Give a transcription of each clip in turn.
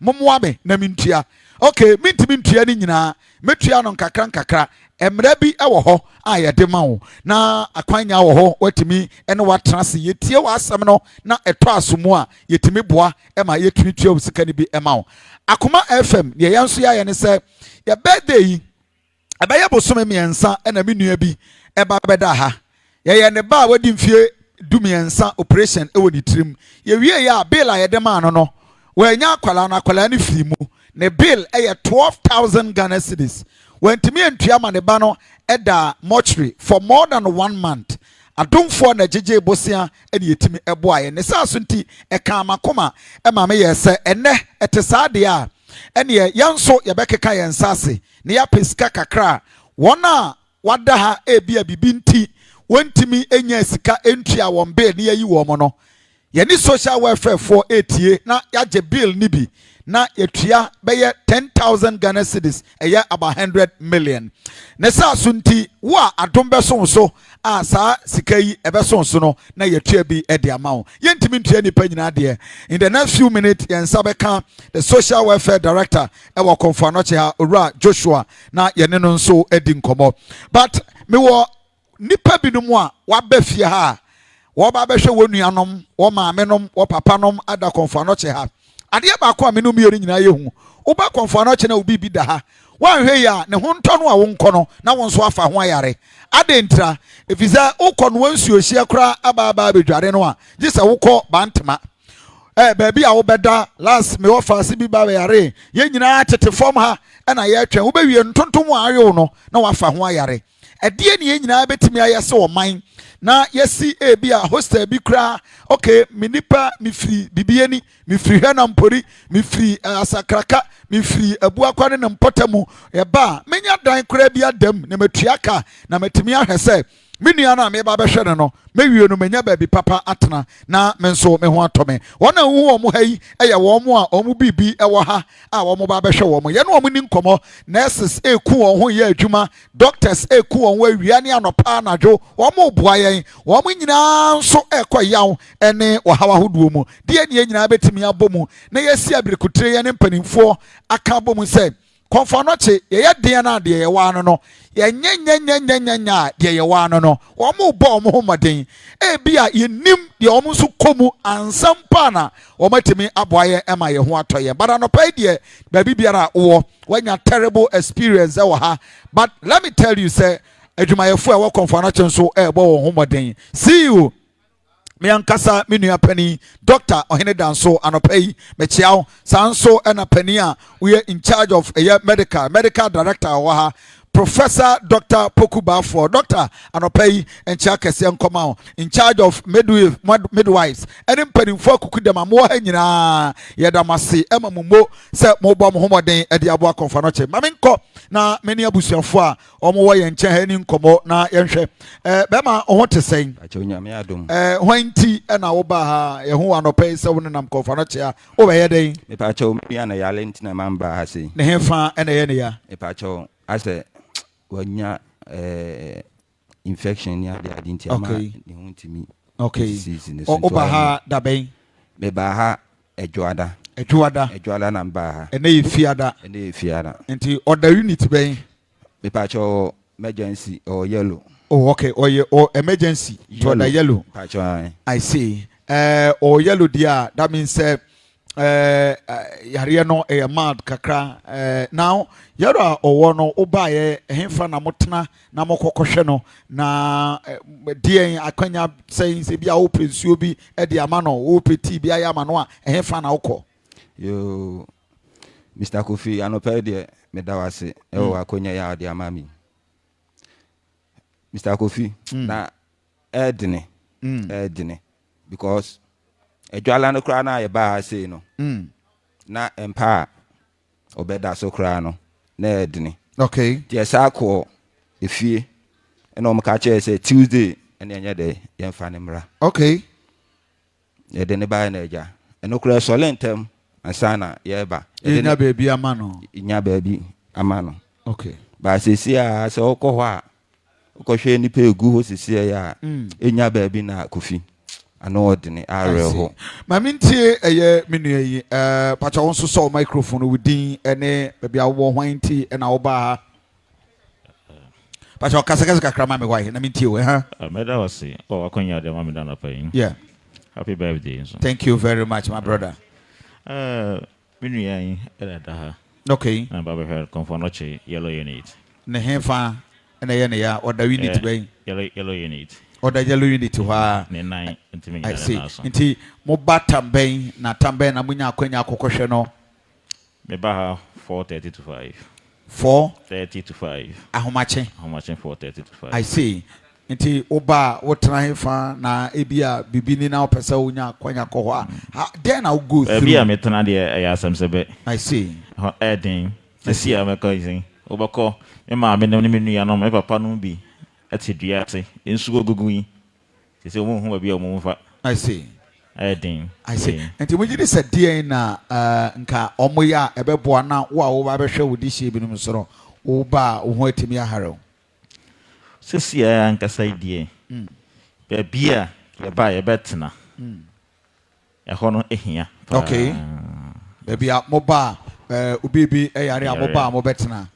Momoame na mintua. Okay, mintimi ntua ni nyina. Metua no nkakra. Emra bi ewo ho a yede ma wo. Na akwanya wo ho watimi ene watrase yetie wasam no na eto asomu a yetimi boa ema yetumi tua usika ni bi ema wo. Akoma FM ye yanso ya ye ne se ye birthday yi abaye bosome miensa ena me nua bi eba beda ha. Ye ne ba wadi mfie dumiensa operation ewo ni trim. Ye wie ya bill a yede ma no. Wenya akwala ni firi mu ne bill 12,000 Ghana cedis. When Timmy and Tiama Bano eda mortuary for more than 1 month. I don't for na JJ Bosia and yetimi eboy and nesa sunti e kama koma e mama ye se ene etesadia ene ye yanso ye bekeka ye nsase ne ya pesika kakra wona wada ha e bia bibinti wontimi enya sika entua won bill ne yi wo mo no ye ni social welfare for 8 na ya je bill ni bi na yetua beye 10,000 Ghana cedis eye about 100 million. Nesa sunti wa adom beso so a sa sika yi ebeso so no na yetua bi e de amount. Yentimi ntua ni pa nyina de. In the next few minutes yensa beka the social welfare director ewo Komfo Anokye ha Owura Joshua na yene no nso edi nkomo. But me wo nipa binumu a wa ba fie ha wo ba behwe wonuanom wo maamenom wo papanom ada Komfo Anokye ha. Ade ba ko amenu miyo nyina yehu wo ba Komfo Anokye na obi bi da ha wan hwe ya ne ho ntɔ no a wo nkɔ no na wo nso afa ho ayare ade ntra efiza ukɔ no wansuo hia kra aba bedware no a gisa wokɔ bantema baabi a wo bɛda last me wo faase bi ba yare ye nyina tete fom ha na ye atwa wo bewie ntontom a ayo no na wafa ho ayare ɛdeɛ ne ye nyina betimi ayese wo man na yesi ebi a hostel bi kra okay minipa mifri bibieni mifri hena mpori mifri asakraka mifri abuakwane na mpotamu eba menya dan kra bi adam na matuaka na matimi ahwese menua na me ba behwe no mewie no menya ba bi papa atena na menso me ho atome wona hu omo hayi eye wo mo a omo bibi ewo ha a wo mo ba behwe wo mo ye no omo ni nkomo nurses eku won ho ye adwuma doctors eku won wa wia ne anopa anadwo wo mo boa yen wo mo nyina nso ekoyaw ene wo hawa hoduo mu de ne nyina betimi abomu na yesi abirikutre ye ne mpanimfo aka abomu se Komfo Anokye ye den na de ye wa no ye nyanya de ye wa no wo mo bo mo homaden e bia ye nim de wo mo so komu ansampa na wo matimi aboaye ema ye ho atoye but anopai de ba bibiara wo wanya terrible experience e wo ha but let me tell you say adwumayefo e wo Komfo Anokye nso e bo wo homaden see you me ankasa me nua pani Dr. Ohene Danso anopai me chiao sanso ena pani a we in charge of medical director wa Professor Dr. Pokuba Dr. Anopai encha kese nkoma in charge of midwives ene mpanimfo akukudama mo ha nyina yedamase ema mumo se mo bom homoden e de abo Komfo Anokye mamenko na meni abusuafo a omo wo ye nche ha ni nkomo na yenhwe bema oho tesen achonyame adom hwanti na wo ba ha ye ho Anopai se wo nam Komfo Anokye a wo be ye den me pa acho mi ana yale ntina mamba ha sei ne hefa ene ye ne ya me pa acho ase wanya infection ya de adinti ama ne ho ntimi okay o ba ha da ben me ba ha edwoada na ba ha ene ye fiada nti order unit ben me pa cho emergency or yellow okay or emergency to the yellow I see or yellow dia that means yare no e mad kakra now yaro owo no obaye hemfa na motena na mokokohwe no na dien akwanya say se bia opensuo bi e de ama no opeti bia ya ama no a hemfa na ukọ yo Mr. Kofi Anokye de medawase e o akwanya ya de ama mi Mr. Kofi na edene because edwala no kra na ye ba say no na empa obeda so kra no na edene okay tie sa ko efie ena o mka che say Tuesday ena enye de ye mfa ne mra okay ye de ne ba na eja eno kra so lentem ansana ye ba nya baby amano nya baby amano okay ba sesi a se okọ ho a okọ hwe ni pe egu ho sesi ya enya baby na Kofi ano odini areho ma mintie eye menua yi pacha won so so microphone within ene bia wo hwan ti na wo ba pacha kasa kakra ma me why na mintie we ha meda wasi akonya de ma me dana pain yeah happy birthday so thank you very much my brother menua yi era da ha okay na baba her Komfo Anokye yellow unit ne hefa na ye ne ya oda unit ben yellow unit oda yellow unit ha ne nine ntimi I nyana see na so nti mo batamben na tamben na munya akwanya akokohwe no me ba ha 4:30 to 5 4:30 to 5 ahomache 4:30 to 5 I see nti oba wotra hefa na ebia bibini na opesa unya akwanya koho a then I will go through ebia metana de ya asem sebe I see edin sisi a meka izin obako me ma me ne me nua no me papa no bi ati dua ati ensu gogugu yi sisi omo hu bia omo fa I see edin I see nti mo gidi se die na nka omo ya ebeboa na wo a wo ba behwe wo di hie binum soro wo ba wo ho atimi aharo sisi a nkasa die be bia ye ba ye betena ho no ehia okay be bia mo ba ubibi eyare amoba mo betena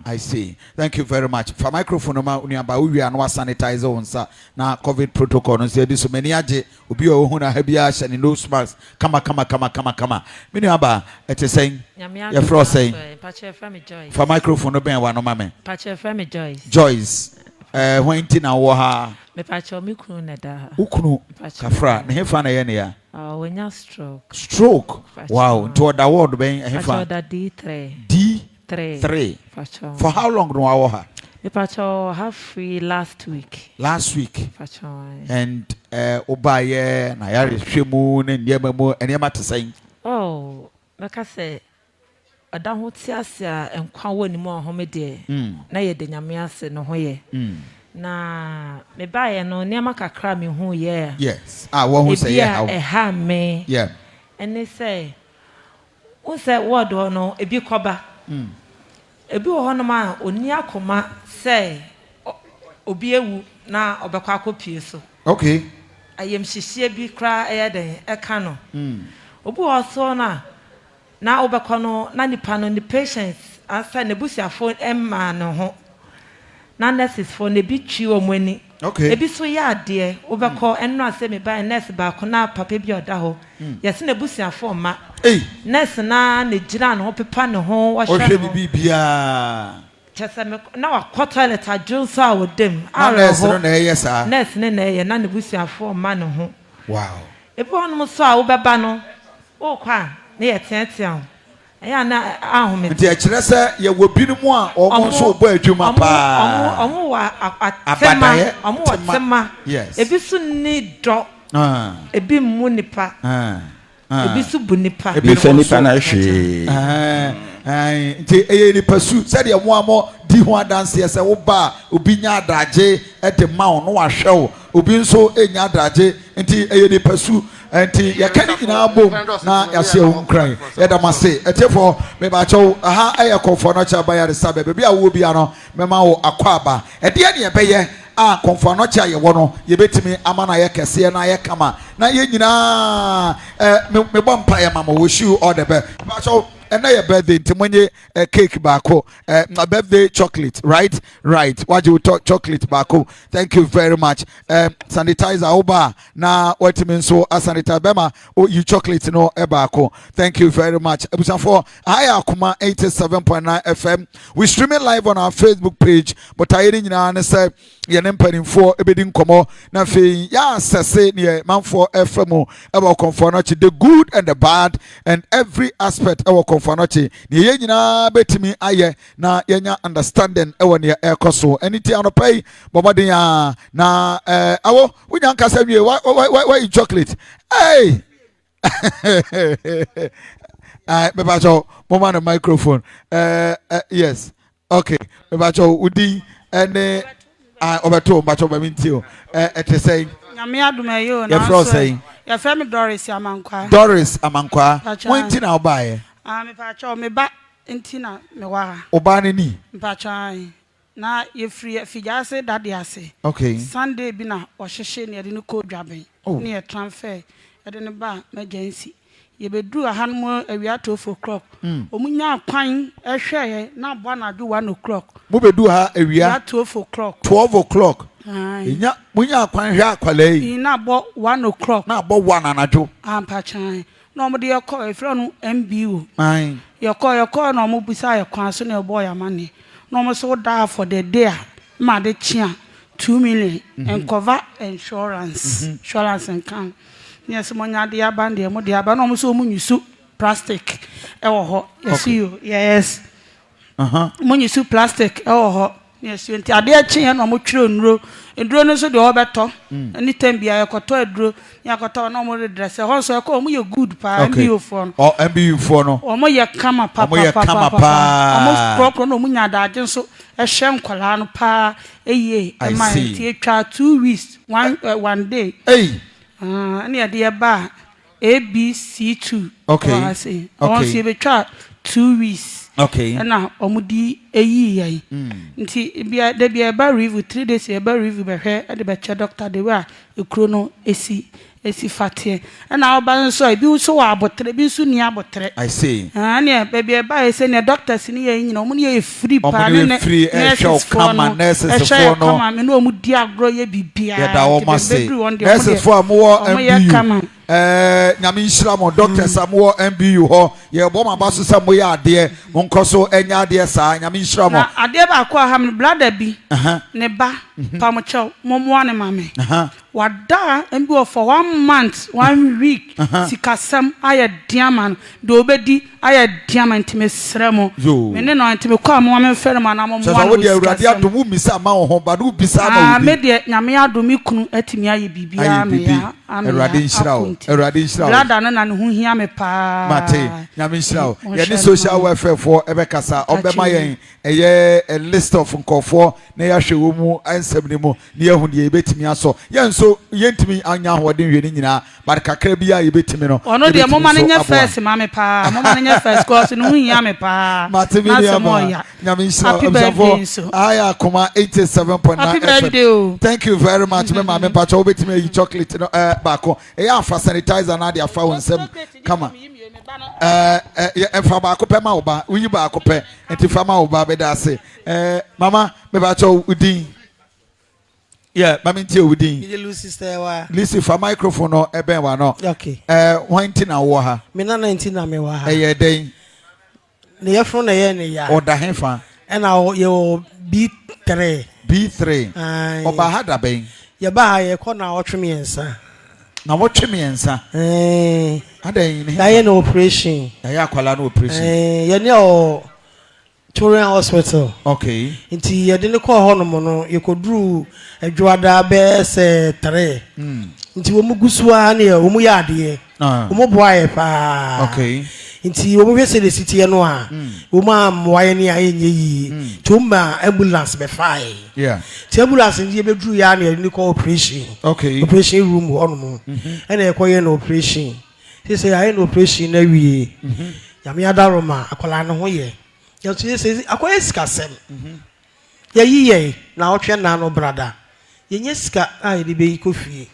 I see thank you very much for microphone ma uniaba we and wa sanitize onsa na covid protocol no say so many age obi o hu na ha bia hye ne nose mask kama miniaba ete sen ye fro sen for microphone no ben wa no mame pache frame Joyce when tina wo ha me pache mi kunu na da ukunu kafra ne hefa na ye ne ya wonya stroke wow to the word ben hefa da D3 3 for how long no wa ha me pache have free last week and obaye na yare hwemu ne ndema te sen maka say ada ho tiase a enkwa woni mu ohome de na ye de nyame ase no ho ye na me baye no nema kakra me hu ye yes wo hu say how ha me yeah and say won say word no ebi koba ebi wo hono ma oni akoma say obi ewu na obekwa akopie so okay ayem hihie bi kra eyeden eka no obi wo so na obekwa no na nipa no the patients answer ne busiafo emma no ho na nurses for ne bi twi omani okay ebi so ya ade obekọ enno ase me ba nurse ba ko na papa bi oda ho yesi ne busiafo ma nurse na ne gira no pepa ne ho wa hwe no bibia chese me na wa toilet adwo so a wodem nurse no na yesa nurse ne na ye na ne busiafo ma ne ho wow ebi hono so a obeba no o kwa ne ye tetean ya na ahome nti a kire se ye wo binumu a omo so obo adwuma pa omo wa atema omo wa tema ebi su ni do ebi mu nipa ebi su bu nipa ebi fe nipa na hwe nti eye nipa su se de mo amo di ho adanse se wo ba obi nya adaje e de ma no wa hwew obi nso enya adaje nti eye nipa su enti ya kani ina bom na ya se hu kran ya da mase etefo me ba cho aha aye Komfo Anokye abaya resabe be bia wo bia no me ma wo akwaba e de ne ebeye Komfo Anokye aye wo no ye betimi ama na ye kese na ye kama na ye nyina me bom pa ye mama wo shoe all the best ba cho and your birthday timonye cake bako my birthday chocolate right what you talk chocolate bako thank you very much sanitizer oba na what means so sanitizer bema oh you chocolate no bako thank you very much for higher kuma 87.9 FM we streaming live on our Facebook page but I didn't know say ye nempani for ebedin komo na fe ya sese ne manfo FM about Komfo Anokye the good and the bad and every aspect of Komfo Anokye ne ye nyina betimi aye na yenya understanding ewo ne ekoso aniti anopai bomoden ya na awo wunya nkasa wie why chocolate hey bebacho mama na microphone yes okay bebacho udi ene obeto bacho ba mintio ete say nyame adumayo na ya femi Doris Amankwa wenti na obaye me pacho me ba ntina me wa oba ne ni pacho na ye free fijase dade ase okay Sunday bi na o hwehwe ne de no ko dwaben near transfer at the bar emergency. You be do a hand more a we are 12 o'clock. Omunya pine a share now 1 o'clock. Move do her a we are 12 o'clock. 12 o'clock. When you are quite here, Quale, not bought 1 o'clock. now bought 1 and a 2. I'm patching. Normally, your call if you MBU. Aye. Your call no more beside your cousin or boy money. No more so die for the day. Mother chia 2 million and cover insurance. Insurance and can. Yes, Monia dear band, dear Modia, but almost so mun you soup plastic. Oh, yes, you, yes. When you soup plastic, oh, yes, you are dear chin or much row. And drones of the obeto. Anytime be a cotton drew, Yakoto no more dress. Also, call me a good pa, MBU phone. Or MBU phone. Or more ya come papa, almost proper no munya da, so a sham colano pa, a ye, I might 2 weeks, 1 day. Hey. Near dear bar ABC2. Okay. I say. Once you be try 2 weeks. Okay. And now omudi a year. Nti there be a bar review 3 days a bar review by her at the better doctor they were a chrono AC fatty. And now balance so I do so about 3 be soon near but 3. I see. And yeah, baby a bar send a doctor senior you know money free free shall come and nurses for no mudia grow ye be beer. Nurses for more MBU. Nyamisra mo doctor Samuel MBU ho ye bo ma baso Samuel ade monko so enya ade sa nyamisra mo ade ba kwa ha me brother bi ne ba pamocho momo ne mame wada MBU for 1 month 1 week sikasam aye diamond do obedi aye diamond me sremo me ne no ntime kwa mo me fere ma na mo mo so wo de awurade adomu misa ma ho ba do bisa ma wo me de nyame adomi kunu atimi aye bibia me ya awurade nhyira wo awurade nhyira wo brother na ne ho hia me pa mate nyame nhyira wo ye ni social welfare for ebekasa obema yen eye a list of nkofo na ya hwe wo mu ansem ni mu na yehu de ebetimi aso yen so yentimi anya hoden hwe ni nyina bar kakra bia ebetimi no ono de mo man nya first ma me pa mo man nya first course no ho hia me pa mate mi nyame nhyira so aya koma 87.9 thank you very much me ma me pa cho obetimi yi chocolate no baako eya afa sanitizer na de afa wonsem kama efa baako pe ma oba uyi baako pe enti fa ma oba be da ase mama me ba cho udin yeah mama ntie udin Lucy sister wa Lucy fa microphone no eben wa no okay wanti na wo ha me na 19 na me wa ha den ne yefro na ye ne ya oda hefa na ye B3 oba ha da ben ye ba ha ye ko na otwemiensa na wotwemiensa adan ni ya no operation ya akwala no operation ye ne o Children's Hospital. Okay. Inti ye de ne ko ho no mo no ye koduru adwada be se 3. Inti wo mu gusua na ye wo mu ya ade wo mu boa ye pa. Okay. Inti wo mu hwese de sitie no a wo ma moaye ne aye nye yi. Tumba ambulance be fai. Yeah. Ti ambulance ndi be duru ya na ye ne ko operation. Okay. Operation room ho no mo. E na ye ko ye no operation. Ti se aye no operation na wie. Ya me adaroma akola no ho ye. You say, I scassem. Ye now train no brother. Yeska, I be coffee.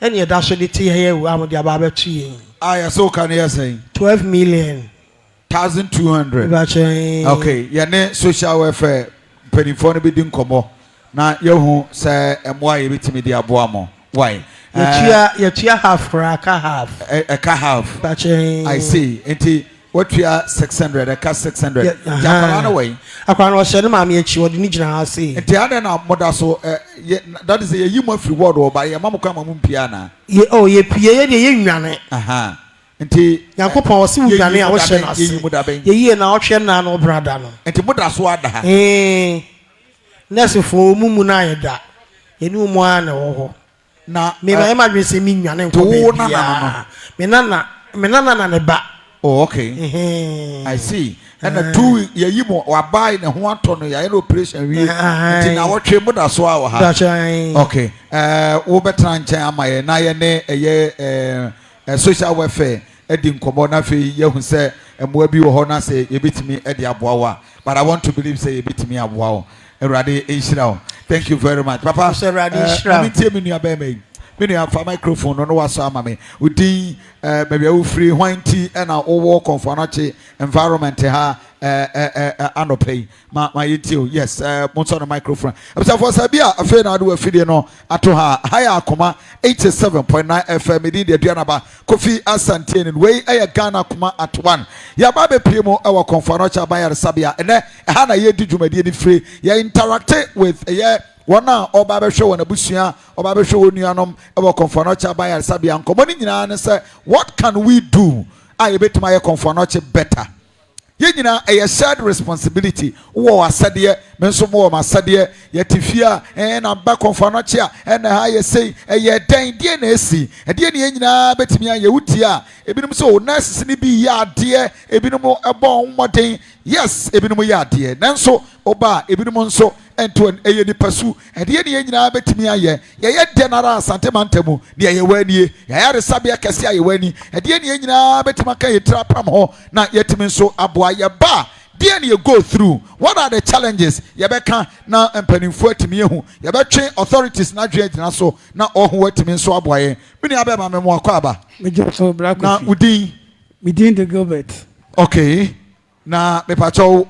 And your dash the tea here, I'm the barber tree. I so can you say 12 million 1,200. Okay, your name social welfare penny for be doing como. Now you say, and why you meet me the aboamo? Why? Your chair half, cracker half. A car half. I see. What we are 600, a cast 600. Japan away. I can't watch any mammy, she would need to see. And the other now, mother, so that is a human free word or by a mamma come piano. Oh, ye Pierre, the young man. Aha. And the Yakopo was soon done. I was saying, ye now, Chena, no brother. And the mother swat. Eh, Nessie for Mumuna, that you knew one or now, maybe I might be saying, and to Menana, and a bat. Oh, okay. I see. And the 2 year more or buying a 1 ton of your operation. We our chamber that's why. Okay. Overtime, my na social welfare. Edding Komona fee, you say, and where be honor say, you beat me at the Abuawa. But I want to believe, say, you beat me Abuawa. Eradi Israel. Thank you very much. Papa, Eradi Israel. Tell me your baby. me nua fa microphone no waso ama me udin maybe we free hwanti and our Komfo Anokye environment ha anopay ma yitio yes monso the microphone abisa for sabia afi na do afidie no ato ha higher akoma 87.9 FMedi de aduanaba Kofi Asante ni we Ghana akoma at 1 ya ba be primo e wa Komfo Anokye abayar sabia ene ha na ye di dwumadi ni free ya interact with wana oba be hwe wona busua oba be hwe wonuanom e wo Komfo Anokye abayar sabia nkomo ni nyina ne say what can we do I betima ye Komfo Anokye better ye nyina a shared responsibility wo asade me nso mo ma asade ye tifia na ba Komfo Anokye na ha ye sei ye den die na esi de ne ye nyina betimi ye wuti a ebinom so nurses ni bi ya ade ebinom ebo mmodin yes ebinom ya ade nanso oba ebinom nso ento eye ni pasu de ne ye nyina betimi aye ye denara asante mantamu ne ye wanie ya resabia kese aye wani de ne ye nyina betimi aka ye trapam ho na yetimi nso aboa ye ba dear you go through what are the challenges yebeka na empanimfo atimi ehu yebetwe authorities na dwe gyina so na ohu atimi nso aboaye mini abeba memo akwa aba so black na udin midin the Gilbert okay na mepacho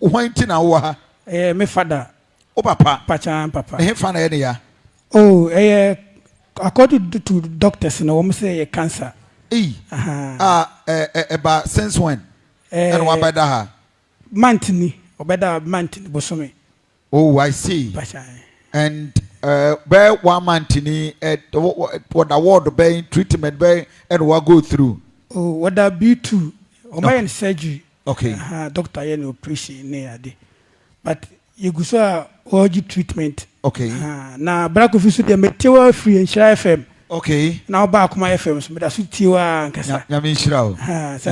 hwanti na wo ha me father o papa papa he fa na ye ya oh according to doctors no we say cancer about since when and wabeda ha mantini obeda mantini bosome oh I see and by 1 month ni what award by treatment by and what go through oh what that B2 o my surgery okay doctor yen operation ne ade but you go so oji treatment okay na black office dey metewa free and share FM okay now back my FM so me da so tiwa nkasa ya me nshira o say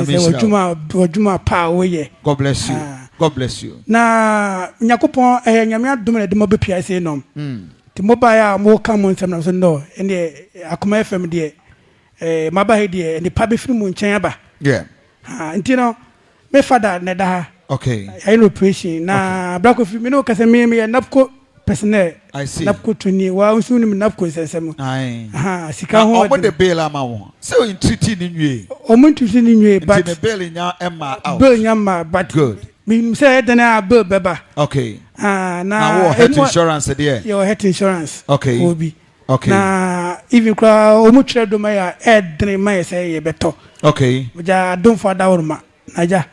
wajuma pa we God bless you God bless you na nyakopon nyame adom na de mo bepia sei nom ti mobile mo ka mo nsem na so no ene akoma FM de maba he de ne pa be firi mu nchen aba yeah nti no me father ne da okay I no operation na black of me no kase me napko personnel I see napko tuni wa unsu ni napko sensem sika ho o de bail ama wo so in treaty ni nwie o mun treaty ni nwie but the bail nya emma out bail nya ma but good me say then a bail beba okay na wo health insurance there your health insurance okay obi okay na even kwa o mu tire do ma ya edne ma say ye beto okay ja don for that one ma naja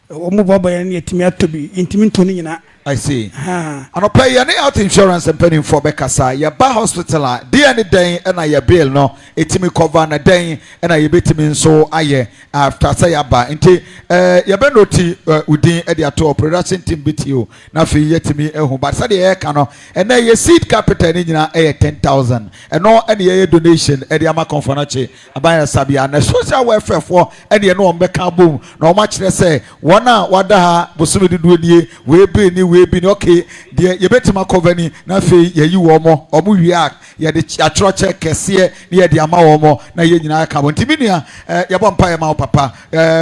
o mu bobo ya ne timi atobi intimi ntoni nyina I see. And pay any health insurance and penny for Bekasa. Your bar hospital, dear any day, and I bill no, it me cover a day, and I bit me so I after say about into Yabenoti within a to production team bit you. Now for yet to me, but Sadia air cano, and then your seed capital in a 10,000, and no any donation at the Komfo Anokye, a buyer Sabia, and a social welfare for any no Beka boom, no much less say, one hour, what the Busumi do ye, we be new. We be okay the you betima cover ni na fe ye yi wo mo omo wiak ye de atroche kese ni ye de ama wo mo na ye nyina ka bo ntimi nua ye bo mpa ye ma papa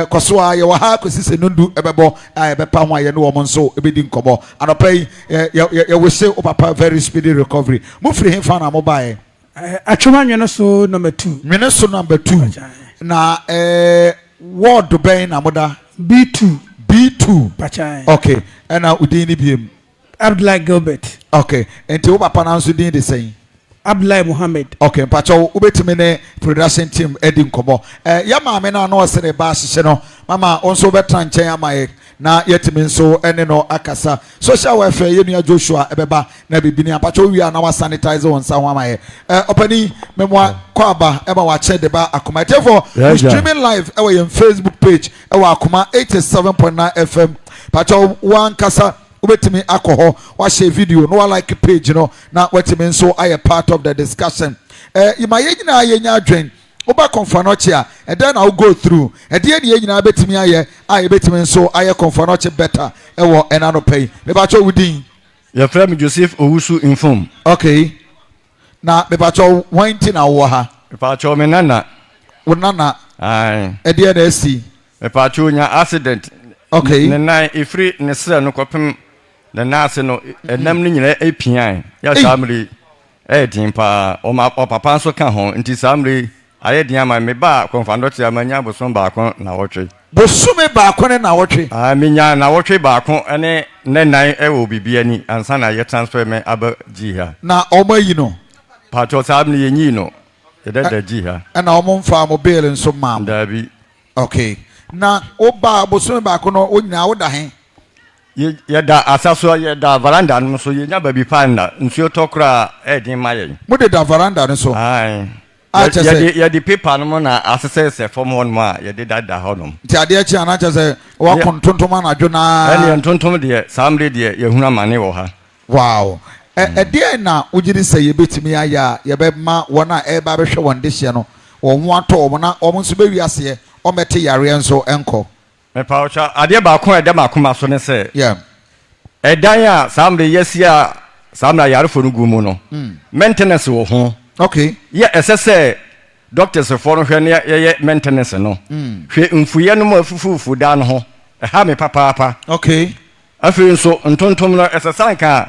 koso a ye wa ha kosise nundu ebebo ebepa ho ye no wo mo nso ebedi nkobo anopai ye we say o papa very speedy recovery mo free him fa na mo bae atwoma nwene so number 2 nwene so number 2 na ward ben na moda B2 Pachai. Okay. And now Udini Bim. Abdullah Gilbert. Okay. And to Papa Nansu Din the same. Abdullah Muhammad. Okay. Pacho Ubetimene production team Edin Kobo. Yama mena no se bash no. Mama also betran chayama na yetimin so ene no akasa. Social welfare yenu Joshua ebeba na bibini apacho wi na wa sanitizer on sa wama opani memwa kwaba eba wa che deba akoma. Therefore we streaming live our Facebook page our akoma 87.9 FM. Pacho one kasa ubetimi alcohol wa share video no like page no na wetimi so I part of the discussion. You my yina yenya adwen oba Komfo Anokye and then I'll go through and the end yina betimi aye I betimi so I Komfo Anokye better ewo enano pay me bacho within your friend Joseph Owusu inform okay na me bacho wanti na wo ha me bacho me nana ai e de na si me bacho nya accident okay na ifri ne sra no kopem na nase no enam ni nyina apian ya samri din pa o ma papa so ka ho nti samre aye din ama me ba konfando ti amanya bosom ba kon na wotwe bosume ba kon na wotwe menya na wotwe ba kon ene nenan e wo bibia ni ansa na ye transfer me aba ji ha na omayi no pato samre ye nyi no ye da ji ha na omomfa mo bail nso ma da bi okay na oba bosume ba kon no onyina wo da he ye da asaso ye da veranda no so ye nya ba bi pan na nsuo tokra din maye mo de da veranda no so ai ye di paper no na asese form one ma ye de da honom ti ade achi ana chese wa kontontom anadwo na ene ntontom de samre de ye huna mane wo ha wow de na ugiri se ye betimi aya ye be ma wona e ba behwe wonde hye no wo ho ato mo na o mo nso be wiase o mete yare enso enko me paucha ade ba ko ede makoma so ne se yeah edan a samre yesia samra yare fo no gumu no maintenance wo ho okay ye esese doctors for no hwe ne ye maintenance no hwe mfuye no mafufufu da no ho ha me papa okay afi nso ntontom no esese kan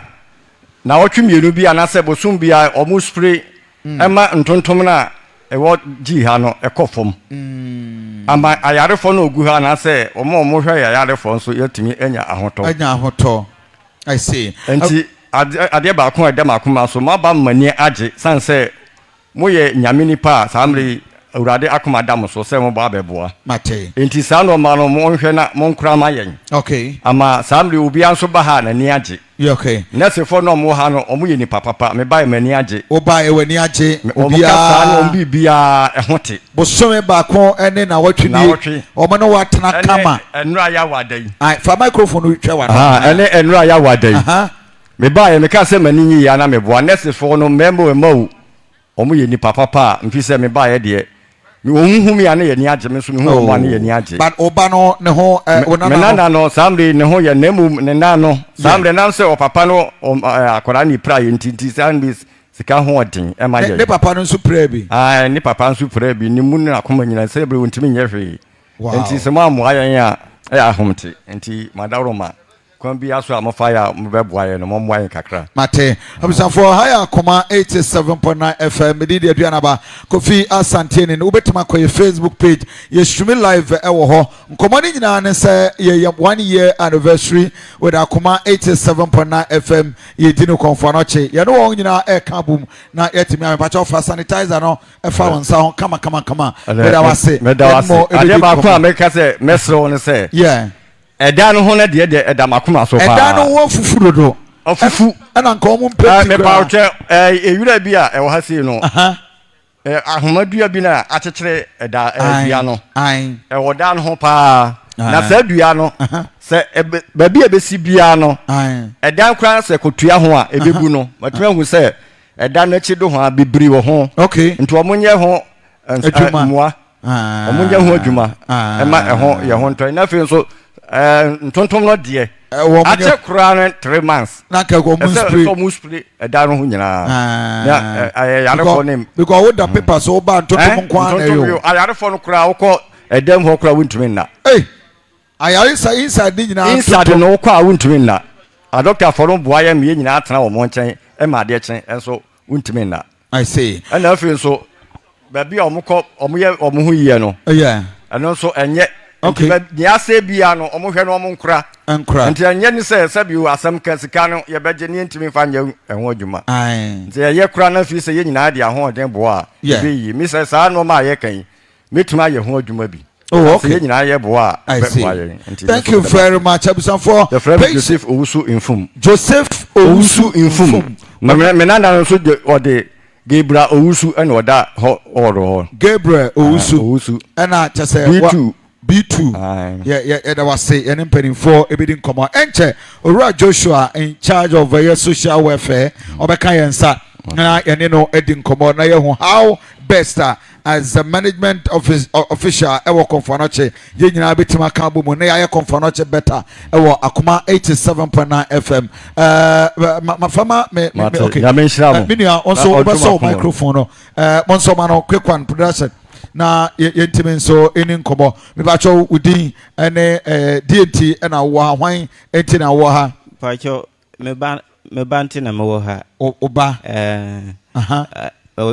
na wotwemienu bi anase bosum bi a omu spray ema ntontom na ewo ji ha no ekofom ama ayarefo no ogu ha na se omo hwe ayarefo nso yatimi enya ahoto I see enti ade ba ko ede makoma so ma ba mani age sanse moye nyamini pa samre urade akoma dam so se mo ba beboa mate enti sa no ma no mo hwe na mo nkra ma yen okay ama samre obi anso ba ha na ni age okay nese fo no mo ha no omo ye ni papa me ba mani age oba e wani age obia sa no bibia ehote bosome ba ko ene na watwe ni omo no watena kama enura ya wadai ai fa microphone twa wa ene enura ya wadai me ba ye me ka se mani nyi ya na me boa nese fo no membo e mawu omo ye ni papa mfi se me ba ye de ohunhum ya na ye ni age me so me hu omo na ye ni age but oba no ne ho onana no samre ne ho ye nemu ne na no samre na se o papa no akora ni pra ye ntinti samre sika ho odin e ma ye ne papa no so pra bi ni papa so pra bi ni mu na akoma nyina se bre wontimi nye hwe nti se ma amu ayen a ahomte nti madaroma kon bi aso amofa ya mbeboa ye no mo ayen kakra mate abusafo haya koma 87.9 FM didi aduana ba Kofi Asante ne ubetima koye Facebook page ye stream live ewo ho nkomo ni nyina ne se ye 1 year anniversary with akoma 87.9 FM ye dinu Komfo Anokye ye no wo nyina e ka bum na yetimi amepacha of sanitizer no e fa wonsa ho kama medawase ade ba ko ameka se mesro ne se yeah eda no ho na de eda makoma so pa eda no wo fufuro do ofufu ana nka omu mpeti me pa oche ewura bi a ewo ha sei no ahomadua bi na akekere eda dua no ewo da no ho pa na sa dua no se ba bi ebesi bia no eda nkran se kotua ho a ebebu no matuma hu se eda na chido ho a bibiri wo ho okay nti omunye ho mua omunye ho adwuma ema eho ye ho ntoi na fe so ntontom no de ache kura no 3 months na ka go mu spray eda no ho nyina ya yare fo nim because with the paper so ba ntontom kwa na yo ayare fo no kura woko edem ho kura wuntumi na ayare sa inside nyina inside no woko a wuntumi na a doctor for no boa ya me nyina atena wo mo nchen e ma de chen enso wuntumi na I say and afi so ba bi omukọ omuye omuhu yiye no yeah eno so enye okay ni ase bia no omuhwe no omunkura nti enye ni se bi asem ka sika no ye beje ni ntimi fa nya enho adwuma nti ye kura na fi se ye nyina de aho den bo a bi yi mi se sa no ma ye kan metuma ye ho adwuma bi okay ye nyina ye bo a thank you very much abusan for the friend Joseph Owusu Infum me nana no so de Gabriel Owusu and oda ho Gabriel Owusu and chese B2 yeah that was say an impeding ebidin komo enche Ora Joshua in charge of social welfare obeka yensa na yene no edin komo na ye ho how best as the management official ewo Komfo Anokye ye nyina betima ka bo mu na ye Komfo Anokye better ewo akoma 87.9 FM mafama me okay minia also obeso microphone no monso ma no quick one production na yentimi nso eni nkomo me ba cho udin ene DNT na wo ha hwan enti na wo ha pa cho me ba nti na me wo ha oba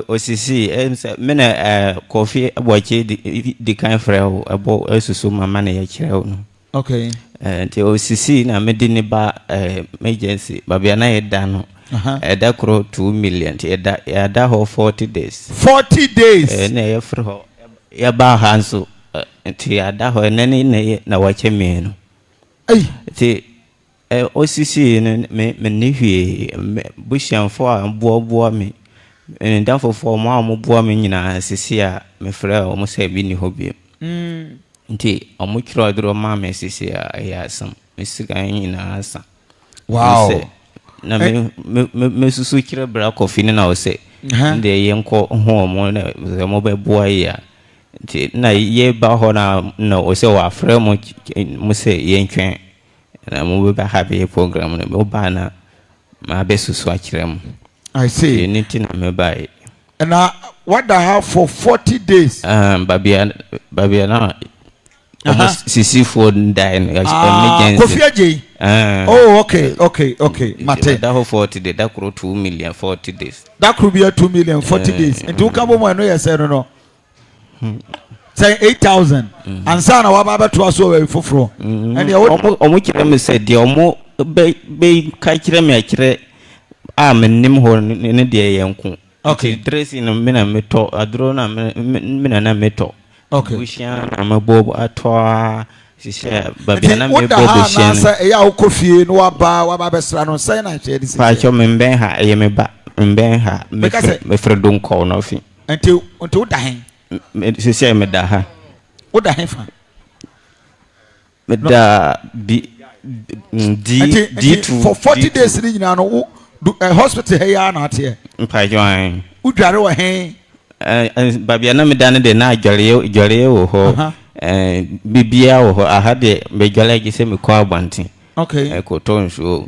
osisi mena coffee aboche di kan frɛ abo esusu mama na ye kyerɛ no okay nti osisi na medi ne ba emergency babia na yeda no eda kro 2 million nti eda ho 40 days na ye frɛ ho ya ba hanso nti ada ho nene na wache me no nti osisi me ni hwie bushanfo a boaboa me ndamfo fo mo amoboa me nyina sisi a me frɛ o mo sɛ bi ni hobie nti omo kiro adro ma me sisi a ya asam me siga nyina asa wow na me susu kiro bra kofi ni na o sɛ nde ye nko ho mo na mo be boa ya nti na ye ba ho na o sɛ wa frɛ mo sɛ ye ntwen na mo be happy program no mo ba na ma be susu akire mo. I see. Anything me buy. And what the have for 40 days? Babia na. Sisi for dying. Emergency. Oh, okay. Mate. That for 40 days. That could 2 million 40 days. That could be a 2 million 40 days. And to come home, I know you said no. Say 8,000. And son, what about to us over for? And you almost said the omo be kachire me akire. Menim ho ne de yenku okay dress in me meto adro na me na meto okay bushia na mabobo atwa sisi babia na me bobo bushia na say ya okofie no waba besra no say na che disi pa cho me ben ha ye me ba ben ha me fredo nko no fi enti wo da hen sisi me da ha wo da hen fa me da D2 for 40 days ni nyina no hospital here na ate mpa joan udware wo hen babia na me dane de na adware wo ho bibia wo ho aha de me dwale gi se me kwa abanti okay ko ton so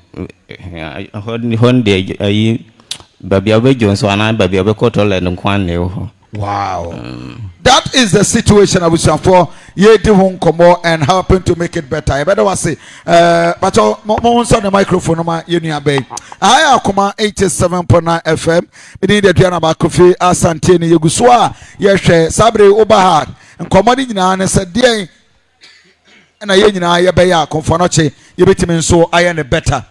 honde ayi babia be jonso ana babia be ko to le nkwan ne wo. Wow. That is the situation I wish for ye di ho nkomo and helping to make it better. You better was say but mo on the microphone ma ye nua be. Aya akoma 87.9 FM. We need the Diana Bakofi Asante ni yeguso a ye hwe sabre oba nkomo ni nyina ne se de na ye nyina ye be ya Komfo no che ye betimi nso aye ne better.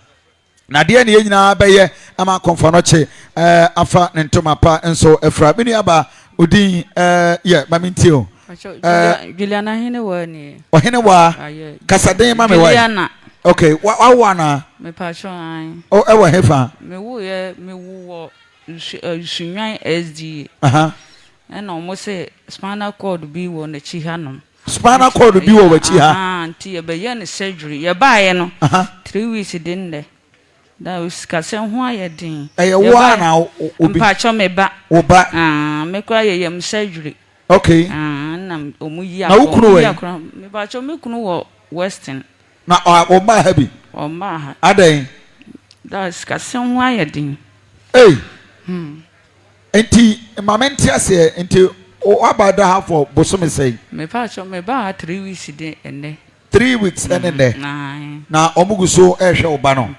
Na de ne ye nyina be ye ama Komfo no che afa ne ntoma pa nso efra bi ni aba Udi yeah mamintio Juliana hene wa ni o hene wa kasaden ma me wa Juliana okay wa wana me pacho an o e wa hefa me wu wo sunwan SD and almost say spinal cord bi wo na chi hanom spinal cord bi wo chi ha anti e be ye ne surgery ye ba ye no 3 weeks din de da uskase ho ayedin wa na obi mpacho me ba oba me kwa ye yam surgery okay na omuyi na ukunu we me pacho me kunu wo western na o ma habi o ma ha adan da uskase ho ayedin enti mamenti ase enti o abada ha for bosome sei me pacho me ba 3 weeks din ene 3 weeks and in there. Na omuguso ehwe oba no.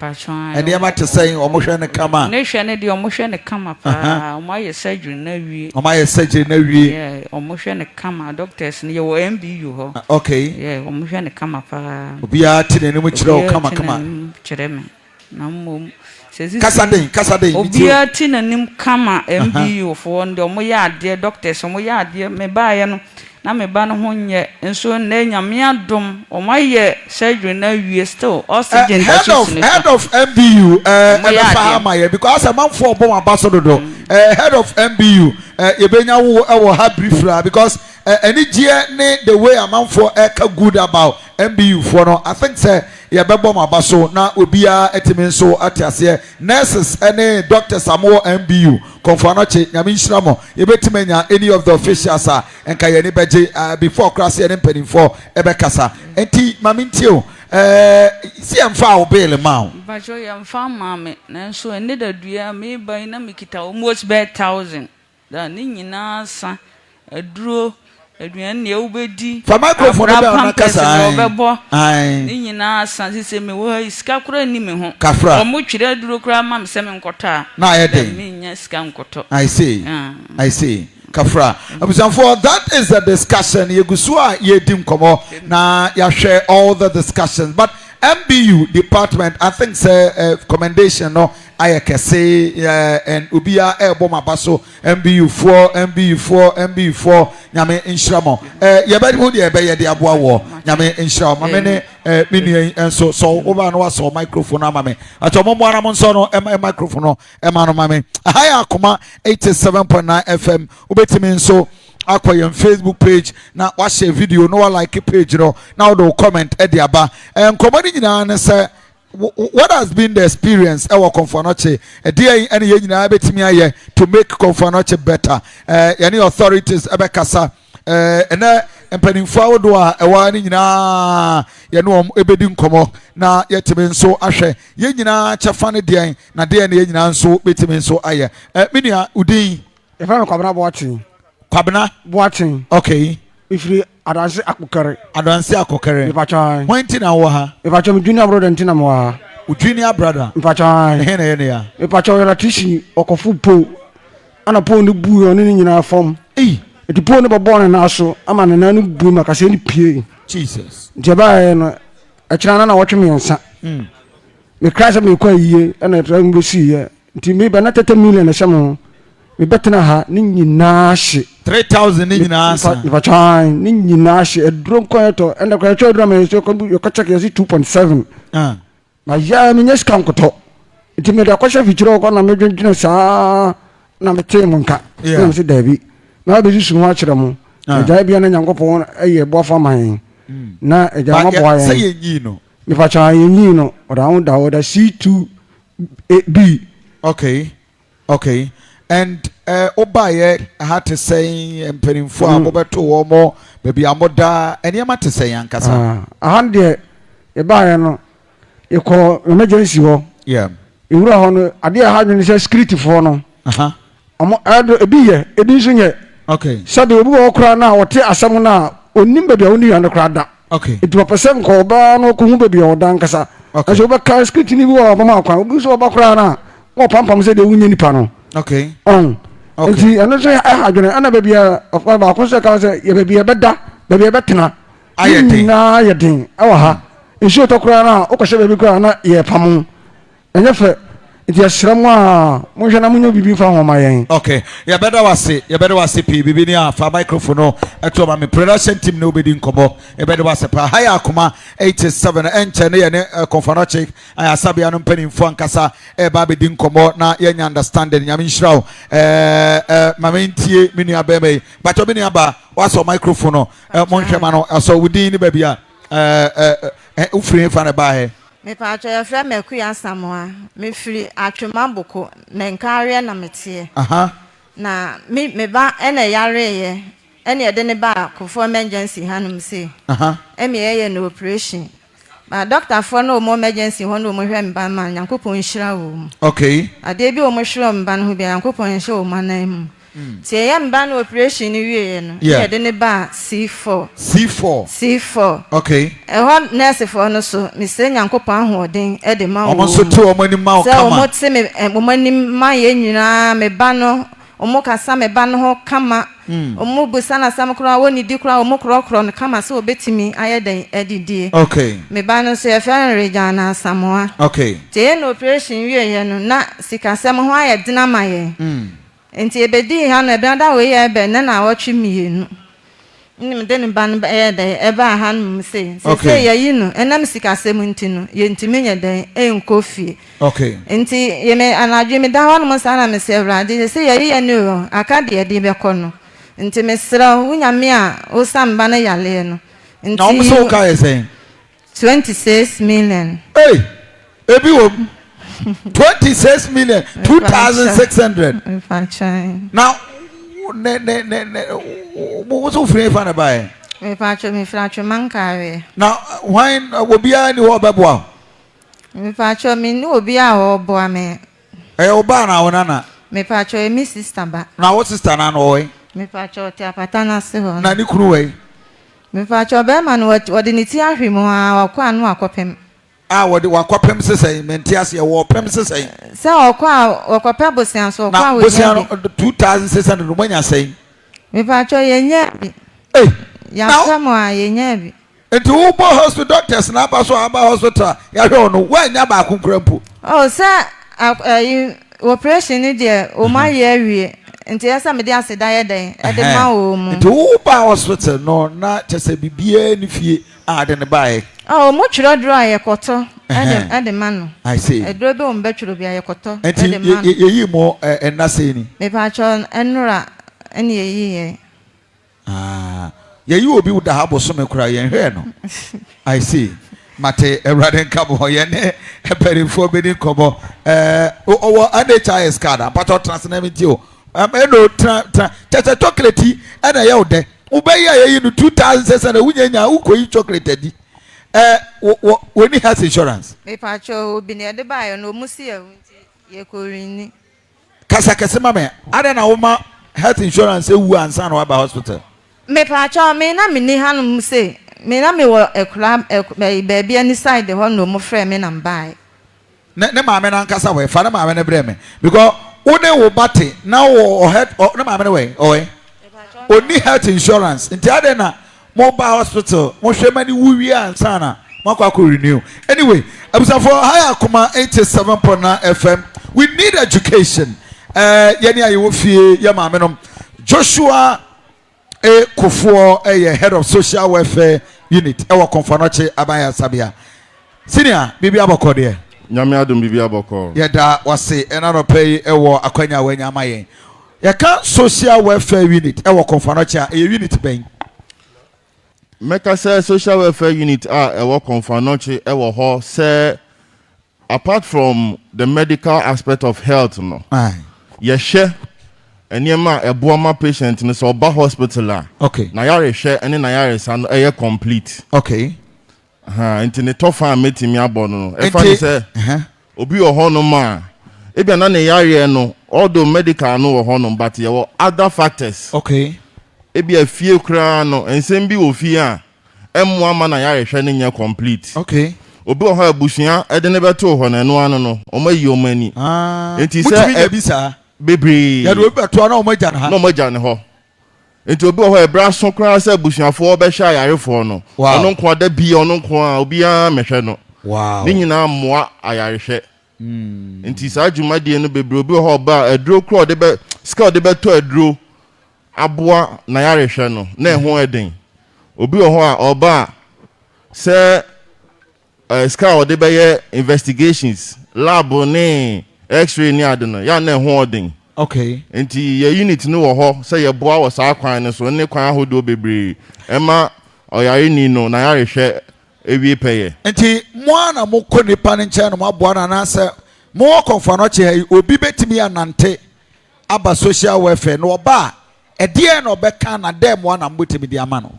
And dey ma te say omohwe ne kama. Ne hwe ne dey omohwe ne kama pa. Omaye surgery na wie. Omaye surgery na wie. Yeah, omohwe ne kama doctors ne wo MBU ho. Okay. Yeah, omohwe ne kama pa. Obia ti ne mu kire o kama kama. Kire me. Na mom Kasaden. Obia ti na nim kama MBU fo nde omoye ade doctors omoye ade me ba ye no. Na me ba no ho nye nso na nyame adom o maye surgery na wie still oxygen head of MBU because a man for bomb ambassador head of MBU ye benya wo ha briefly because any year ne the way a man for good about MBU for no I think say ye be bomb abaso na obia etimi nso atiase nurses any doctors amo MBU Komfo Anoche nyame nhyiramo ye betimanya any of the officials enka ye ni beje before class ye ni for ebe kasa enti mamintio si amfa obele ma ba jo ye amfa ma me na nso ene da dua me ban na me kita almost be 1000 da ni nyina sa aduro aduan ne ubedi fa microphone be on kasa obebo ni nyina sanse se me wo iska kura ni me ho omo twire duro kura ma me se me nkota na ayede me nya iska nkoto I see Kafra abusanfo that is the discussion yegusu a yedim komo na ya share all the discussions but MBU department I think say commendation no ayekese and ubia ebo mabaso MBU4 nyame inshiramo yebedi hu de ebe de aboa wo nyame inshiramo mamene minu enso so oba no waso microphone amame atomo ara mo nso no microphone no ema no mame haya akoma 87.9 FM ubetimi nso akwa Facebook page na wa share video no like page no now do comment e de aba enkomani nyina ne say what has been the experience our Komfo Anokye dey any ye nyina betimi aye to make Komfo Anokye better any authorities ebekasa ena empanimfo awodo a ewa ni nyina ye no ebedi nkomo na yetimi nso ahwe ye nyina chefa ne dey na dey na ye nyina nso betimi nso aye menua udin e fa me kwabna boatin kwabna boatin okay ifri adanse akokere ipacha when tina wo ha ipacha mi junior brother ntina mo ha junior brother ipacha he ya ipacha yo ratishi okofu po ana po ni bu yo ni nyina fom eti po ni bobo na so ama na nanu bu makase ni pie Jesus jeba no akira na wotwe mi nsa me krasa me kwa yie ana tra mbosi ye nti me ba na 30 million na shamo me betena ha ni nyina hye 3000 ni nyina asa ipacha ni nyina hye edro kwato enda kwa cho drum so ko yo ka check yesi 2.7 na ya mi nyeska nkoto nti me da kwasha fichiro ko na me dwendwene saa na me te mu nka na me se dabi na be jisu ho akire mu da bia na nyankopon eye boafa man na eja mabwa ya say yin no me pacha yin no round da C2B okay and obaye had to say empenimfo abobeto wo mo baby amoda eniema to say yankasa ahande e baye no e ko emergency ho ewura ho no ade a ha dwen say security fo no amo ado ebiye edinso nye sabe obi wo kra na wote asam na onim baby oni ya no kra da etu person ko ba no ko hu baby o dan kasa aso oba ka security ni bi wo ba ma kwa obi so oba kra na wo pampam se de wunye nipa no nti ano so adwene ana baby of ba ko se ka se ye baby beda baby betena ayedin na ayedin awa ha nso to kra na o ko se baby kra na ye pam enye fe nti asramu a mo hwe na munyo bibi fa ho ma yen ya beda wase pi bibi ni afa microphone no eto ma me production team no bedi nkobo e beda wase pa haya akoma 87 enche ne ye ne Komfo Anokye aya sabia no mpanimfo ankasa e ba bedi nkobo na ye nya understanding nyame nhyirawo ma mentie menu abeme bato bi ni aba wase microphone no mo hwe ma no aso wudin ni baby a ufiri fa na ba he me pacho ya fra me kuya samoa me firi atwema boko na nkare na metie na me ba ene yare ye ene ye de ne ba ko emergency hanum se eme ye no operation ba doctor for no mo emergency ho no mo hwe mba ma yankopon hira wo ade bi o mo hira mba no ho bi yankopon hira wo manam tie ye mba no operation ni wie no ye de ne ba C4 ho nurse for no so me se nyankopon ahoden e de ma wo omo so to omo ni ma o kama omo te me omo ni ma ye nyina me ba no omo kasa me ba no ho kama omo busa na sam kro woni di kro omo kro no kama so obetimi ayeden edidie me ba no so ye fa reja na samoa tie no operation wie ye no na sikasem ho ayedina ma ye enti ebedi ha no ebada we ye be na watwe mienu nim de ne ban e de e ba ha no se ye yi no enam sikasem enti no ye ntimi nye de enkofie enti ye me anadwe me da ho no sa na me se Awurade se ye yi no aka de de be ko no enti me sra wunyame a o samba na yale no enti na so ka ye say 26 million ebi wo 26 million 2600 now what's free for na buy me pacho me fracho mankare now when obia ni wo beboa me pacho me ni obia wo boa me oba na wona na me pacho me sister ba na what sister na no Me pacho te apatana se ho. Na ni kunu we. Me pacho be man wodi ni ti ahwemu a wakwa anu akopem. Wodi wakopem sesai menti ase wo pem sesai. Se wakopem bosian so wakwa we. Bosian 2600 no manya sei. Me pacho yenye bi. Ya kamo a yenye bi. Enti wo bo hospital doctors na aba so aba hospital ya hwe ono wa nya ba akunkrampu. Se operation ni de o ma ye awie. Enti esa me de aseda ye den e de ma o mu. Enti wo ba hospital no na chese bibie ni fie de ne bae. Mo twiro dro aye koto e de ma no. I see. E dro be o mbe twiro bi aye koto e de ma. Enti yeyi mo enna sei ni. Me pa cho enura ene yeyi ye. Yeyi obi uda habo so me kura yen hwe no. I see. Mate Ewrade nkabo ye ne eperifo be ni kobo owo NHIS card apato transnamity o eno tete chocolate na ye ode ubeyi ayi no 2600 wunyanya ukoyi chocolate di woni health insurance me pacho obi ne de bayo no musi ya ye korini kasa kese mama ada na woma health insurance ewu ansa na ba hospital me pacho me na me ni hanum se me na me wo ekura baby any side ho no mo frɛ me na mbae ne maame na nkasa we fa na maame na brɛ me because one wo bate na wo health na maame na we oni health insurance nti ade na mobile hospital mo hwɛ mani wuwi ansa na makwa renew anyway abusafo high akoma 87.9 FM we need education yani ayewo fie ya maame no Joshua Komfo head of social welfare unit ewa Komfo abaya sabia senior bibi aboko de nyame adom bibi aboko yeda wase enano pay ewo akwanya wanya mayen yaka social welfare unit ewa Komfo unit ben meka say social welfare unit ewa Komfo ewa ho say apart from the medical aspect of health no yehye enema eboama patient no so ba hospital okay na yare hwe ene na yare san complete okay enti ne tofa metimi abono no e fa ni say obi ho no ma e bia na ne yare no although medical no ho no but ye other factors okay e bia fie kra no ensem bi wo fie a emu ama na yare hwe ne nya complete okay obi ho abusuan e de ne beto ho na no ano no o ma yi o mani enti say Baby, ya do beto na o magya na ha no magya ne ho enti obi ho ebra so kra say busuafo be hya yarefo no ono nko da bi ono nko a obi a mehwe no wow ni nyina moa ayarehwe enti sa adwuma die no bebre obi ho ba aduro kro de be ska de beto aduro aboa na yarehwe no na eho eden obi ho a oba say ska de be ye investigations lab ne X-ray ni adeno ya na ho odin okay enti ye unit ni wo ho say ye boa wo sa kwan ne so ne kwan ahodo bebre ema oyare ni no na yare hwe ewie peye enti mo na mo kɔ nipa ne nkyɛn no mo aboa na na sɛ mo Komfo obi betimi anante aba social welfare no oba ɛdeɛ na ɔbɛka na dem mo na mo betimi di ama no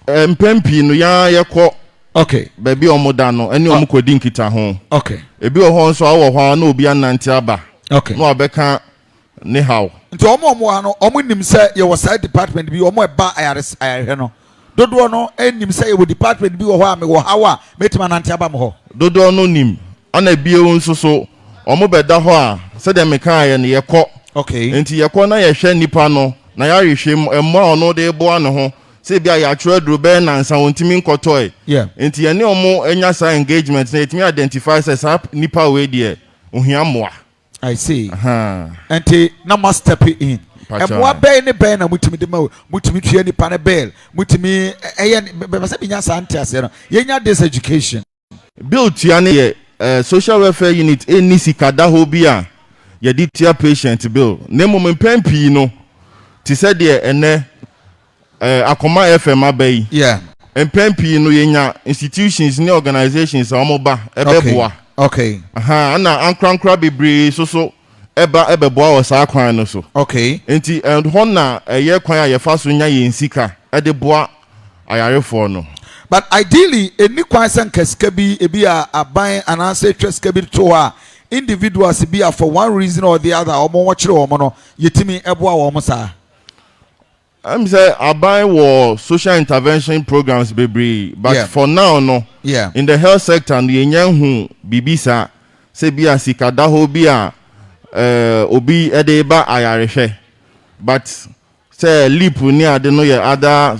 mpempi no ya yekɔ okay baby omoda no ene omukodi nkita ho okay ebi ho nso awo ho na obi anante aba okay no abeka ne how nti omo ha no omo nim sɛ ye was side department bi omo eba ayare no dodo no enim sɛ ye wo department bi wo ho a me wo hawa metima nante aba mo ho dodo no nim ana bie nso so omo beda ho a sɛ de meka ye ne yekɔ okay enti yekɔ na ye hwɛ nipa no na yare hwɛ emma ono de boa ne ho se bia ya atwere duro be na nsa wontimi nkotoi enti ye ne omo enya sa engagement na etimi identify say sa nipa we de ohia moa I see enti na must step in emwa be ne be na mutimi de ma mutimi tue nipa ne bell mutimi eye be se binya sa antiase no ye nya this education bill tua ne ye social welfare unit eni sikada ho bia ye di tia patient bill ne mom pampi no ti se de ene akoma FM abai mpempi no yenya institutions ni organizations amoba ebeboa okay ana ankrankra bebre so ebeboa o sa kwan no so okay enti hona ye kwan a ye fa so nya ye nsika de boa ayarefo no but ideally eni kwan san kasika bi ebi a aban anase tweska bi to a individuals be for one reason or the other or more chiro mono yetimi eboa wo mo sa. I'm say abai wo social intervention programs bebre but for now no in the health sector and yenyan hu bibisa se bia sikada ho bia obi edeba ayarehwe but say leap ni ade no ye other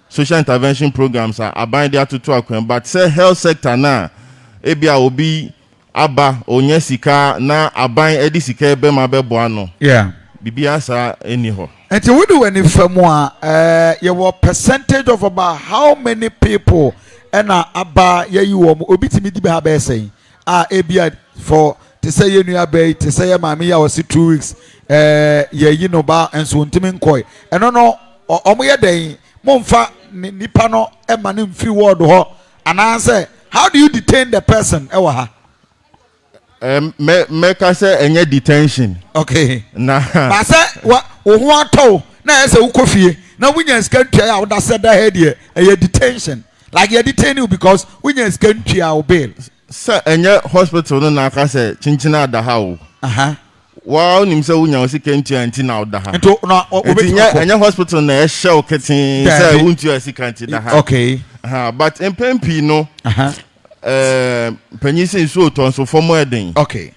social intervention programs are abai dia to akwen but say health sector na ebia obi aba onye sika na aban edi sika ebe ma bebo ano bibia sa eni ho. And we do any famwa your percentage of about how many people and aba ye you obitimi di be ha say ebia for to say you abai to say mama ya was 2 weeks ye you know ba enso ntimi nkoi eno no omo ye den momfa nipa no e ma ne mfiri word ho ananse how do you detain the person ewa ha make us say detention. Okay. Na ba say wo ho ato na ese ukofie na wunya skantua ya woda say da head here detention like you detain you because wunya skantua o bail say enye hospital no na aka say chinchina da ha o wow nim say wunya o skantua anti na o da ha nto na enye hospital na e shell ketin say wuntu o skantua da ha okay but in pempi no penyisi so tonso fomo eden okay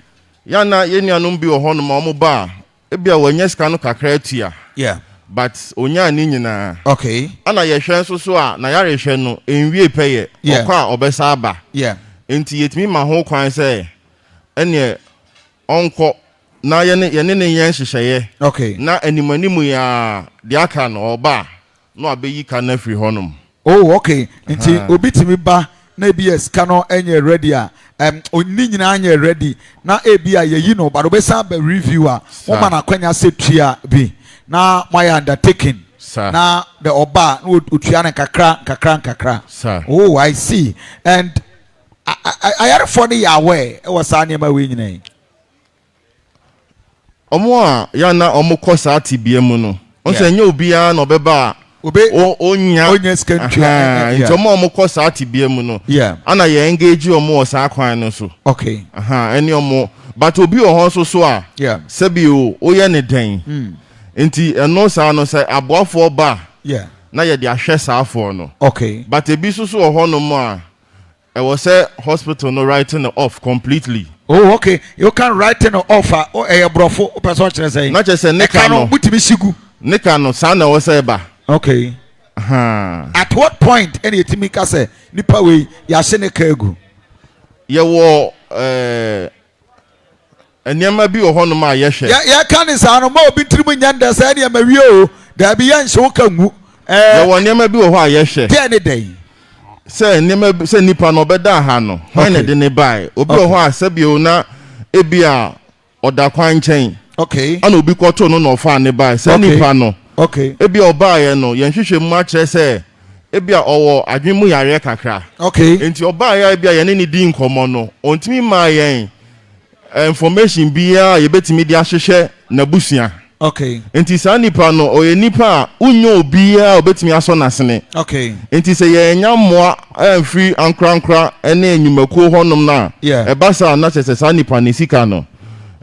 yana yenuanum bi wo hono ma omo ba ebia wanya sika no kakra atua but onya ni nyina okay ana ye hwen so a na yare hwen no enwie peye okwa obesa aba enti yetimi ma ho kwan se ene onko na ye ne yen hyehyeye okay na animanimu ya de aka no oba no abeyi ka na free honum okay enti obitimi ba na bi scanner enye ready onni nyina anye ready na ebia ye no but obesa ba reviewer woman akwanya setua bi na my undertaking na the oba no otua ne kakra oh I see and I are for the aware e was anema we nyina omo a ya na omo kosa tibie mu no onse nya obia na obeba onya skantua nti omo kosa atibie mu no ana ye engage omo osa kwan no so okay eni omo but obi o ho so a sebi o ye ne den nti eno sa no say aboafo ba na ye de ahwe saafo no okay but ebi so o ho no mo a e was say hospital no writing off completely okay you can write an offer or a brofo person say na say nika no butimi sigu nika no sa na wo say ba okay at what point any timika say nipa we ya hye ne kagu ye wo eniama bi wo hono ma ye hwe ya kan sa no ma obi tirimu nyanda sa ne ma wie o da bi ya nhye wo kangu ye wo eniama bi wo ho a ye hwe de ne den say eniama say nipa no beda ha no when ne de ne bai obi wo ho a sabi o na ebia oda kwan chen okay ana obi kwoto no no fa ne bai say nipa no okay ebia oba ye no ye hwehwe mu a kire say ebia owo adwemu yare kakra okay enti oba ya ebia ye ne ni di nkomo no ontimi ma yen information bia ye betimi di ahwehwe na busua okay enti sa nipa no oye nipa unyo bia obetimi aso nasene okay enti se ye nya moa free ankrankra ene enyumakuo honom na ebasa na chese sa nipa ne sika no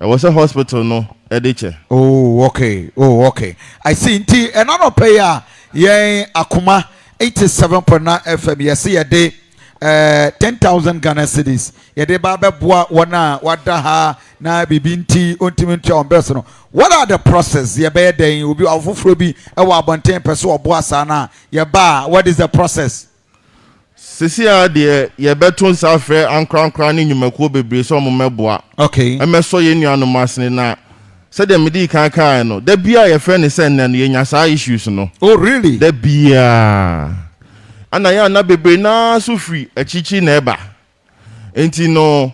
e was a hospital no ediche okay I see nti enano pay a ye akoma 87.9 FM yes ye de 10,000 Ghana cedis ye de ba beboa wona wada ha na bibinti ontiminti on beso no what are the process ye be den obi afoforo bi e wa abonten pese obo asa na ye ba what is the process Sisia de ye beto nsafre ankrankra ni nyumakuo bebre so mo meboa okay emeso ye nuanu masne na said the medi kan no da bia ye friend say na ye nya sa issues no oh really da bia ana ya na bebre na so free achichi na eba enti no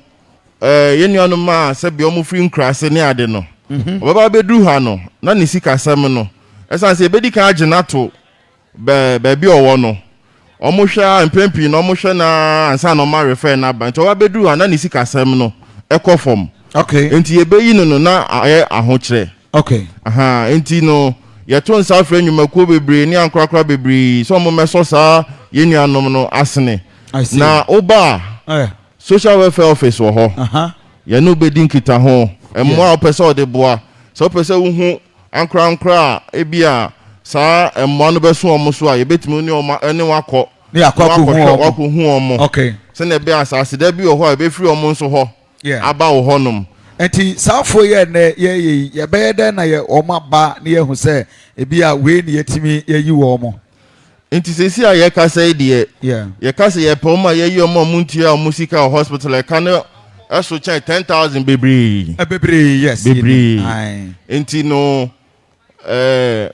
ye nuanu ma se bia omo free nkrase ne ade no obaba bedu ha no na ne sika sam no esan se bedi kan agina to be bi owo no omo hwa empempi no omo hwa na ansa no ma refer na ba nti oba bedu ha na ne sika sam no ekofom okay enti ye beyi no na aye ahokire okay enti no ye to nsa afra nyumakuo bebre ni ankrakra bebre so mo meso sa ye nuanom no asene na oba social welfare office wo ho ye no be din kita ho emmoa opese o de boa so opese wo hu ankra ebia saa emmoa no be so omo so a ye betimi ni omo ene wakọ ni akọ hu omo okay se na be asase da bi ho a be free omo nso ho aba wo honom enti saafo ye ne ye be de na ye omo ba na ye hu se ebia we ni yetimi yeyi wo omo enti sesi a ye ka say de ye ka say ye poma ye yi omo muntia omo sika hospital e kan eso chen 10,000 bebri yes bebri enti no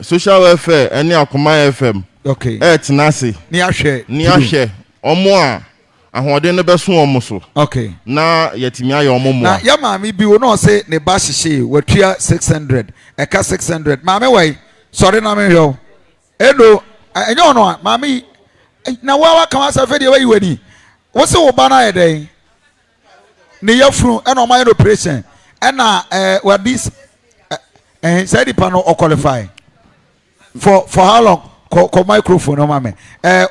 social welfare eni akoma FM okay tenase ni ahwe omo a ahode no beso omo so okay na yetimi aye omo mo na ya maami bi wo no say ne ba hihye watua 600 eka 600 maami wai sorry na me hyo edo enyo no maami na wa kan asa fe de wa yiwani wo se wo ba na ye den ne yafru ena o my operation ena what this say the panel or qualify for how long ko microphone no mama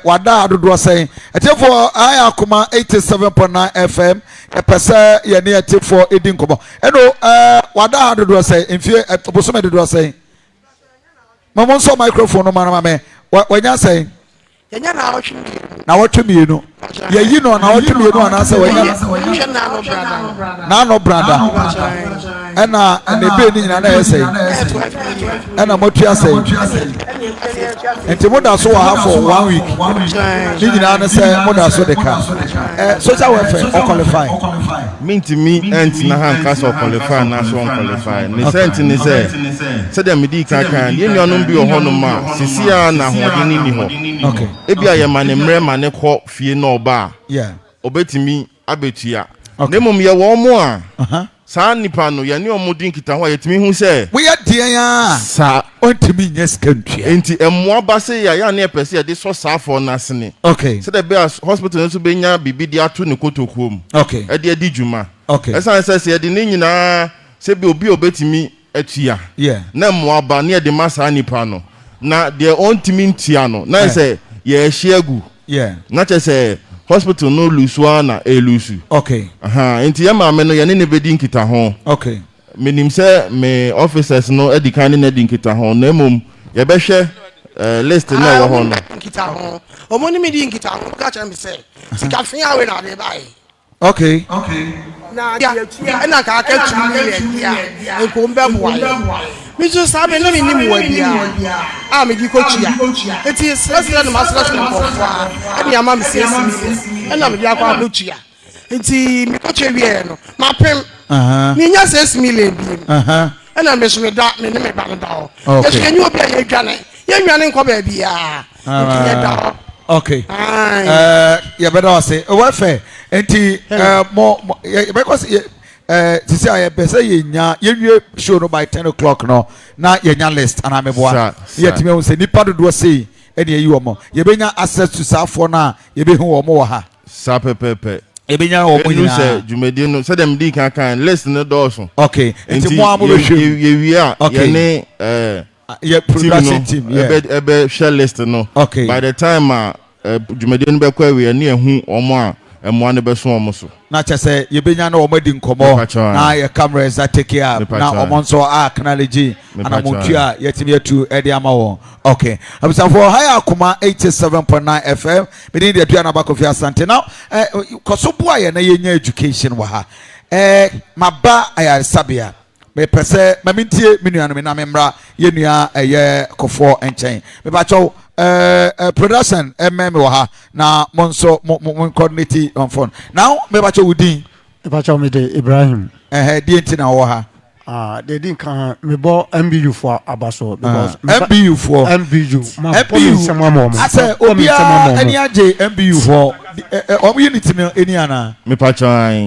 wada adodo say for I akoma 87.9 FM pese ye ne ate for edin kobo eno wada adodo say enfie bosome adodo say mama so microphone no mama wanya say yenya na watwemi no ye yi no na watwemi no ana say wanya na no brother ena ne be ni nyina na yesay ena motua say enti moda so wa for 1 week ni nyina na say moda so de ka social welfare o qualify mintimi ent na han ka so qualify na so qualify ni sent ni say dem di kan ye nuanom bi ohono ma sisia na hode ni ho okay ebia ye mane mre mane ko fie na oba obetimi abetua na mum ye wo mo a saa nipa no ye ne omudin kita ho yetimi hu se we ya die ya sa ontimi nyeskantua enti emmoa ba se ya na epese ye de so saa for na sene okay se the be hospital no so benya bibi de ato ne kotokuom okay e de adi djuma okay esan se ye de ne nyina se bi obi obetimi atua na emmoa ba ne de masa nipa no na de ontimi ntia no na se ye hyiagu na che se hospital no lusu na elusu okay enti ya ma me no ye ne bedi nkita ho okay menim se me officers no edikan ne di nkita ho na mum ye be hwe list na wo ho no nkita ho omoni me di nkita ho ka cha me se sika fin awe na de bai okay na ya na ka ka tu ni ya enko mbe bo wa mi so sabe na mi ni mu wa bia a me di ko tia eti sesle na masla so ko fa eni ama me se ena me di akwa ko tia enti mi ko che wie no ma pem mi nya 6 million bi ena me so me da me ne me ba da o yesu kenyu obi a ye dwane nko ba bia enti ye da okay ya better say welfare enti mo because sisi aye pese yenya yewie show no by 10 o'clock no na yenya list ana meboa yetime won se nipa dodo sei ene yi omo yebenya access to safo na yebehu omo wo ha sa pepepe yebenya omo nyina se jumedi no se dem di kan list no doso okay enti mo amo be hwe yewie a ye ne ye production team ebe share list no by the time jumedi no be kwa we ne ehu omo a emwa ne be so omo so na chese yebenya na omo di nkomo na ye cameras that take care na omo so acknowledge ana montua yetimi atu ede ama won okay abisa for high akoma 87.9 FM bidin de atua na bakofi asante now koso boa ye na yenya education wa ha maba aya sabia me pese mamintie menua no me na memra ye nua eye kofo enchen me ba chow production mmeme wa ha na monso mon coordinate on phone now me ba chow udin me ba chow me de Ibrahim die ntina wo ha they didn't can me bo MBU for abaso because MBU for MBU I say obia any aje MBU for unity no any ana me pa chow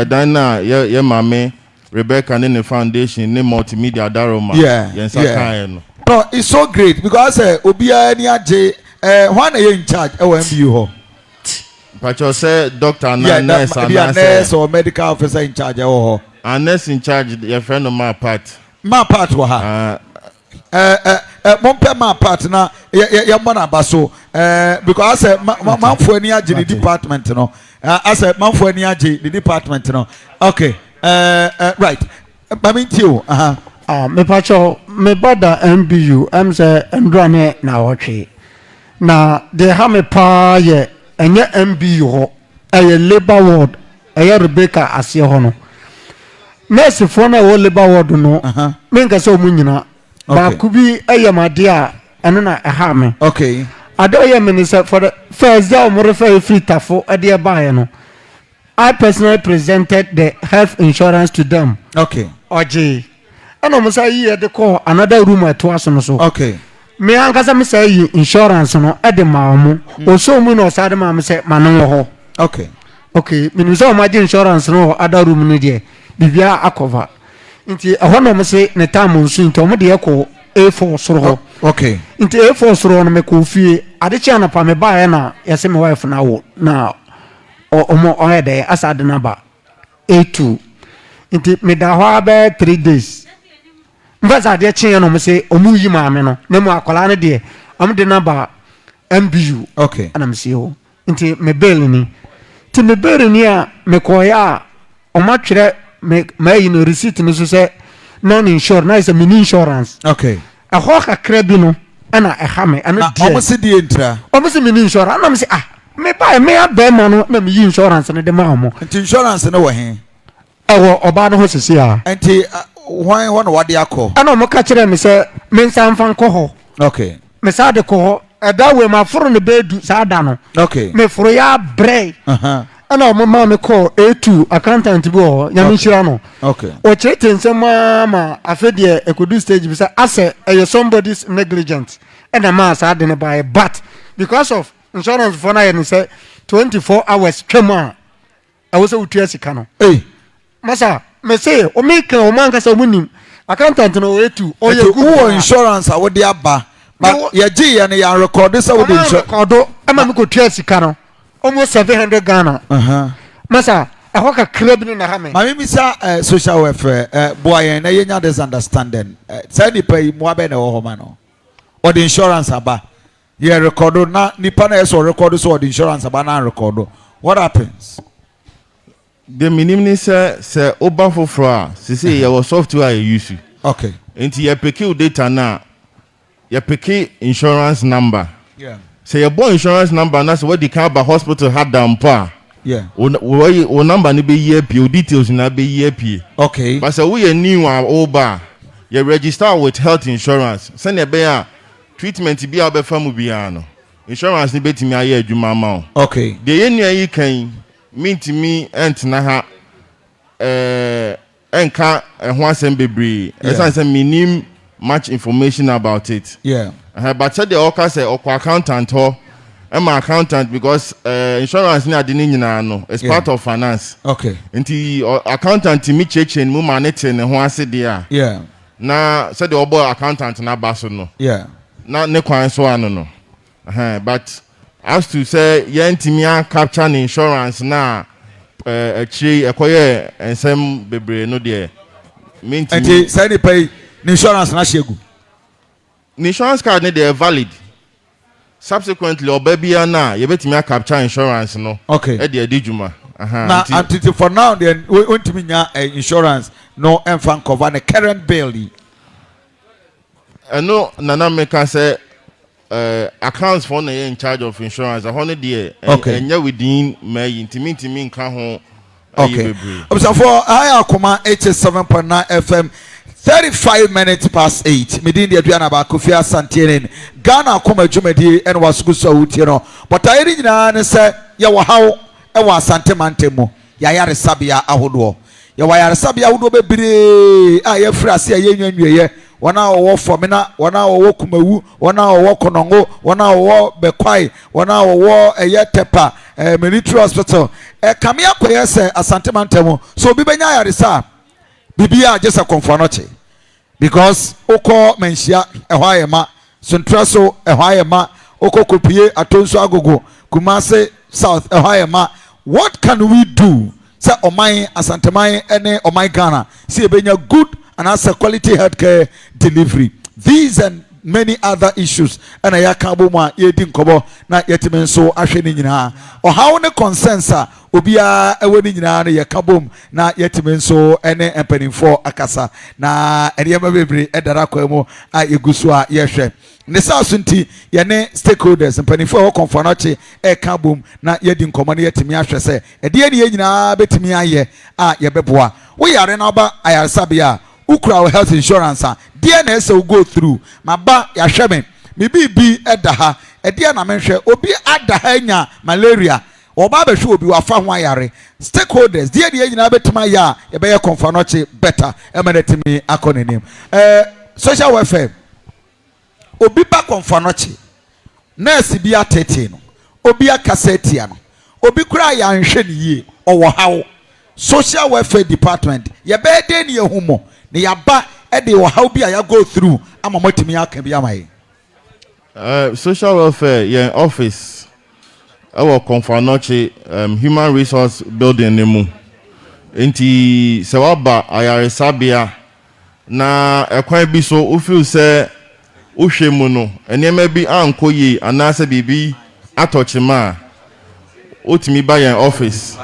dan na ye mame Rebecca and the foundation ne multimedia daroma no it's so great because obia any aje one in charge MBU ho Pacho say doctor na nurse or medical officer in charge ho and nurse in charge your friend of my part wa ha mompe ma part na ya mbona baso because manfo ani aje the department no I said manfo ani aje the department no okay Right. Mamintio. Me pacho me bada MBU say mdrane na otwe. Na they have me pa ye enye MBU ho. Eye labor ward. Eye Rebecca ase ho no. Nurse for na wo labor ward no. Me nka se omu nyina. Ba kubi eye made a eno na ha me. Okay. Ado ye minister for the first day mo refer free tafo e de ba ye no. I personally presented the health insurance to them. Okay. Oje. And I'm saying the call another room at twice no so. Okay. Me ankasa me say insurance no e de ma omo. Oso mu no sade ma me say manon ho. Okay. Okay, me say ma insurance no other room no de. Bibia akova. Nti ehọ no me say ne time nsu nti omo de ekọ A4 soro ho. Okay. Nti A4 soro no me ko fie. Ade chi anapa me ba na yese me wife na wo na omo oyede asade na ba A2. Nti me da ho aba 3 days. Mbaza de chen no me say omu yi maame no na mu akola ne de am de na ba MBU. Okay. Ana me say o. Nti me bail ni. Ti me bail ni a me koya o ma twere me yi no receipt ni so say non insured na is a mini insurance. Okay. A ho kakra bi no ana ha me ana de. Omo se di entra. Omo se mini insurance. Ana me say me buy me abem no na me yi insurance ne de ma omo. Nti insurance no wo he. Ewo oba no ho sisi a. Nti why one what they call? Ana mo ka kire me say me nsan fan ko ho. Okay. Me sa de ko ho. Eda we ma furu ne bedu sa da no. Okay. Me furu ya bre. Ana mo ma me call A2 accountant bi ho nya me hira no. Okay. O chete nsema ma afedie ekodu stage bi say ase somebody's negligent. And the man sa de ne buy but because of insurance for na you say 24 hours twema. I was utua sika no. Hey. Masa me say o make o man ka say munim accountant no A2 o ye good insurance a wo de aba but ye gi ye ne ya record say wo de insurance record ama me ko tua sika no almost 700 Ghana. Masa I ka crab ni na ha me. Mami misa social welfare boy na ye nya this understanding. Say ni pay mo abe na wo ho ma no. Or the insurance aba. Ye record na nipa na so record so the insurance aba na record. What happens? The minimum say oba for fra say your software you use. Okay. Into your picky data na your picky insurance number. Yeah. Say your boy insurance number that's what the car by hospital had down pa. Yeah. O number ni be year p details na be year p. Okay. But say we new oba you register with health insurance. Send a be treatment be aba famu bia no. Insurance ni betimi aye adwuma ma. Okay. The yen yi kan me entna ha enka ho asem bebre esan say minim much information about it. Yeah. But said the oka say okwa accountant ho my accountant because insurance ni ade ni nyina no it's part of finance. Okay. Nti accountant mi cheche mu manete ne ho ase dia. Yeah. Na said the obo accountant na baso no. Yeah. Na ne kwan so ano no. But as to say yentimia capture insurance na actually ekoye ensem bebre no de minti enti say ni pay insurance na shegu insurance card ne dey valid subsequently obabia na ye betimi capture insurance no. Okay. E dey adijuma na until for now then we wantimi nya insurance no enfan cover the current bill no nana make say accounts for na in charge of insurance a honey there and you within my intimate nka ho. Okay. So for I akoma 87.9 FM 35 minutes past 8 medin de aduana ba Kofi Asantene Ghana akoma dwumadi en wasugu so wutie no but ayiri nyina ne se ye wo hawo e wo Asante mantemu ya yare sabia ahodo ye wa yare sabia ahodo bebre a ye frase ye nwanwie wana wo fomina wana wo kumawu wana wo konongo wana wo bekwai wana wo eyetepa military hospital kame akoye se Asante mantemu so bi benya yaresa bibia just a Komfo Anokye because oko menhia ehwa ayema sontraso ehwa ayema oko kopie atonso agogo Kumasi South ehwa ayema. What can we do say oman Asanteman ene oman Ghana see benya good and as a quality healthcare delivery? These and many other issues and I can bo ma ye din kobo na yetime nso ahwe ni nyina o how ne consensa obia ewe ni nyina na ye kabom na yetime nso ene empanimfo akasa na enema bebre edara kwamu a yegusu a ye hwe ne sa sunti ye ne stakeholders empanimfo wo Komfo Anokye e kabom na ye din komo na yetime ahwe se ede ne ye nyina betimi aye a ye beboa wo yare na ba ayarsabia ukura health insurance dear na ese go through maba ya hweme me bibi edaha ede na menhwe obi adaha nya malaria oba be hwe obi wafa ho ayare stakeholders dear de nyina betima ya ye be ye Komfo Anokye better emenetimi akonenim social welfare obi ba Komfo Anokye nurse bi atete no obi akasetia no obi kura ya nhwe ne yie owo hawo social welfare department ye be de ne yehumo ne yaba ede wo how bi ya go through ama motimi aka bi amaye social welfare your office our Komfo Anokye human resource building nemu enti se waba ayaresabia na ekwan bi so o feel say o hwemu no enema bi ankoyi anase bibi atochima otimi ba your office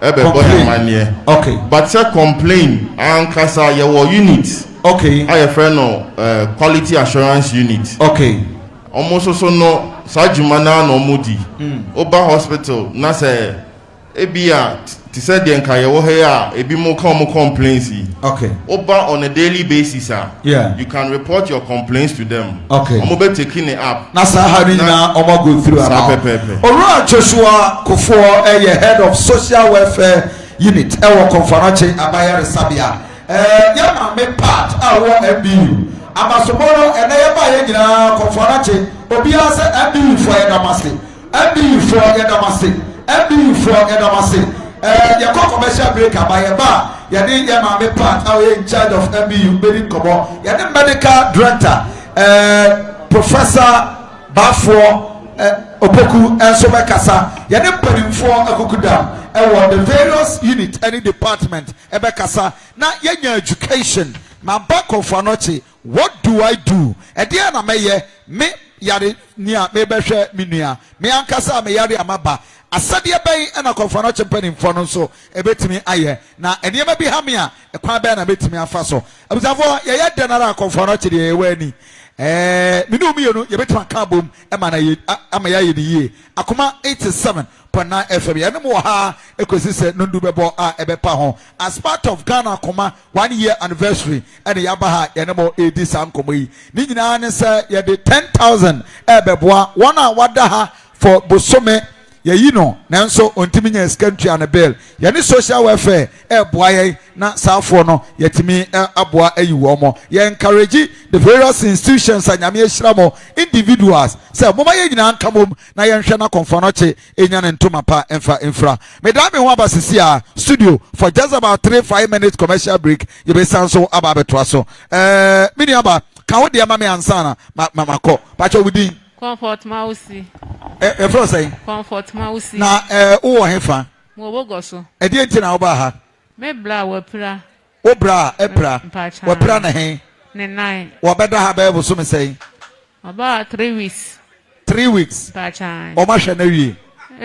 okay, but say complain and kasa your unit. Okay, I have friend no quality assurance unit. Okay, almost so no sajumana no mudi. Oba hospital na say ebia ti say den ka yewo here ebi mo complaints. Okay, Oba on a daily basis yeah, you can report your complaints to them. Okay, omo be taking it up. Na sa ha na omo go through am. Ora Joshua Kofo head of social welfare unit ewo Komfo Anokye Abaya Resabia yama me part awo MBU amasomoro ene yeba ye nyina Komfo Anokye obi ase MBU for edamase MBU for edamase MBU for edamase ye commercial break abaya ba ye dey yama me part awo in charge of MBU bedi kobo ye dey medical director Professor Bafo Opoku enso be kasa ye dey panimfo akukudam the various unit any department ebe kasa na yenya education ma ba Komfo Anokye what do I do ede na meye me yare nia me be hwe menua me ankasa me yare amaba asade ben na Komfo Anokye panimfo no so ebetimi aye na enema bi ha me a ekwan be na betimi afa so abusafo ye ye denara Komfo Anokye de ye ani minu mi yenu ye betima ka bom ema na ye ama ya ye ni akoma 87.9 FM ye no ha ekosi se nondu bebo a ebepa ho as part of Ghana akoma 1 year anniversary ene ya ba ha ye no edi sankomo yi ni nyina ne se ye de 10,000 ebeboa one a wada ha for bosome ye yi no nanso ontimi nya skantua na bill ye ni social welfare boa ye na safo no yetimi aboa ayi wo mo ye encourage the various institutions anyame ehiramo individuals say moma ye nyina nkamom na ye nhwe na Komfo Anokye enya ne ntoma pa infra me da me ho abasisi a studio for just about 3-5 minutes commercial break ye be sanso aba beto so mini aba kan wo de ama me ansana makọ pacho wudi Comfort Mausi. Efro say Comfort Mausi. Na wo hefa. Mo bogo so. E die nti na wo ba ha. Me bra wo pra. Wo bra epra. Wo bra na he. Ne 9. Wo beda ha ba bo so me say. About 3 weeks. 3 weeks. Pachan. O ma hwe na wie.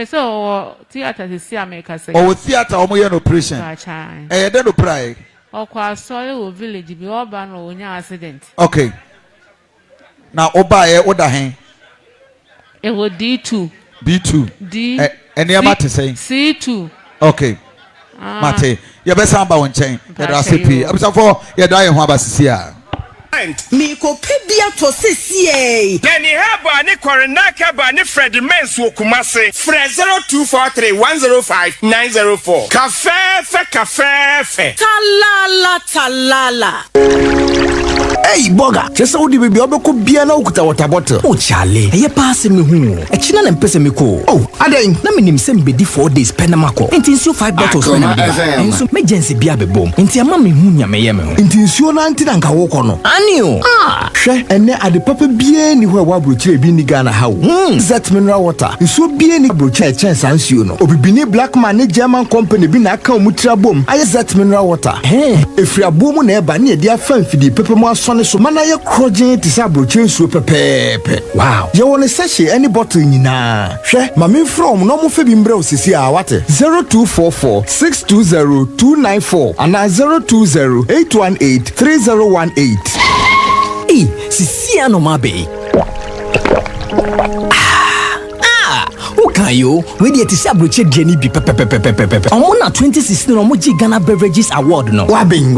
So theater is see America say. O theater o mo ye no operation. Pachan. E de no pray. O kwa sorry wo village bi oba no onya accident. Okay. Na oba e oda he. It was D2. B2. D. Any amount say C2. Okay. Mate. You better amba won chain. You da CP. Abusafo you da ye ho abasisi a. Me ko pedia to sisi. Deni haba ni korenaka ba ni Fred Mens wo Kumasi. Fred 0243105904. Cafe. Talala. Hey boga, chesa udi bibi obeko bia na ukuta water bottle. Oh chale, eye pass me hu. E china na mpese me ko. Oh, adan na menim se mbedi 4 days penamako. Enti nsuo 5 bottles na me. Enso emergency bia bebom. Enti ama me hu nya me ye me ho. Enti nsuo na anti na nka wo ko no. Anio. Hwe ene ade papa bia ni ho wa brochire bi ni Ghana ha wo. Zet mineral water. Nsuo bia ni brochire chen sansuo no. Obibini black man ne German company bi na aka omutira bom. Aye zet mineral water. Efri abomu na eba na e dia fa mfidi pepe mo aso ne so mana ye krogen te sa broche nsuo pepepe wow ye woni sachet any bottle nyina hwe ma me from no mo fe bi mbre osisi a wate 0244 620 294 ana 020 818 3018 sisi anomabe Kayo, we dey to sabroche Jenny bi pepepepepepepe. Omo na 2016 omo ji Ghana Beverages Award no. Wabin.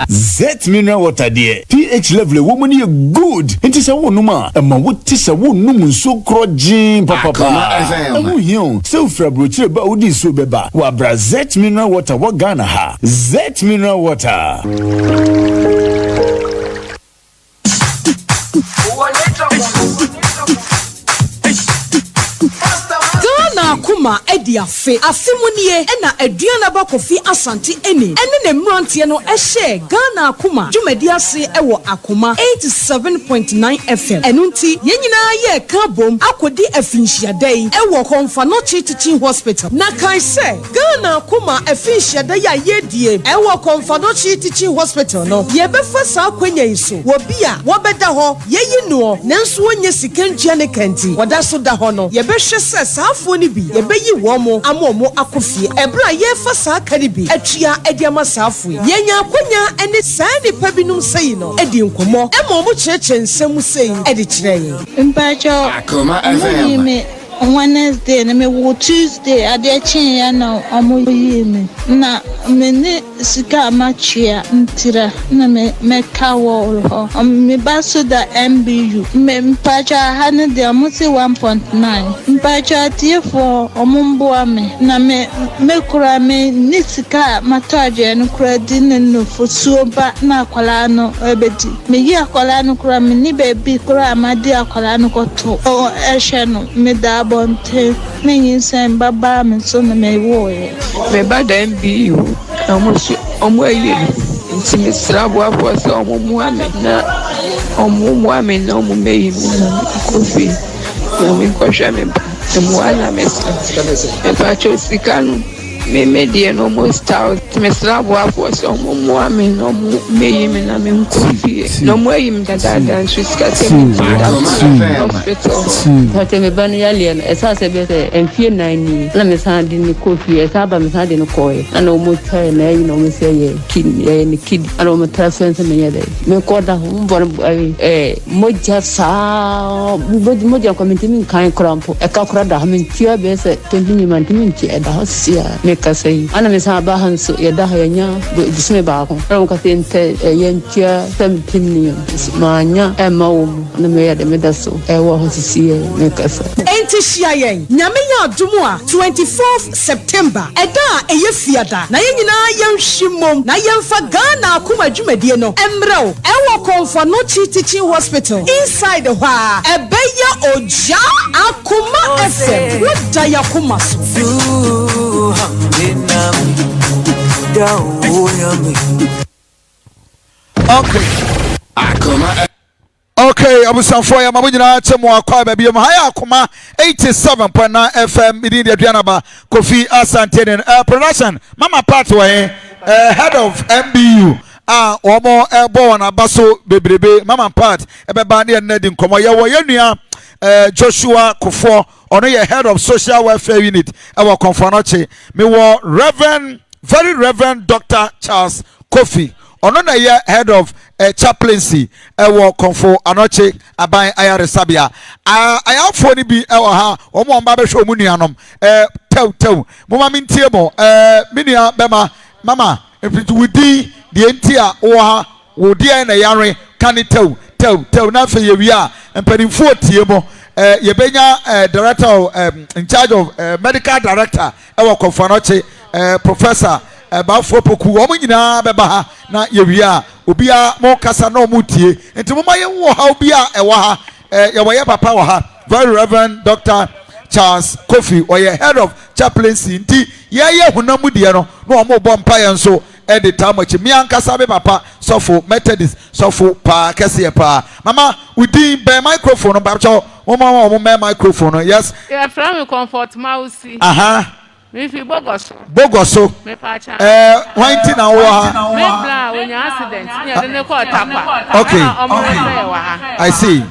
Zet mineral water there. pH level wo money good. Enti se wo numa, ma wo ti se wo num nso krojin papa. Amu hion, se ufra broche ba odi so beba. Wa bra Zet mineral water wa Ghana ha. Zet mineral water. Kuma ediafe asimunie ena aduana ba kofi asante ene ne mrantie no ehye Ghana Kuma dwumadi ase ewo akoma 87.9 FM enunti yenyina ye kabom akodi afinhyiadai ewo Komfo Teaching Hospital na kai se Ghana Kuma afinhyiadai a yedie ewo Komfo Teaching Hospital no ye befa sa kwanya iso wobi a wobeda ho yeyi no nanso wonye sikantua ne kanti woda so da ho no ye behwe se saafo ni bi yebeyi womo amomo akofie ebra ye fa sa karibi atua ediama saafo yenya akonya ene sani pabinum sei no edi nkomo emomo cheche nsem sei edi kireye mpacho akoma FM Wednesday na me wo Tuesday ade chin ya na omoyi me na me ne sika machia ntira na me kawo ho me baso da MBU me mpacha hane de amusi 1.9 mpacha tiefo omumboa me na me kura me ni sika mataje no kura din no fosuo ba na akwala no ebedi me yi akwala no kura me ni bebi kura amadi akwala no koto o ehwe no me da bonte menyin sen baba me so na me wo ye me ba da MBU omo ayi ntimi srabo afo se omo muame na omo meyi na kofi na me kwasha me ba mo ala mesa e pa cho sikanu me die no mo stout me srabo afo se omo muame no meyi me na me kofi no mo ayi me da nsuska se hote me banu ya lien esa se be se enfie nani na me san di ni kofi esa ba me san di no koe ana o mo try na yi no me se ye kid ana o mo transference me ye me ko da ho mbon mo ja sa mo ja community min kan krampo e ka kra da min tia be se tembi man min ti e da ho sia me ka sei ana me san ba hanso ye da ha nya disme ba ko ana ka tente ye ntia tempi manya emawo na me ya de me da so ewo ho sisi me kasa enti hia yen nyame ya adumu a 24th September eda eye fiada na yen nyina yen hwimom na yen fa Ghana Akuma dwumadie no emrew ewo Komfo Teaching Hospital inside the wa ebeya oja Akuma FM woda ya Kuma so okay okay, abusanfo ya mabunyina chemo akwa baby mo haya akoma 87.9 FM idin aduanaba Kofi Asante production mama part wa head of MBU omo ebo na baso bebrebe mama part ebeba na nedi nkomo ye wo yenua Joshua Kofo ono ye head of social welfare unit ewo Komfo me wo very reverend Dr. Charles Kofi ono na ye head of chaplaincy ewo Komfo Anokye aban ayare sabia ayafo ni bi ewo ha omo mba behwe omunuanom tew mama mintie mo minua bema mama if wudi the entia wo ha wo die na yare kan tew na fe ye wi a mpanimfo tie mo ye benya director in charge of medical director ewo Komfo Anokye professor Bafo poku omo nyina beba ha na yewia obia mo kasa na omutie enti mo maye wo ha obia ewa ha ye wo ye papa wo ha very reverend Dr. Charles Kofi or ye head of chaplaincy nti ye hunamu de no na omo bo mpa ye nso e de tamochi mi ankasa be papa sofo Methodist sofo pa kese pa mama udi be microphone ba cho mo me microphone yes yeah from comfort mouse Mifi Bogoso. Bogoso. Me pacha. One thing now. Me bla when your accident. Yeah, then they call tapa. Okay. I see.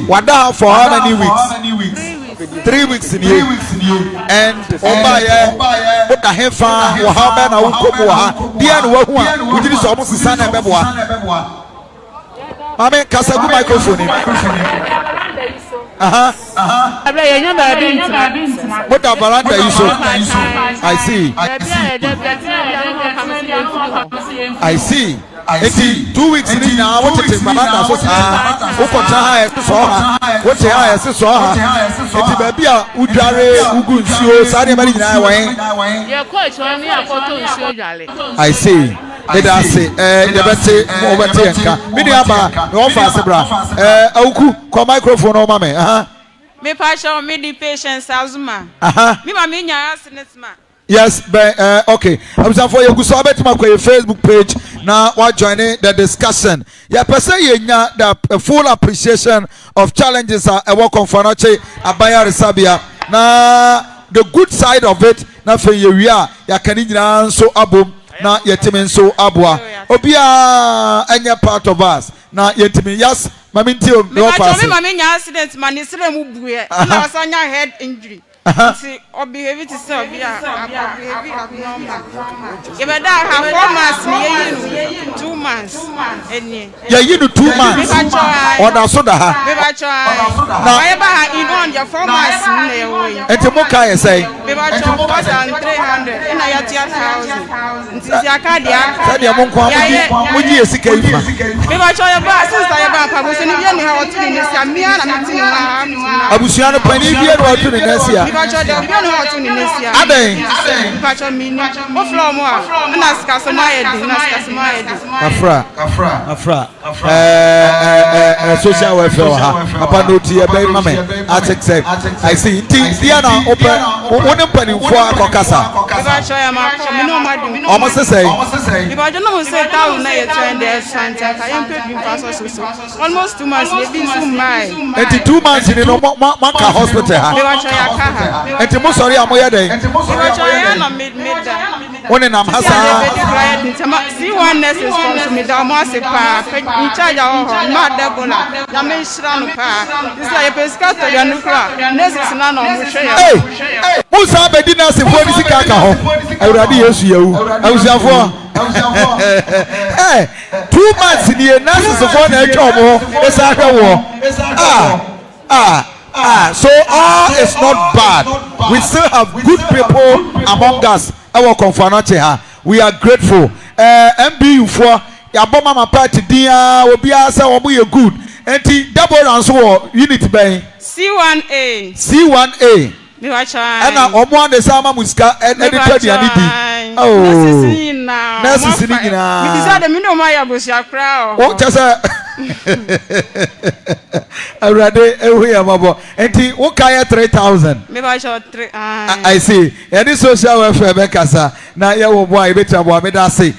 Wada for how many weeks? 3 weeks in you. And Obaye, put a hefa, or how many I will come over. Dear, we did almost the sun and Beboa. Mame, Casagu microphone. What a veranda you so? I see. 2 weeks in now. What is Mamma? What Babia Udare Ugunsio, Sadi Marina. I see. I say, Auku, microphone, oh, mamma. Me passion, me the patience, Azuma. Me, mamma, accident, man. Yes, but okay. I'm sorry for you. Go so about my Facebook page now. What joining the discussion? Yeah, per se, the full appreciation of challenges are a work on Fanache, Abaya Resabia. Now the good side of it, now for you, ya Canadian so abum. Na yetimin so abwa obia anya part of us na yetimin yes maminti o no pass me maminya accident man isere mu buye na wasanya head injury see obi heavy to say obia heavy abnormal yebeda ha 4 months ye 2 months eni ye you 2 months oda so da ha me ba cho na yeba ha in on your 4 months na ye wo enti mo kai say me ba cho 300 ina ya 1000 nti si aka dia say dia mo kwa mo ji esika ifa me ba cho yeba sister yeba pa bo se ni bia ni ha otu ni sia mia na meti ni ha abusia no pani bia no otu ni sia Pacho de bia no otu ni nesia. Aden. Pacho mi ni. O flow mo a. Na sika so ma yedi, na sika so ma yedi. Afra. Social welfare ha. Papa no tie be mama. Say. I see. Dia na open. Woni panimfo akokasa. Pacho ya ma mi no ma di. Almost say. Pacho no mo say town na ye trend there Santa. Ka yem pe bi paso so. Almost 2 months le bi so mai. 2 months ni no man ka hospital ha. Pacho ya ka ha. Enti mo sorry amoye den. Woni nam hasa. See one nurse is from me da mo ase pa. In charge of ma debola. Na me shira no pa. This is a pesca to the nukra. Nurse na no mo hwe ya. Hey. Musa be di nurse fo ni sika ka ho. Awurade Yesu yewu. Awusiafo. Hey, 2 months ni nurse fo na etwa omo. Esa hwe wo. So all is not bad. We still have good people among us. Our Komfo. We are grateful. MBU for Yabo Mama Party dia obia say omo ye good. Enti double answer unit bay. C1A. Me wa cha. Ana omo ande sama musika editor dia ni di. Oh. Nurse ni nyina. Me bisa de me no ma ya bosia kra o. O chasa Already, we have about 3,000. Maybe I shall 3. I see. Any social welfare bekasa. Na ya wo boy betra bo me da say.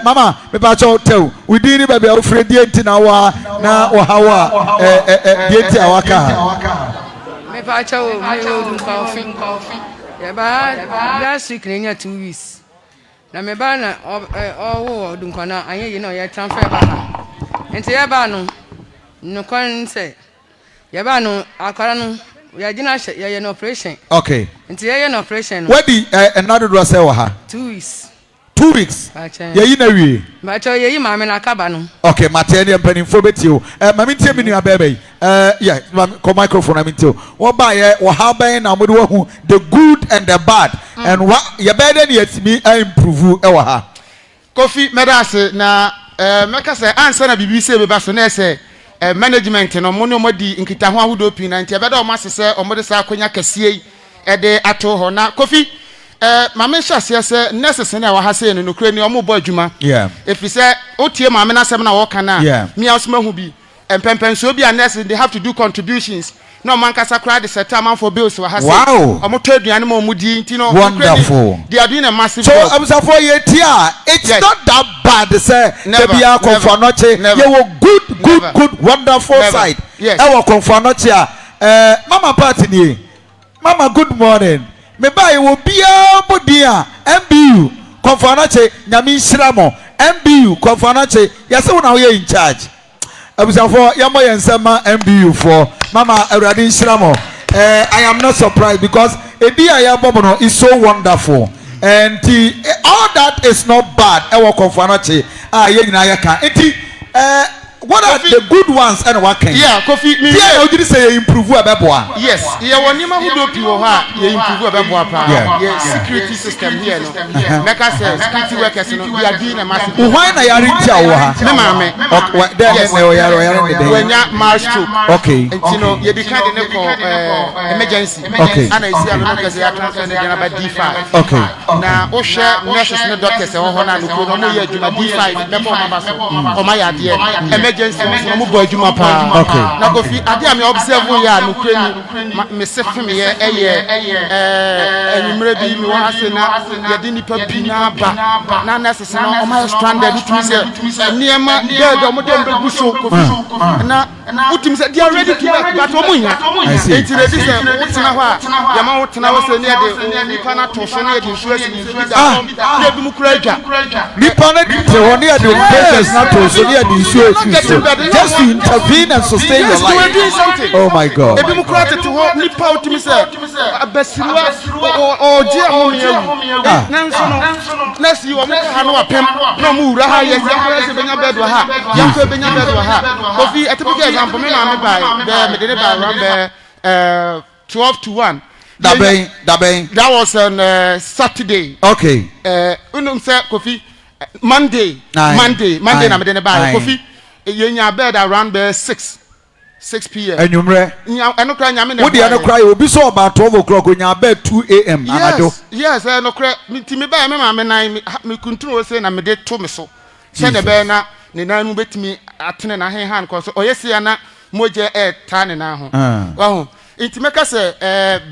Mama, me ba cho tell. We did baby ofre dienti na wa na o hawa dienti awaka. Me ba cho me o coffee. Ya ba last week na 2 weeks. Na me ba na o dun kwana anye ye na ya transfer ba. Enti ya ba no kon say ya ba no akwara no ya gina ya no operation. Okay. Enti ya no operation. Where the another do say wa ha? 2 weeks. 2 weeks. Ya yi na wie. Ma cho ye yi ma me na kaba no. Okay, materi empanimfo betio. Mami tie me nua bebe. Yeah, ko microphone am tio. Wo ba ye wo ha ban na mo de wo hu the good and the bad. And what ya better dey yetimi improve e wa ha. Kofi medase na meka say answer na BBC be ba so na say management no mo no modi nkita ho ahodo pin na ntia be da o masese o mo de sa akonya kasie e de ato ho na Kofi mama hwase se nurses na wa ha say no kure ni o mo bo adwuma efi say otie mama na asem na wo kana mi asoma hu bi empempenso bi a nurses they have to do contributions. No man kasa cry the settlement for bills wa ha say o mo to aduane mo mudi ntino wonderful they are doing a massive so amsa for ye tia it's not that bad say the bia Komfo you were good wonderful side e wo Komfo mama party ni mama good morning me buy will be a bodia MBU Komfo Anokye nyame nhyiramo MBU Komfo Anokye yes now we in charge abusafo yamo yensema MBU for mama awurade nhyiramo I am not surprised because edi ayabobo is so wonderful and all that is not bad ewo Komfo Anokye ye nyina ya kan enti what are the good ones and what can Kofi me yeah you say improve abeboa yes ye wonima hudo pi wo ha ye improve abeboa pa ye security system here no make us security workers no we are doing a massive why na yari tia wo ha me mame there na wo yari de wenya maestro okay you ye di kind ne ko emergency ana isi alo no kase ya transfer ne na ba D5 okay na o share nurses ne doctors e ho na no ko no ye adwuma D5 be ko mama so o ma ya de emergency no mo bo adwuma pa na go fi ade am observe ya no kreni me se fem ye enumre bi mi wa ase na ye de nipa bi na ba na nurses no o ma stranded utimi se niema dead o mo dem be so ko fi na utimi se they are ready to work but o mo nya enti ready se utina ho a ya ma utina ho se ne de nipa na to so ne de insurance ni da bi mu kura adwa nipa na de ho ne de patients na to so ne de insurance just to intervene and sustain your life. Oh my God. Ebi mu kura tete ho nipa utimi se abasiriwa o je ho me na nso no na si wo mo ha no apem na mo wura ha yes ya se benya bed wa ha ya ko benya bed wa ha Kofi atipical example me na me buy me de buy around 12-1 that was on Saturday. Okay. Unum say Kofi Monday na me de buy Kofi yenya bed around 6 p.m. Enyumre. Enokra nyame ne. Wo de enokra you be so about 12 o'clock onya bed 2 a.m. anado. Yes, enokra ti me buy me ma me nan me kuntuno say na me de to me so. She de be na ne nan mu betimi atene na hen han ko so oyesi na moje ta ne na ho. Wahu. Inti meka say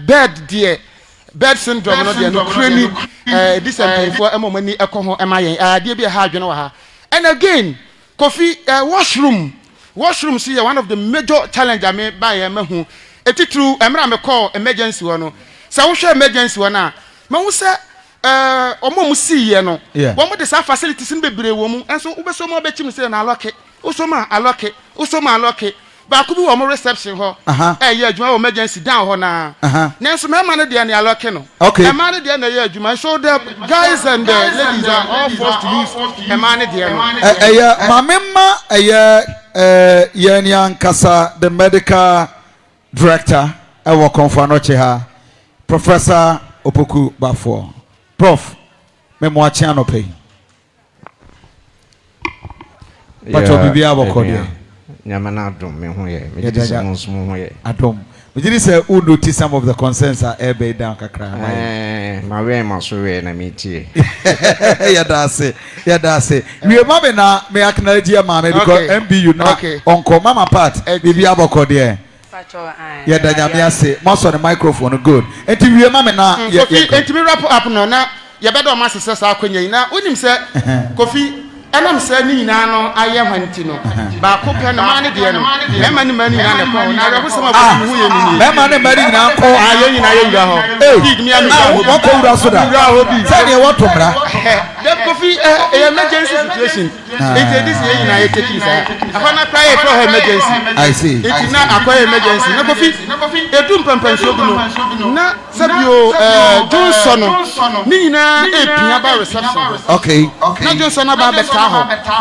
bed syndrome no de no krani this for emomani ekoho emayen ade bi ha adwene wa ha. And again Kofi washroom see one of the major challenge I made by hu etitru emra me call emergency one no say wo hwe emergency one na ma wo say omo mu see ye no wo mo de sa facilities n bebre wo mu enso wo be so mo be chim say na aloke wo so ma aloke ba ku bi wo mo reception ho ye adwuma emergency down ho na nenso me ma ne de na aloke no e ma ne de na ye adwuma so the guys and the ladies are all forced to use e ma ne de no mamemma yani ankasa the medical director ewo Komfo Anokye ha Professor Opoku Bafo Prof me mo achi anope pato bibia bokode nyama na adom me ho ye me dey say monso mo ho ye adom we did say who notice some of the concerns are ebe down kakra ma we ma so we na me tie ya da say we mama na me acknowledge ma me because MBU na onko mama part bibia bokode yeah, da nyame ase most on the microphone good enti we mama na enti me wrap up no na ye bedo ma sese sa akonya na onim se Kofi enam se ni nyina no aye hwanti no ba ko pe no mane de no me mani nyina ne ko na re ko sama ko hu ye ni me mani nyina ko aye nyina ye wura ho big mi ami wo ko wura so da say ne wo to bra the Kofi emergency situation it this ye nyina ye take isa afana cry for emergency I see it na akwa emergency na Kofi edum pampanso bi no na sabio Johnson no ni nyina epia ba reception okay na Johnson ba beta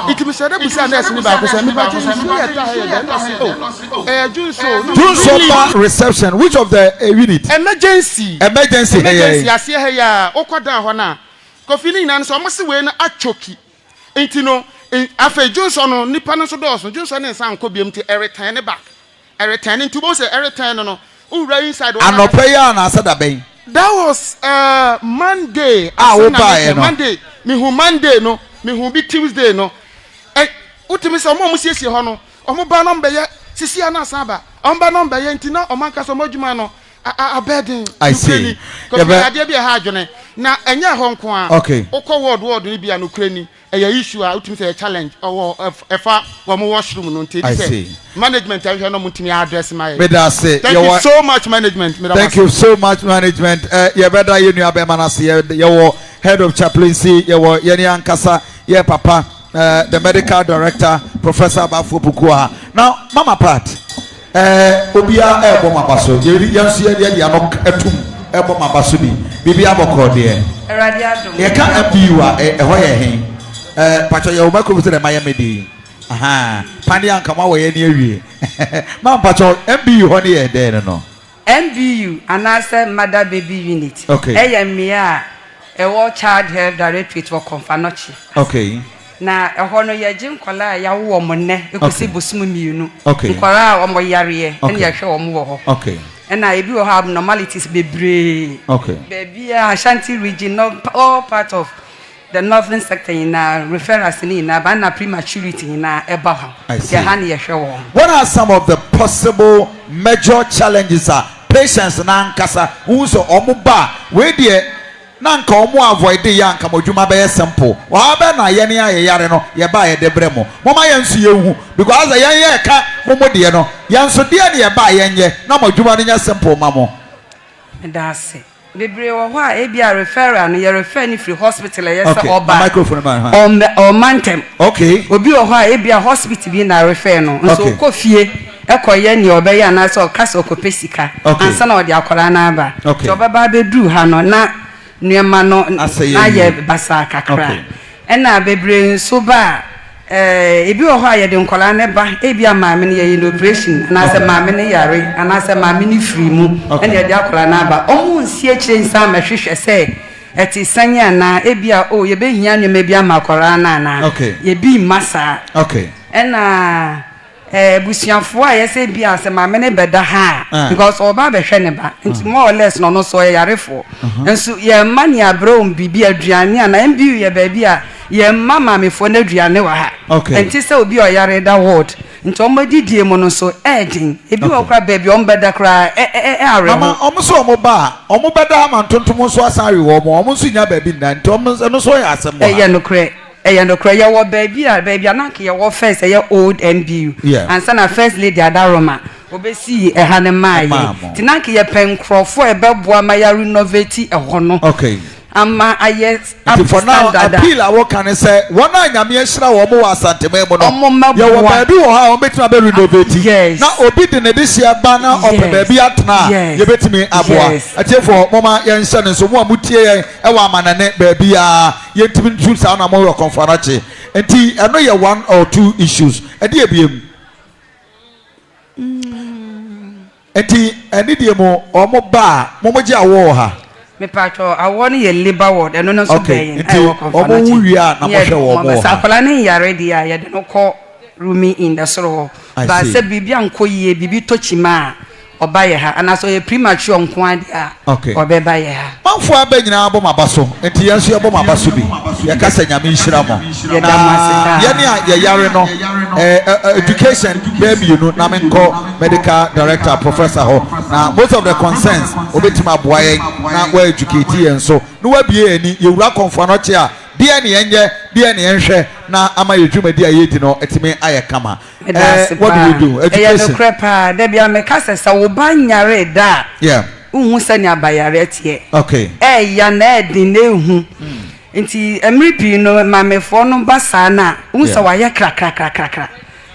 it was said busa nurse ni ba ko say me ba Johnson Johnson reception which of the unit emergency asie he ya okoda ho na Kofi ni nyina so mo se we na achoki enti no afa Johnson no nipa no so do so Johnson ne san ko biem ti return ne back return into bo say return no ura inside anope ya na asada ben that was Monday Monday Monday no me hu bi Tuesday no utimi se omo siesie ho no omo ba number ye sisi ana saba omba number ye ntina omanka so modwuma no abedin I see ko ade bia ha adwene na enya ho nko a ukọ word ni bia no krani issue a ultimate say challenge or efa wo mo washroom no nti say management ahwe no mutimi address my thank you so much management thank you so much management you better you know abema na say your head of chaplaincy your yeni ankasa your papa the medical director Professor Bafo Pukua. Now mama part obia ebo mabaso yansu ye no etum ebo mabaso bi bibia bokọ de erade adom ye ka abiu a ho ye hen pacho ye obako bi se maye medi aha pande anka ma wo ye ne awie ma pacho MBU ho ne ye de no MBU anase mother baby unit eyemia ewo child health directorate for Komfo. Okay. Na eho no ye jim kola ya wo mo ne ekosi bosum mienu kola o mo yare e na ye hwe o mo wo ho okay na ebi o have normalities bebre okay baby Ashanti region all part of the northern sector in referrals in na prematurity in eba ho ye ha na ye hwe wo. What are some of the possible major challenges patients na nkasa unso omuba we de na nka omo avoid ya nka modwuma be simple wa be na ye ne ayare no ye ba ye de bremo moma ye nsu ye hu because ye ka momo de no ye nso de ne ye ba ye nye na modwuma no nya simple mamo that's it bebre wo ho a e bia referral no ye refer ni free hospital ye say oba microphone man o mantem okay obi wo ho a e bia hospital bi na refer no nso ko fie ekoye ni obe ya na so kasa okopesika ansa na odi akola na aba ti obaba be du ha no na nuema no aye basa kakra ena bebre nso ba ebi wo ho aye de nkola ne ba ebi amaame ne ye operation na se maame ne yare ana se maame ne free mu ena ye de akola na ba omu nsi akire nsa ma hwehwe se eti sanya na ebi a o ye be hia nuema bi amakola na na ye bi masa ena busianfo a yese bia se maame ne beda ha because oba be hwe ne ba nti more or less no so yarefo enso ye mani abro bibi aduane ana mbu ye ba bia ye mama mefo na aduane wa ha enti se obi o yare da ward nti o modidie mo no so edin ebi okra baby o mbeda kra are mama o so mo ba o mo beda ma ntontom so asare wo mo o so nya baby na nti o no so ya asem mo ye no kre no cry ya wo baby anake ya wo first ya old MBU and sana first lady Adaroma obesi ha ne mai tinanke ya penkrofo ebeboa ma ya renovate ho no ama ayes for now appeal a what can say one anyame ahira wo mo wasante memo no ya wo baby wo ha o betima be renovate na obi de ne de sia ba na o baby atna ye betimi aboa atefo mama ya nsa ne so mo amutie ye e wa amanane baby a ye timi ntu sa na mo yo konfarache enti eno ye one or two issues e de ebiem enti eni de mo o mo ba mo mo ji awo ha me pato awon ye labor ward eno no so ben e wo konfarache omo wi a na mo hwe wo mo sa kola ne yare dia ye de no ko roomy in the soro ba se bibia nkoyie bibi tochima obaye ha anaso ye premature nko ade a obeba ye ha manfo aba nyina abo mabaso enti yanso ye bo mabaso bi ye kasa nyame nhira mo ye ne a ye yare no education baby you know na menko medical director professor ho na most of the concerns obetima aboaye na we educate yen so no wa bie ani ye wura Komfo no che a bia ne yenye bia ne yenhwe na ama ye dwumadi a yedi no etime aye kama what do you do education no crepa de bia me kasa sa wo banyare da uhu sani abayare tie ya na edin na ehu nti emripi no mamefo no basa na unsa wa ye krakrakrakrakra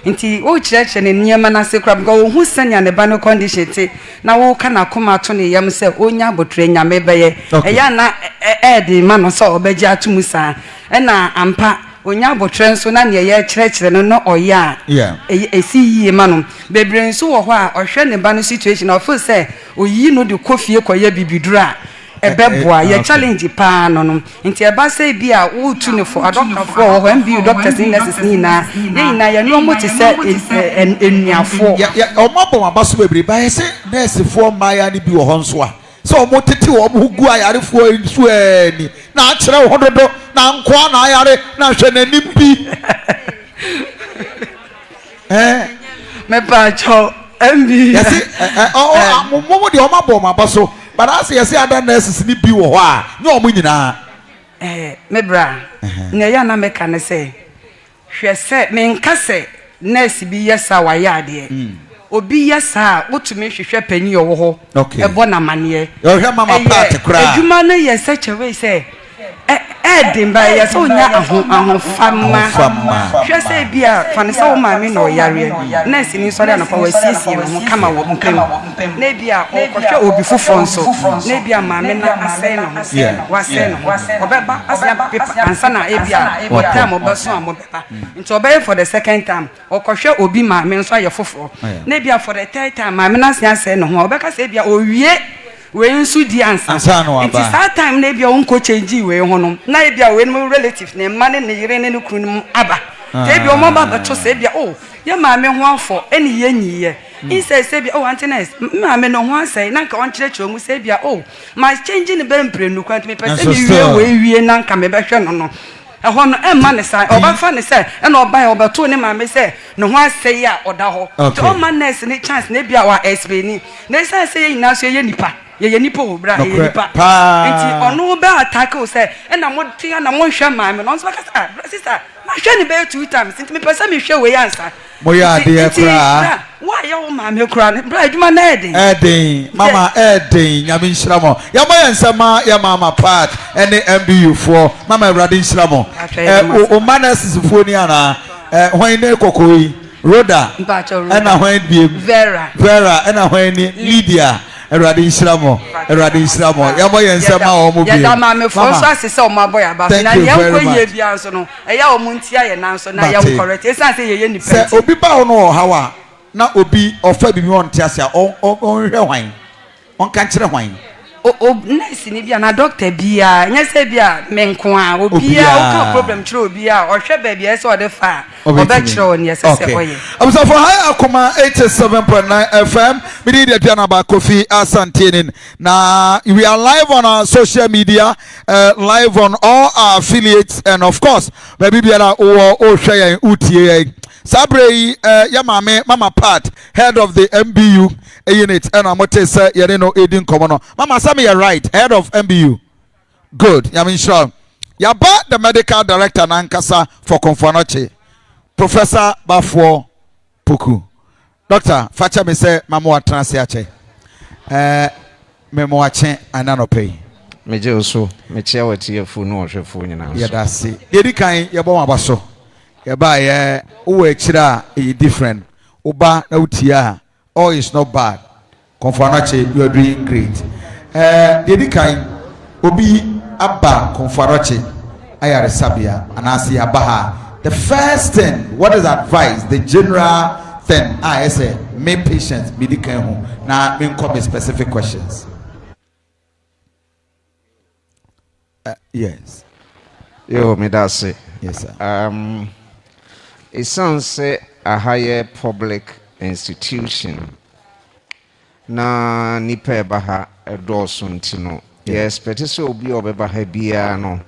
nti o chireche ne niema na sekra bga uhu sani ne ba no condition te na wo kana koma to ne yam se onya abotre nyame beye ya na edin ma no so obeji atumusa na ampa onya abotre nso na ne ye chireche no oya esi yie ma no bebre nso wo ho a ohwe ne ba no situation of say oyi no de kofie koye bibidura ebeboa ye challenge pa no nti eba say bia wo tu ne for doctor for when be doctors in nurses ni na ye no mo ti say enuafo o mabo mabaso bebre ba ye say nurse for maya ni bi wo ho nso a so mo tete wo mo gu ayarefo nso ani na akere wo dodo na nko na ayare na hwe na nimbi me pa cho MB yes mo de o mabo mabaso but as you say other nurses ni bi wo ho a no mo nyina mebra na ya na meka ne se hwe se menka se nurse bi yesa wa ya de obi yesa wotumi hwehwe pani yo ho ebo na mane yo hwe mama part kra adwuma no yesa chewe se edimba yesa onya ahofama hwe se bia fane se o ma me no yare nurse ni so na pa wasiesie ho kama wo mpem na bia okwohwe obi fofo nso na bia ma me na asai no wase no obeba asia paper ansa na bia otam obaso amobeba nti obey for the second time okwohwe obi ma me nso aye fofo na bia for the third time ma me na asia asai no ho obeka se bia owie we nsu di ansa it is that time na bia won ko change we ho no na bia we no relative na ma ne yire ne kunu aba te bia o mo ba to se bia oh ya ma me ho afọ eni ye nyiye inse se bia oh antenes ma me no ho asai na nka on kire mu se bia oh my change ne be mprenu kwant me pese mi wie na nka me be hwe no ɛhɔ no ɛmma ne sa ɔbafa ne sɛ ɛna ɔba ɔbɛto ne maame sɛ ne ho asɛe a ɔda hɔ nti ɔma nurse ne chance ne bia wa explain ne sɛ sɛ yɛ nyinaa so yɛ nipa yɛ nipa wɔ bra yɛ nipa nti ɔno bɛ attack o sɛ ɛna mo tia na mo hwɛ maame no nso bɛka sɛ sister ma hwɛ ne bɛyɛ 2 times nti me pɛ sɛ me hwɛ wei ansa mo yɛ adeɛ koraa wa yɛ wo maame koraa ne bra adwuma na ɛden mama ɛden nyame nhyira mo yɛ mo yɛ nsɛma yɛ mama part ɛne MBU for mama awurade nhyira mo o manners fuo ni ana hwan ne kokoyi Roda ɛna hwan biem Vera ɛna hwan ni Lydia Eradi Isramo yamo yensema o mu bi ya ma me fo so asese o ma boy aba na ye ko ye bia so no e ya o mu ntia ye nan so na ya correct e san say ye ni pet se obi ba no o hawa na obi ofa bibi on tia sia on hwe hwan on kan kire hwan o nurse ni bia na doctor bia nya se bia menko a obi a o ka problem kire obi a o hwe ba bia se o de fa o be kire o ne se oye I'm so for high akoma 87.9 FM we need the piano ba Kofi Asantinin na we are live on our social media live on all our affiliates and of course maybe bia o hwe yan utie Sabre ya mama part head of the MBU unit and amote say yere no edin komono mama Sammy you're right head of MBU good ya mean sure ya ba the medical director nankasa for Komfo Professor Bafo Puku doctor facha me say mama wa transiache memo ache ananope meje oso me chia wati afu no ohwefo nyina ya dase yedi kan ye bo mabaso ye ba ye wo ekira e different uba na utia all is not bad Komfo you are doing great yedi kan obi abba Komfo ayare sabia anasi abaha the first thing what is advice the general thing I say make patience be the kind who now me come specific questions yes yo me that say yes sir it sounds a higher public institution na nipa baha edoso ntino yes but so obi obeba ha bia no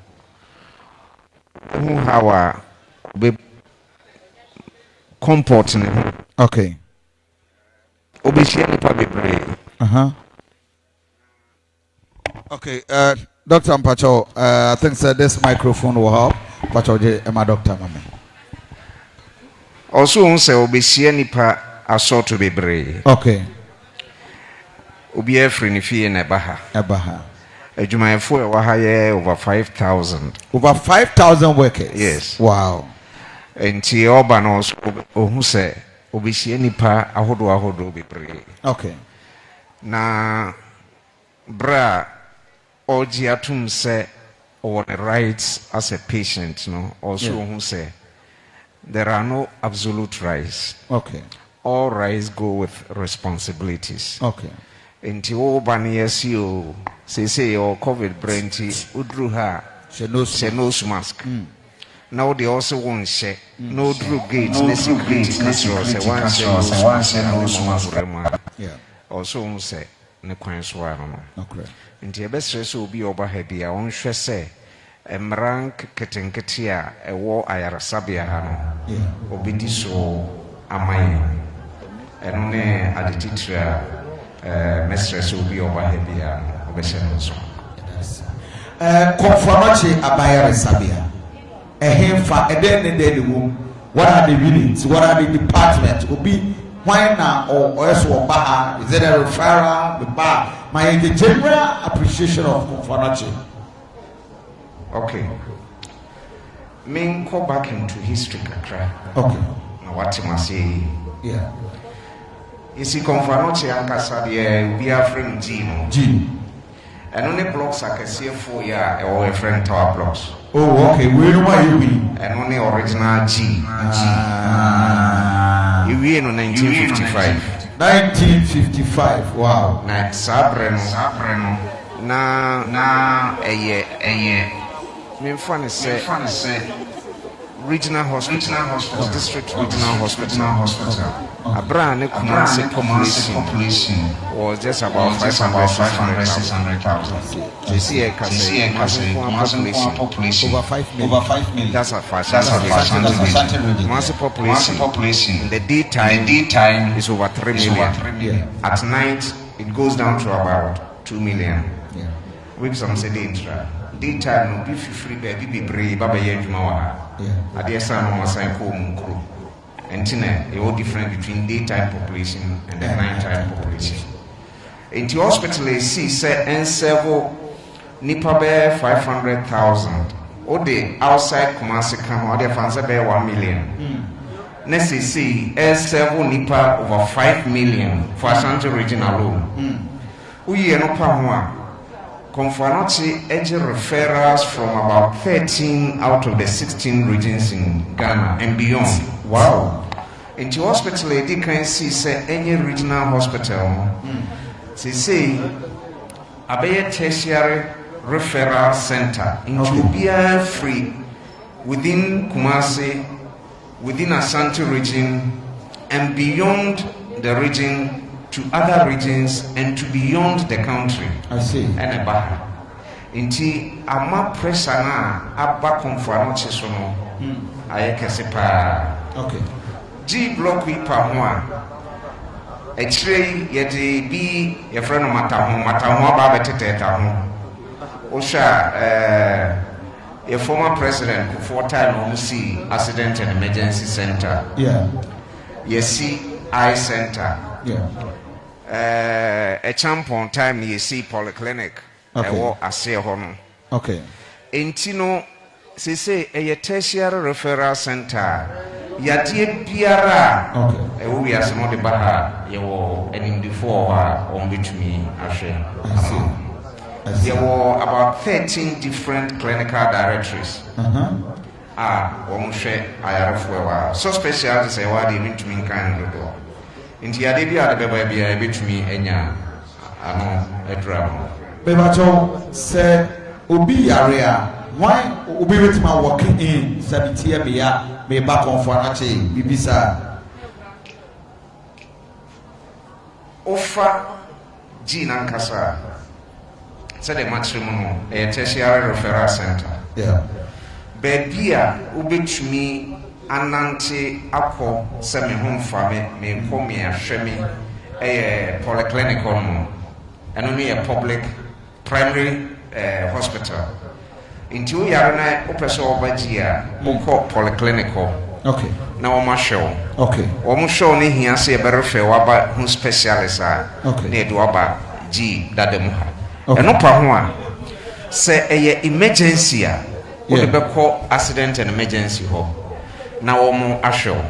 who hawa be comport ne okay obi share nipa bebre okay Dr. Mpacho I think this microphone will help Mpacho je my doctor mama also on say obi share nipa asorto bebre okay obi efri ni fie na baha adwumayefo e wa ha ye over 5,000 workers yes wow enti oba no ohun se obi hie nipa ahodo bebre okay na bra oji atum se on rights as a patient no also ohun se there are no absolute rights okay all rights go with responsibilities okay enti oba ne yesio say your covid brenti udru ha she nose mask now they also won't share no drew gate necessity control say one nose mask yeah also say ne kwan so no okay nti e be stress obi oba ha bia on hwe say emrank ketenkete a ewo ayarasabia ha no obi di so amai ene adetitra mestres obi oba ha bia obese no so Komfo Abaya Sabia. Hemfa then the room. What are the units? What are the departments? Will be why now or else or bar? Is it a referral? The bar? My the general appreciation of Komfo. Okay. Me go back into history kakra. Okay. Now what you must say? Yeah. You see, Komfo ankasa de we are friend G. And only blocks I can see 4 years or a friend tower blocks. Oh, okay. Where do you mean? And only original G. You were in 1955. 1955. Wow. Na Sabreno. Na a year. Me funny say regional hospital, district regional hospital. A brand new Kumasi population was just about 500,000. You see a population over 5 million. That's a Kumasi population in the daytime is over 3 million. At night it goes down to about 2 million. With some say daytime no be free baby be brave baba yedwuma at the sun no masan ko munkro entina e all different between daytime population and the nighttime population. In the hospital they see say en several nipa be 500,000 or the outside Kumasi come or the fans be 1 million. Next see en several nipa over 5 million for Ashanti region alone. We no pa ho Komfo edge referrals from about 13 out of the 16 regions in Ghana and beyond. Wow. Into hospital, they can see say any regional hospital. They say a tertiary referral center into be free within Kumasi, within Ashanti region, and beyond the region to other regions and to beyond the country. I see. And a bar. Inti ama pressure na aba Komfo so no. Aye kese pa. Okay. G block we pa ho a. E kire ye de bi ye friend mata ho aba beteteta ho. Osha a former president for time on see accident and emergency center. Yeah. You see eye center. Yeah. A champon time you see polyclinic. Okay. I say hono. Okay. Intino say a tertiary referral center. Yadie biara. Okay. We are some of the baha. You were an before on between Ashe. There were about 13 different clinical directories. So special to say what they mean to me kind of. In the idea the baby I between enya a drama. Bebacho said Obi area why Obi with my working in 70 year me back on for Bibisa offer G Nankasa said a matrimonial a tertiary referral center. Yeah. Baby ubit me anante akọ sẹ me home family me kọ me ahwẹ me polyclinic no eno me a public primary hospital nti o yare na o pese o baji a mo kọ polyclinic. Okay. Na o ma show. Okay. O mo show ne hia se be refer wa ba hu specialist a okay. Na edu aba G dademu ha eno pa ho a se emergency a o de be kọ accident and emergency ho na womo ahwe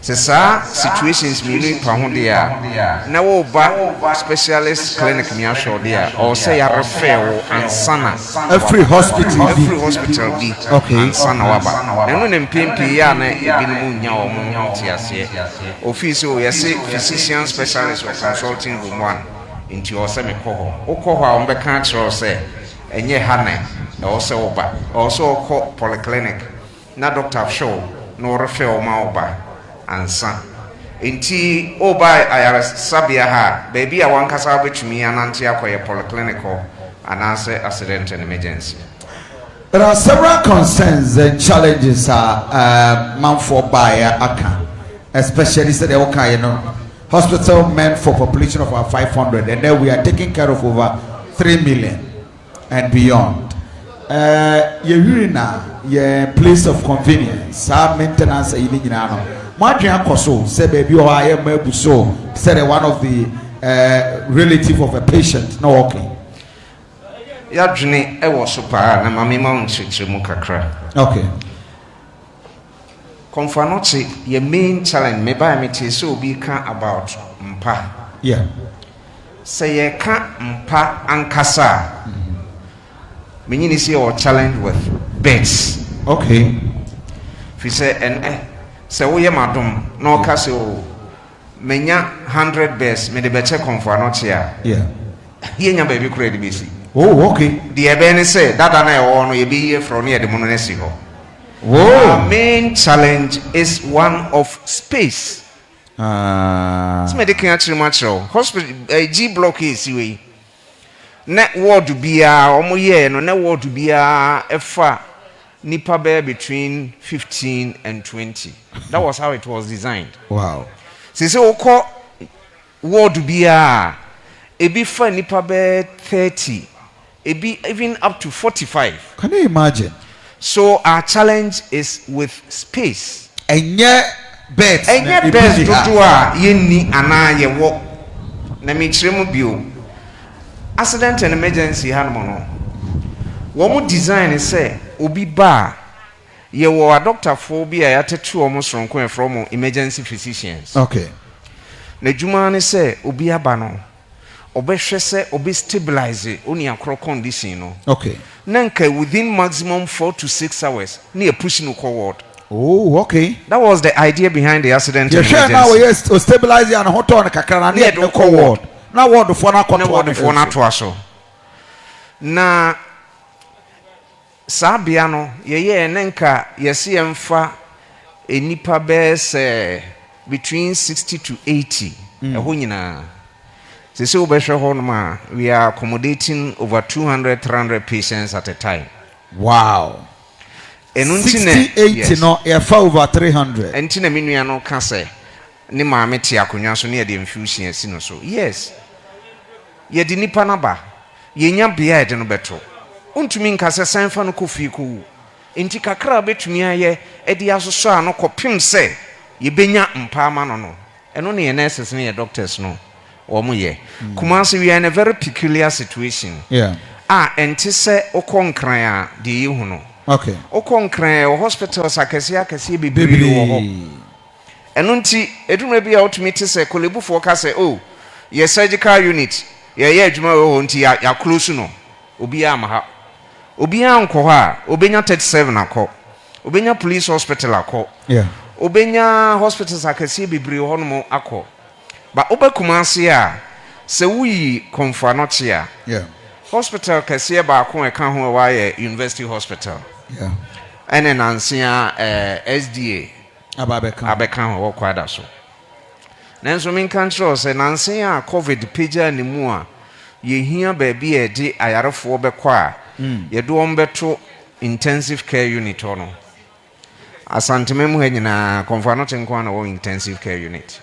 se sa situations me no pa ho dia na wo ba specialist clinic me ahwe dia or say ya refer wo ansana every hospital be okay ansana waba na no ne mpempi ya na ebinom nya wo mo tiase office o yesi physician specialist or consulting room 1 into o se me ko ho a be kan tro se enye hane na o se oba also ko polyclinic na doctor show no refer ma oba ansa enti oba ayare sabia ha baby a wankasa betumi anante akoye polyclinic and answer accident and emergency. There are several concerns and challenges man for buyer aka especially said okay you know hospital meant for population of about 500 and then we are taking care of over 3 million and beyond. your place of convenience, maintenance, Madrian Koso said, baby, I am able so said one of the relative of a patient. No, okay. Yadjuni, I was super, and my mount Mukakra. Okay. Komfo your main challenge, me by me so be about mpa. Yeah. Say ye can't mpa ankasa. Meaning is your challenge with beds. Okay. If you say say we madam no kase o menya 100 beds me de beche Komfo yeah. Here nya baby kura de besi. Oh, okay. The ebeni say dada na e wo no ye be here from near the mono si ho. Whoa. Our main challenge is one of space. It's medical actually hospital G block is we. Net ward bia omo ye no net ward bia efa nipa bear between 15 and 20. That was how it was designed. Wow. Se oko ward bia e be fa nipa bear 30. E be even up to 45. Can you imagine? So our challenge is with space. Enye beds. Enye beds dodo a yenni ana ye wo. Na me kiremu bio. Accident and emergency hanmo no. Wo mo design say obi ba ye wo a doctor for bi a yatetu omo sonko from emergency physicians. Okay. Na djuma ne say obi aba no. Obehwe se obi stabilize oni akro condition no. Okay. Nanka within maximum 4 to 6 hours near pushing forward. Oh, okay. That was the idea behind the accident. Yeah, sure. Now we stabilize and hot on kakra near the forward. Now what the phone to us. Na Sabiano ye nenka yesi emfa enipa bes between 60 to 80. Eho nyina. We are accommodating over 200, 300 patients at a time. Wow. 60, 80, no, over 300. And Tina Minuano can say, Nima Metia Kunyaso near the infusion, so yes. Ye dinipanaba, ye nya beard and beto. Untumin Casa San Fanuku Fiku. Intika crab to me, ye, Ediaso sa no copim say, ye benya mpamano. And only an essence near doctors no. Kumasi, we are in a very peculiar situation. Yeah. And to say Okonkra, the Yuno. Okay. Okonkra, hospitals, I can see baby. And unti, it may be out to me to say, Kolibu forecast say, oh, your surgical unit, yeah, Juma, until ya close no. Obiama, Obiam Koha, Obenya 37 a call, Obenya Police Hospital a call. Yeah. Obenya Hospitals, I can see baby hono a call. But Oba Kumasi se we Komfo Anokye. Yeah. Hospital kese ba ko e kan ho wa University Hospital. Yeah. Ene nansia SDA abeka ho kwada so. Nanso min control se nansia COVID pija ni mu a ye hia ba bi e di ayarefo bekọ a ye do ombeto intensive care unit ono. Asantememu ha nyina Komfo Anokye nko na wo intensive care unit.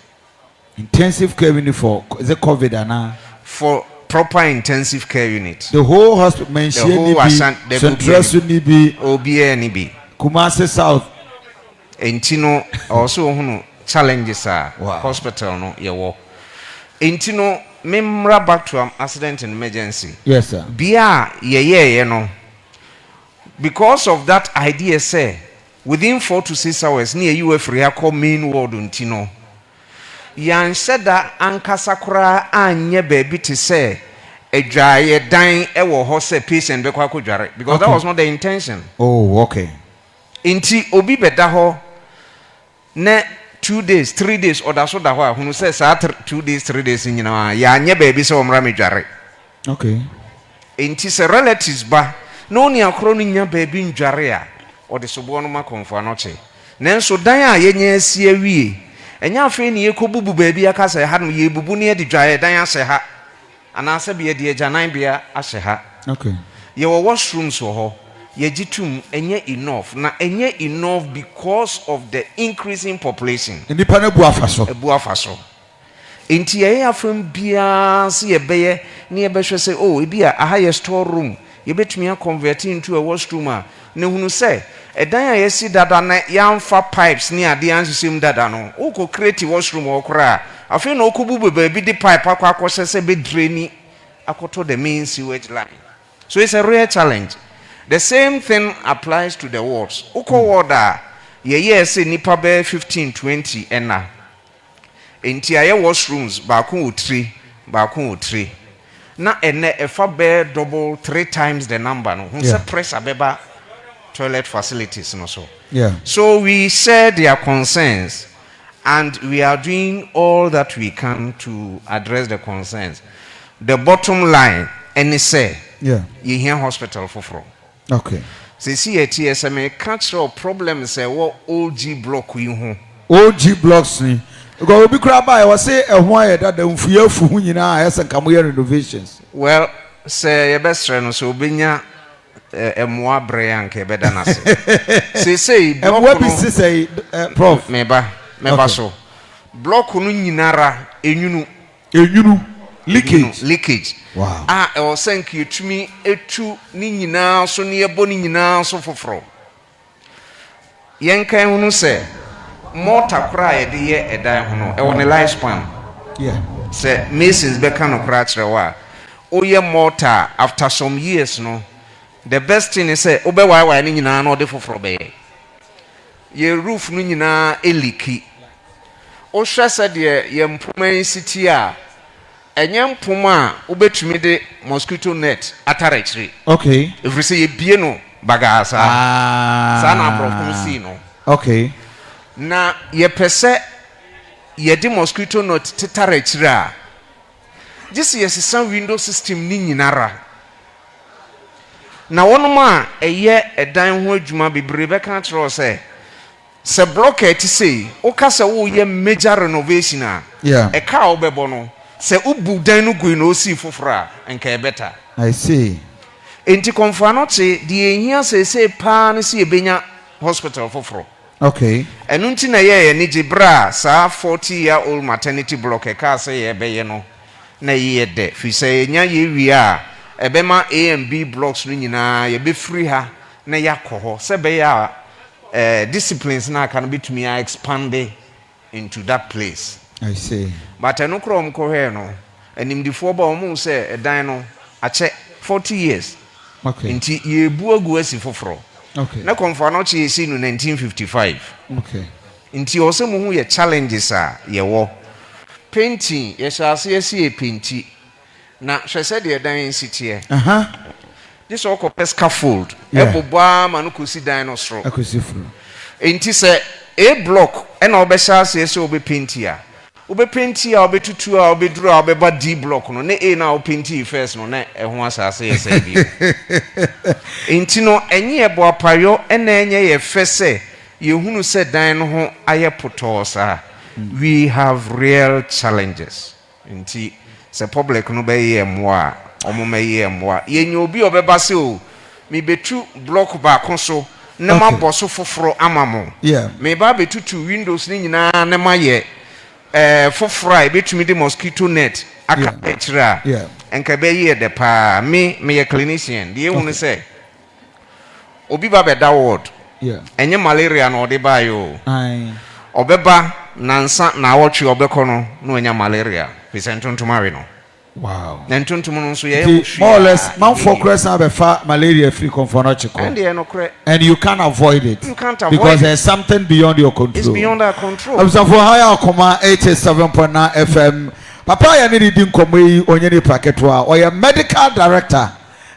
Intensive care unit for the COVID and for proper intensive care unit. The whole hospital mentioned Central Sunibi OBNB Kumasi South. Entino also challenges are hospital no yewo. Entino memra back to accident and emergency. Yes sir. Bia ye no. Because of that idea say within 4 to 6 hours near you free call main ward untino. Yan said that ankasakura anye baby to say a dry dying ewo hose patient because that was not the intention. Oh, okay. Inti obi bedaho ne 2 days, 3 days or that's what who says 2 days, 3 days in ya baby so jare. Okay. Inti se relatives ba no ni akro nya baby njare or the subono ma Komfo Anokye. Nenso dan a yenye sie wie enya afi ni ekobubu baby aka se ha no ye bubu ne de dwae dan ase ha ana se be de agyanan bia ase ha. Okay. Ye wo washrooms wo ho ye gitum enye enough na enye enough because of the increasing population. Nipa na bu afaso. Ebu afaso. Enti ye afem bia se ye beye ne ye behwe say oh e bia aha ye store room ye betumi convert into a washroom a ne hunu say edan a ye si dada na yamfa pipes ne ade ansisem dada no wo ko create washroom okra afi na okubu bebe bi di pipe akwa se be draini akoto the main sewage line. So it's a real challenge. The same thing applies to the wards. Uko warda ye say nipa be 15-20 ena. Enti aye washrooms baako 3 baako 3. Na ene efa be double 3 times the number no. Hunse pressure beba toilet facilities no so. Yeah. So we share their concerns and we are doing all that we can to address the concerns. The bottom line any say yeah you hear hospital for okay see TSM cultural problem say what OG block you ho OG blocks ni go obi kura ba e say ehun aye da mfuye afu hu nyina ayese nkamo ye renovations well say ye bestre no so obenya emoa breyank e beda na say block no say prof meba so block no nyinara enyunu leakage wow e o sank yetumi etu ni nyina so ne yebo ni nyina so foforo yen kan hunu se mortar kra ye de ye edan hono e won lifespan yeah se masons be kan kra kire wa o ye mortar after some years no the best thing is say obe wai ni nyina no de foforo be ye roof no nyina eliki o hwe se de ye mpoma city a enyem puma ubetumi de mosquito net atarechiri okay if we say ye bie no bagasa sana profunsi no okay na ye pese ye de mosquito net tatarechiri a just ye system window system ni nyinara na wonuma eye edan ho adwuma bebre be kan tro se block ti say o ka se wo ye major renovation a yeah e ka obebo no se ubu dan no gu no si fofora enka e better I see enti Komfo anoche de ehia se pa no si ebenya hospital foforo okay enu nti na ye ni gibra sa 40-year-old maternity block e ka se ye beye no na ye de fi se nya ye wi a ebema A and B blocks no nyina ye be free ha na yakoho se be ya disciplines na can be to me expand into that place. I see. But I no krom ko he no anim di fo ba omu se edan no ache 40 years. Okay. Nti ye bu agu asi foforo. Okay. Na Komfo no che si no 1955. Okay. Nti o se mu hu ye challenges a ye wo. Painting ye sha se ye painting. Na hwe se de edan sitie. This all called scaffold. Eboboa ma no kosi dan no soro. Akosi furu. Enti se a block e na obesha se obe painting a. Obe painting a obe tutu a obe duru a obe ba D block no ne a na o painting first no na ehun asase ye se bi. Enti no enye ebo apayo e na enye ye fese ye hunu se dan no ho aye potosa. We have real challenges. Enti se public no be ye moa omome ye moa yenye obi obeba se o me betu block ba konso ne ma boso foforo amamo me ba betutu windows ni nyina ne ma ye foforo e betumi de mosquito net aka etira enka be ye de pa me ye clinician de ehunu se obi ba be da ward enye malaria no de ba yo obeba nansa na awotwe obekono no enya malaria pesentontomare no. Wow. And more or less, man for Crescent have a malaria free Komfo and you can't avoid it. You can't avoid because it. There's something beyond your control. It's beyond our control. I'm so for higher 87.9 FM. Papa, I need to come on any packet or your medical director.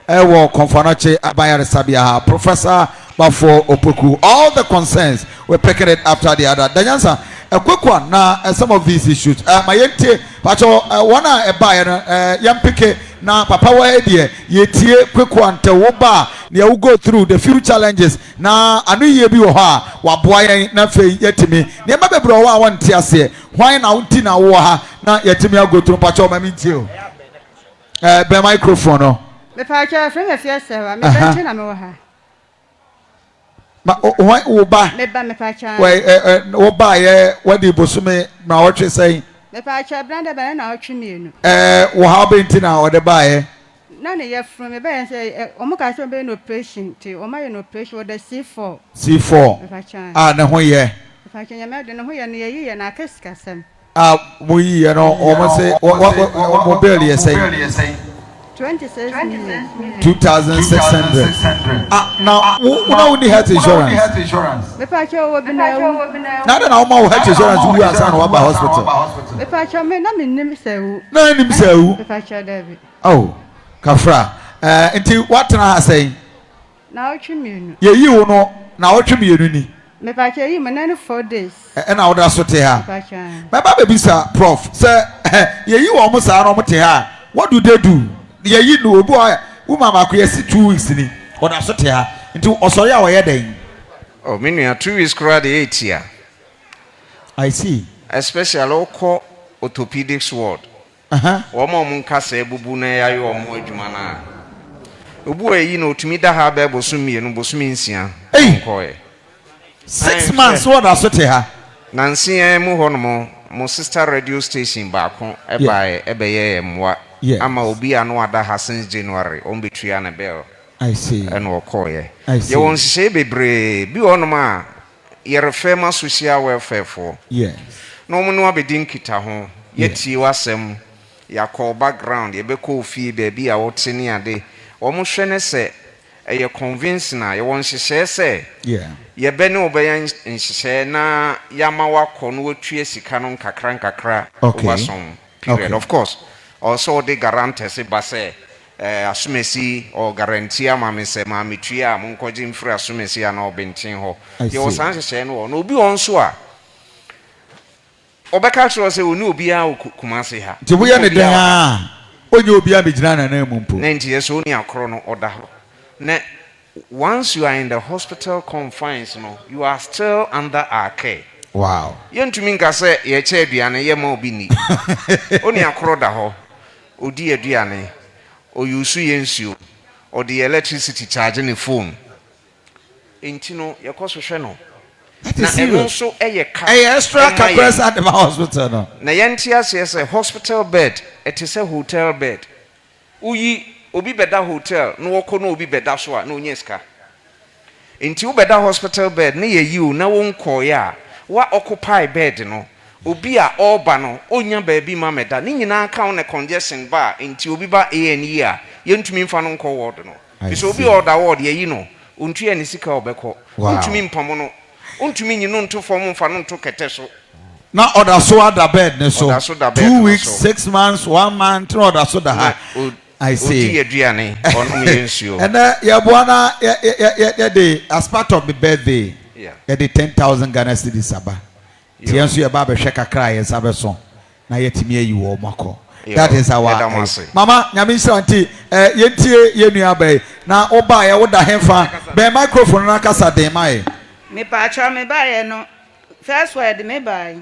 Komfo Abaya Sabia, Professor Bafo Opoku. All the concerns we're picking it after the other. Danyansa, a quick one now. Some of these issues. My yente, Pacho, one a buyer, young picket now. Papa, where dear, ye tear quick one to Woba. You go through the few challenges. Now, I know you be ha. Wa boy ain't nothing yet to me. Never bro, I want to say. Why now, Tina Waha? Now, yet to me, I'll go to Pacho, my meet you. By microphone. The Pacho, friend of yes, sir. I'm a Oba me ba me pacha oba ye what the bosume na what you say me Me pa cha branda ba na otwe mienu. Wo ha benti na ode baaye. Na ne ye from me ba say omo ka so be no operation ti omo ye no operation with the C4. C4. Na ho ye. Me pa cha nyame de no ho ye ne ye na kaska sem. Mo yi no omo say mo bill ye say 2,600. Now, who only health insurance? Me pa cha wo bi na wu. Na na omo health insurance wu asan no ba hospital. Me pa cha me na me nim say wu. Na nim say wu. Me pa cha David. Oh, Kafra. Nti what na say? Na otwe mienu. Ye yi wo no na otwe mienu ni. Me pa cha yi me na 4 days. Na wo da so te ha. Me pa cha. Me ba be sir prof. Say ye yi wo mo sa no mo te ha. What do they do? Ye yi no obu woman ma ko ye 2 weeks ni. Wo da so te ha. Nti osori a wo ye den. Oh, me nua 2 weeks kra de 8 year. I see. Especially oko orthopedics ward. Womo mun kasa ebubu na ya yo omo adwuma na. Obu eyi na otumi da ha ba bosumi no bosumi nsia. Nkoye. 6 months what da so te ha. Nansia mu hono mo sister radio station ba ko ebeye mwa. Ama obi anu ada ha since January on betua na bell. I see. And okoye. I see. Ye won hye bebre bi hono ma ye refer social welfare for. Yes. No mo no abedi nkita ho. Ye tie wasem ya call background ye be ko fie baby a wote ni ade. Wo mo hwe ne se ye convince na ye won hye se. Yeah. Ye be ne obeya nhye na yama wakọ no watue sika no nkakra oversom period. Of course. Also the guarantee se ba se asumesi or guarantee ama me se ma metue a monkoje mfiri asumesi a na obentin ho. Ye wo san hye no no obi on so a obeka chiro se oni obi a Kumasi ha. Ti buye ne den a onye obi a begina na na mu mpo. Na nti yeso oni akro no oda ho. Na once you are in the hospital confines no you are still under our care. Wow. Yentumi nka se ye che aduane ye ma obi ni. Oni akro da ho. Odi aduane. Oyusu yensuo. Odi electricity charge ne phone. Enti no ye koso hwe no. Na enso extra capacity at the hospital no. Na yenti ase hospital bed, it is a hotel bed. Uyi obi beda hotel, no woko no obi beda so a no nyeska. Enti u beda hospital bed na ye yi na won koye a wa occupy bed no. Obi a oba no onya baabi ma meda. Ni nyina ka on congestion ba enti obi ba A&E a yentumi mfa no nko ward no. Biso obi order ward ye yi no. Ontua ni sika obekọ. Ontumi mpamo no. Untumi nyinu nto form mfa no nto kete so na order so other bed ne so 2 weeks so. 6 months 1 month order so da ha I see odi aduane on yensuo and ya boana ya dey as part of the birthday ya dey 10,000 Ghana cedis aba tienso ya ba be hwe kakra ya sabe so na yetimi ayi wo mako. That is our mama nyame nsanti yentie yenua bai na oba ya woda hemfa be microphone na kasa den mai. Me pa cha me buy no first word me buy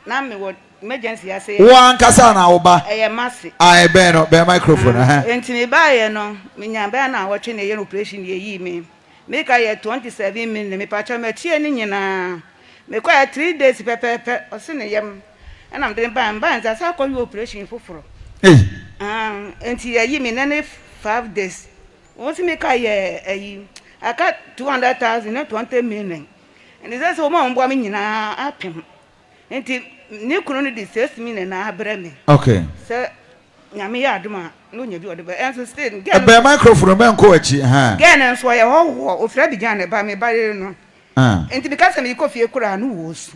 na me what emergency I say one kasa na oba masi ai be no be microphone enti me buy no me nya be na wo twe na ye operation ye yi me ka ye 27 million me pa cha me tie ni nyina me kwa 3 days pepepe o se ne yem na me den ban za sa kwa operation foforo enti ye yi me na 5 days wo se me ka ye ayi aka 200,000 na 20 million. And it says, "Oma mbwa mi nyina apem." Enti ni kunu ni di 6 million na abre me. Okay. Se nyame ya aduma no nya bi odebe. Enso still be microphone be nko achi ha. Gen enso ye ho ofra bi jan ba me ba no. Enti bi ka se me ko fie kura no wo su.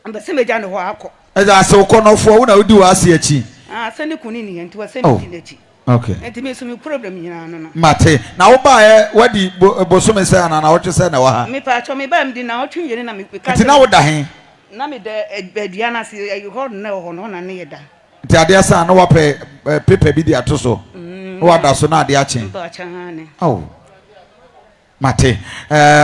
Amba se me jan ho akọ. Eza se ukonofo wo na odi wa ase achi. Se ni kunu ni enti wa se me di achi. Okay. Enti me so me problem nyina no. Mate. Na wo ba wadi bosome se na wo twe se na wa ha. Me pa cho me ba mdi na wo twin yene na me ka. Enti na wo da he. Na me de aduana se ho na ho no na ne da. Enti ade asa na wo pe paper bi di atoso. Wo da so na ade ache. Mba cha hane. Oh. Mate.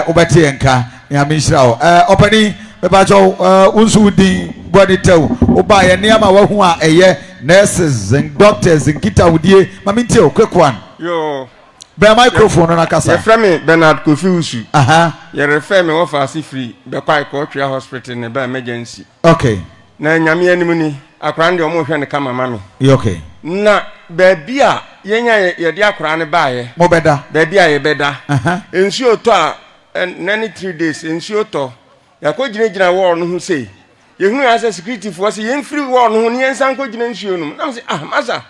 Obati enka ya minshira o. Opani me ba cho unsu din body tell. Oba ye niam wa hu a eye nurses and doctors and kita wudie maminti o quick one yo be microphone na kasa ye frame Bernard Kofi Usu ye refer me offer si free be kwa ko twa hospital ne be emergency okay na nyame anim ni akora ndi omo hwe ne kama mami okay na baby a yenya ye de akora ne baaye mo beda baby a ye beda ensuo to a nani 3 days ensuo to yakọ gina wall no hu sei ye hunu asa security force ye free wall no hu ne yensan ko gina ensuo no na say masa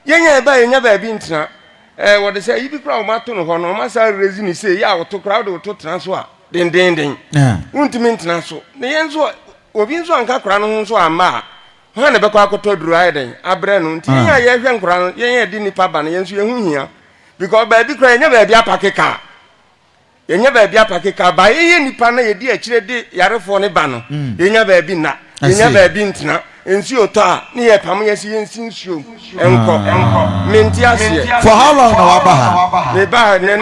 yenya ba yenya baby ntina what they say you be proud ma to no ho no masa rezi ni sei ya wo to crowd wo to transfer den untimi ntina so ne yenso obi nso anka kora no nso ama ha ne bekọ akoto duru ayden abre no nti yen ye hwe nkora no yen di nipa ba no yenso yehu hia because baby kora yen baby apakeka yen baby apakeka ba yen nipa na ye di akire di yarefo ne ba no yen baby na yen baby ntina ensi oto a ne ye pam ye si yen sinsuo enko menti ase for how long na wa ba ha ne ba ne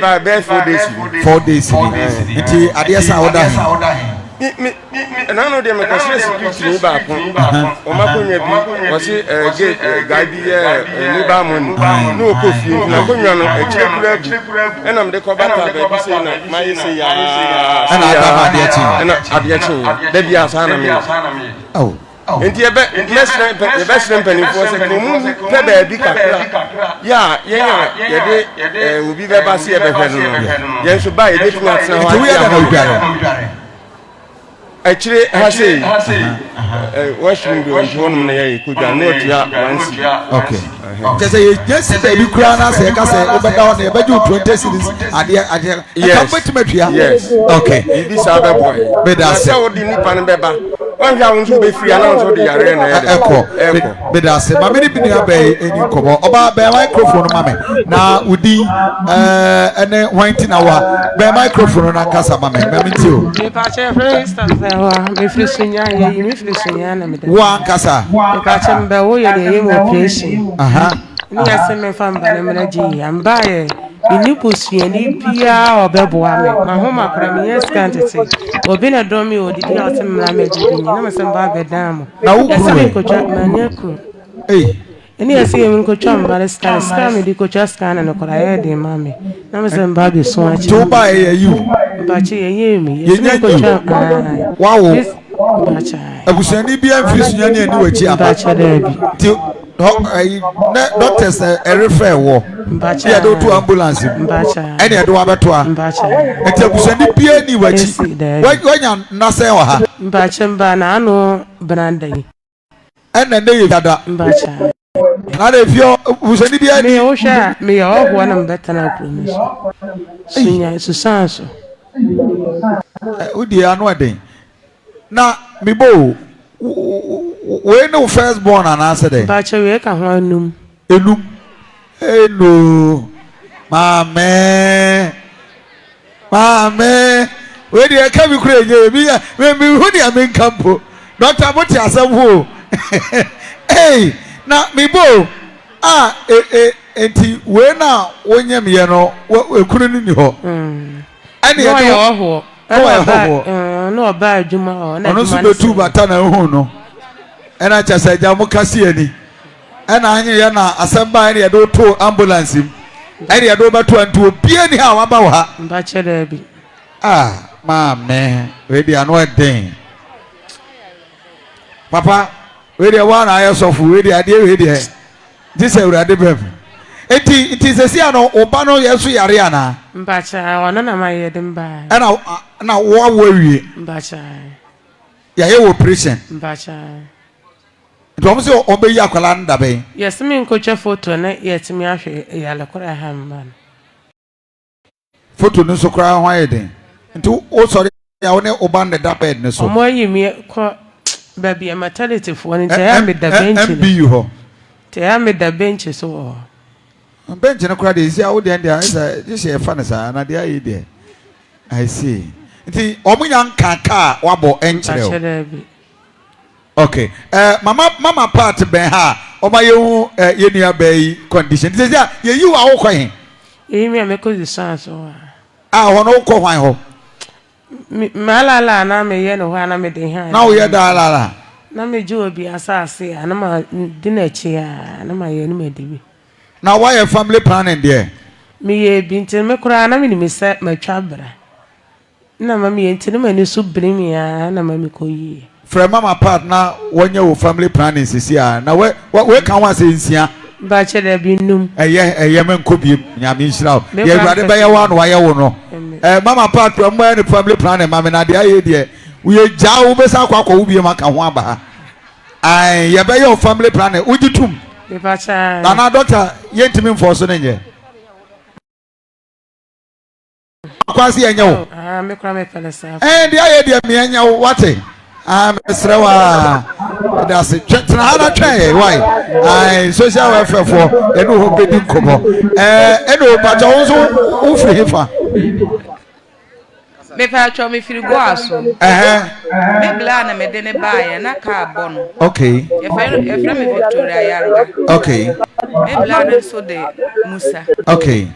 ba be 4 days 4 days nti ade sa oda me no de me kwase security ni ba kon o ma konya bi o se guy bi ni ba mon no ko fi na konya no akire kura e na me de ko bata ba bi se na ma ye se ya ana ada ma de chi ana ade chi da bi asa na me oh enti ebe mesre mpani fo se ko mu pe ba bi kakra ya ye de obi be ba se e be hwe no ye so ba ye de tu atena ho ya actually hase washroom do wonum na ye kudwa no tia wansi okay say yes baby kura na say ka say obeda on e beju 20 series ade ka betumatua okay bi sa be boy be da say odi nipa ne beba wan hwa won so be free na so de yare na ye eko be da say ma me ni bi aba eni kobo oba be microphone ma me na udi ene wanti na wa be microphone na kasa ma me me ti o me pa che for instance me free sunya ye me free sunya na me da wa kasa me pa che mbe wo ye de mo operation ni ase me fa mba na me ji amba ye ni posua ni bia obeboa me ma ho makra me yes quantity obi na do me odidi na ose mra me ji ni na me se mba be dam na wo ko me ko cha manyaku ni ase me ko cha mba scan me di ko cha scan na ko ya de mame na me se mba be so achi to ba ye you ba chi ye me yes me ko cha wow ba cha abusani bia mfiri sunya ni ani wachi aba ba cha da bi doctors refer wo ya do to ambulance any do abeto a enti abusani bia ni wachi wanya nase wa ha mba na anu brandai enne ne yada mbacha na de fio abusani bia ni me o sha me ya ho na mbeta na promise sunya susanso udi anu eden na mibo we no first born and answer there ba che we ka ho anum eno mame we dey ka mi kure nye mi hu dia me nkampo doctor boti asem na mi bo enti we na wonyem ye no ekuru ni ho ani e ho no ba adwuma na so be tu bata na hu no ena chasa jamu kasi ani ena anye ya na asamba ene do to ambulance ene do ba to antu obi ani ha waba wa mba chere bi mame we dey anu eden papa we dey one ayo sofu we dey ade we dey this urade bem enti sesi ano oba no yeso yare ana mba cha ona na ma ye dem ba na wo wie mba cha ya ye operation mba cha Ntom se obe yi akwala nda be. Yes me nkoche photo na yetimi ahwe ya lekora ha mba. Photo no so kra ho ayeden. Nti o sori ya woni obande da bed ne so. Omo yi mi ko baby maternity fo ni te ya me da bench. MBU ho. Te ya me da bench so. Bench no kra de isi a wo de ndia isa this e fa ne sa na de ayi de. I see. Nti omunya nkaka wabo enchere o. Okay. Mama part ben ha. Oba yehu ye nua bay condition. Say ye you a wo kwan. E mi ameko di sans o. Hono ko hwan ho. Malala na me ye no ho na me de ha. Na wo ye da lala. Na me ji obi asase na ma di na chi a na ma ye no me dibi. Na why your family planning there? Me ye bi ntin me kura na me ni me se ma twabra. Na ma me ntin ma ni su brimi a na ma me ko yi. from mama partner when you family planning sisia na we can one say nsia ba che da bi num eye men ko bi nyame nshira ye brade be ye one wa ye wo no mama partner mo any family planning mama na de aye de we ja wo be sa kwa wo bi maka ho aba ai ye be ye family planning ujitum me ba cha na doctor ye ntimi mfo so nenye kwasi enye wo me kra me pele sa de aye de me enye wo wate Srewa that's it. Trana try why? I social welfare for enu ho bedi nkomo. Enu pa jo so ufri hifa. Me pa cho me firi go aso. Me bla na me de ne bae na ka bono. Okay. E fra me Victoria Yarga. Okay. Me bla na so de Musa. Okay.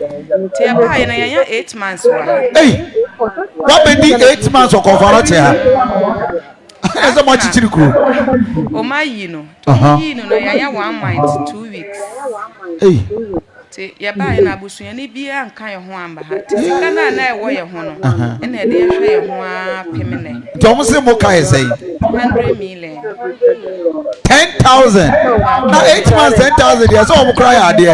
Ti e bae na ya 8 months wa. Hey. What be the 8 months of conference here? Esa mo chichiri kru. O ma yi no. Yi no na ya 1 month 2 weeks. Hey. Ti ya ba na abusuya ni bia nka ye ho amba ha. Ti sika na e wo ye ho no. E na de hwe ye ho a pemene. Tom se mo ka ye say 100 million. 10,000. Na 8 months 10,000 ya so mo kra ya de.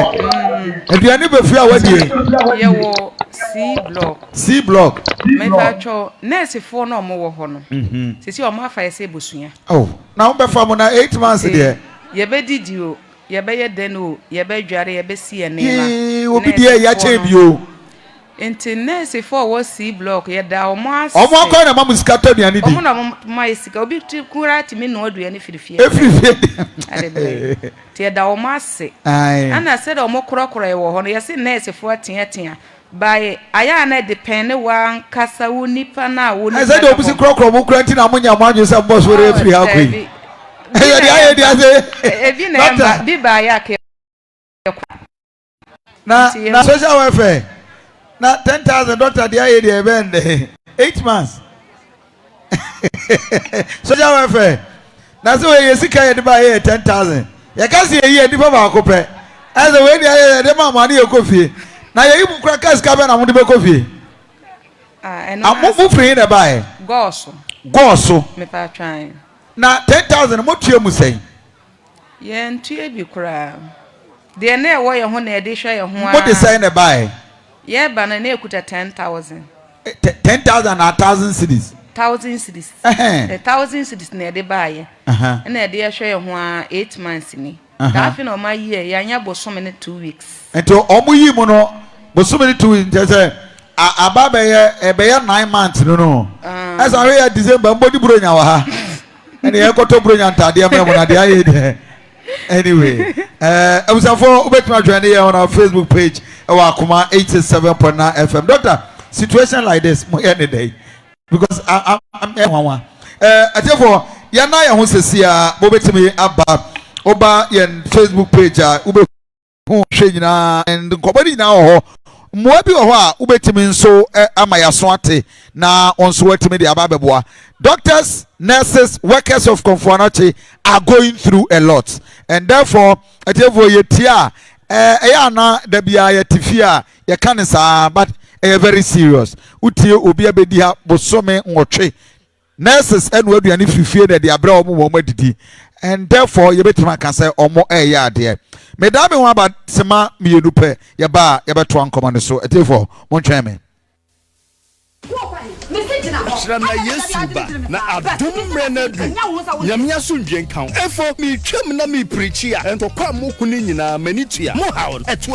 Eduane be fi a wadie. Ye wo C block. Me pacho nurse for no mo wo ho no. Sisi o ma fa ye se bosuya. Oh, na be fa mo na 8 months there. Ye be didi o, ye be ye den o, ye be dware ye be si ene la. Obi die ya che bi o. Enti nurse for wo C block ye da o mo as. O mo akọ na mamu sika to duane di. O mo na mo sika obi kura ti me no aduane firifie. Efirifie. Ti ye da o mo ase. Ana se da o mo korokoro ye wo ho no ye se nurse for tia. By aya na depend wan kasa wo nipa na wo nipa. Ese de obusi krokro mu kranti na munya manju se boss wo refri ha koi. Aye de ase. Ebi na mba bi ba ya ke. Na social welfare. Na 10,000 doctor de aye de bend 8 months. Social welfare. Na so we yesika ye de ba ye 10,000. Ye ka se ye di ba ba ko pe. Ase we de aye de ma mani e ko fie. Na ye ibu kura kas ka be na mudi be kofi amu free na bae goso me pa twan na 10,000 mo tue mu sen ye ntue bi kura de na e wo ye ho na e de hwe ye ho a mo de sen na bae ye ba na ekuta 10,000 10,000 na 1,000 cedis 1,000 cedis 1,000 cedis na e de bae na e de hwe ye ho a 8 months ni da fi na o ma ye ya nya bosom ne 2 weeks ento omu yi mu no bosom ne 2 weeks say ababa ye be ye 9 months no asa we ya December mbodi bronya wa ha ene ye koto bronya ntade e memo na de aye de anyway abusafo ubetuma join here on our Facebook page our Akuma 87.9 FM doctor situation like this mo any day because I'm one therefore ya na ya ho sesia bo betimi aba oba yen Facebook page ube hu hwe nyina and nkobani na ho mo bi ho a ubetimi nso ama ya so ate na onso watimi de ababeboa doctors nurses workers of Komfo are going through a lot and therefore therefore yetia ya na da bia ya tifia ya kanisa but very serious utie obi abedi ha bosome nwotwe nurses enu aduane frifie na de abra omo mo adidi and therefore you better can say omo ya de me da me ho aba sema mienu pe ye ba ye beto ankomo ne so therefore mo ntwe me na Yesu ba na adum renadu nyamia so ndwen kan efo mi twam na mi preachi a entokwa mo kunu nyina manitua mo hawo eto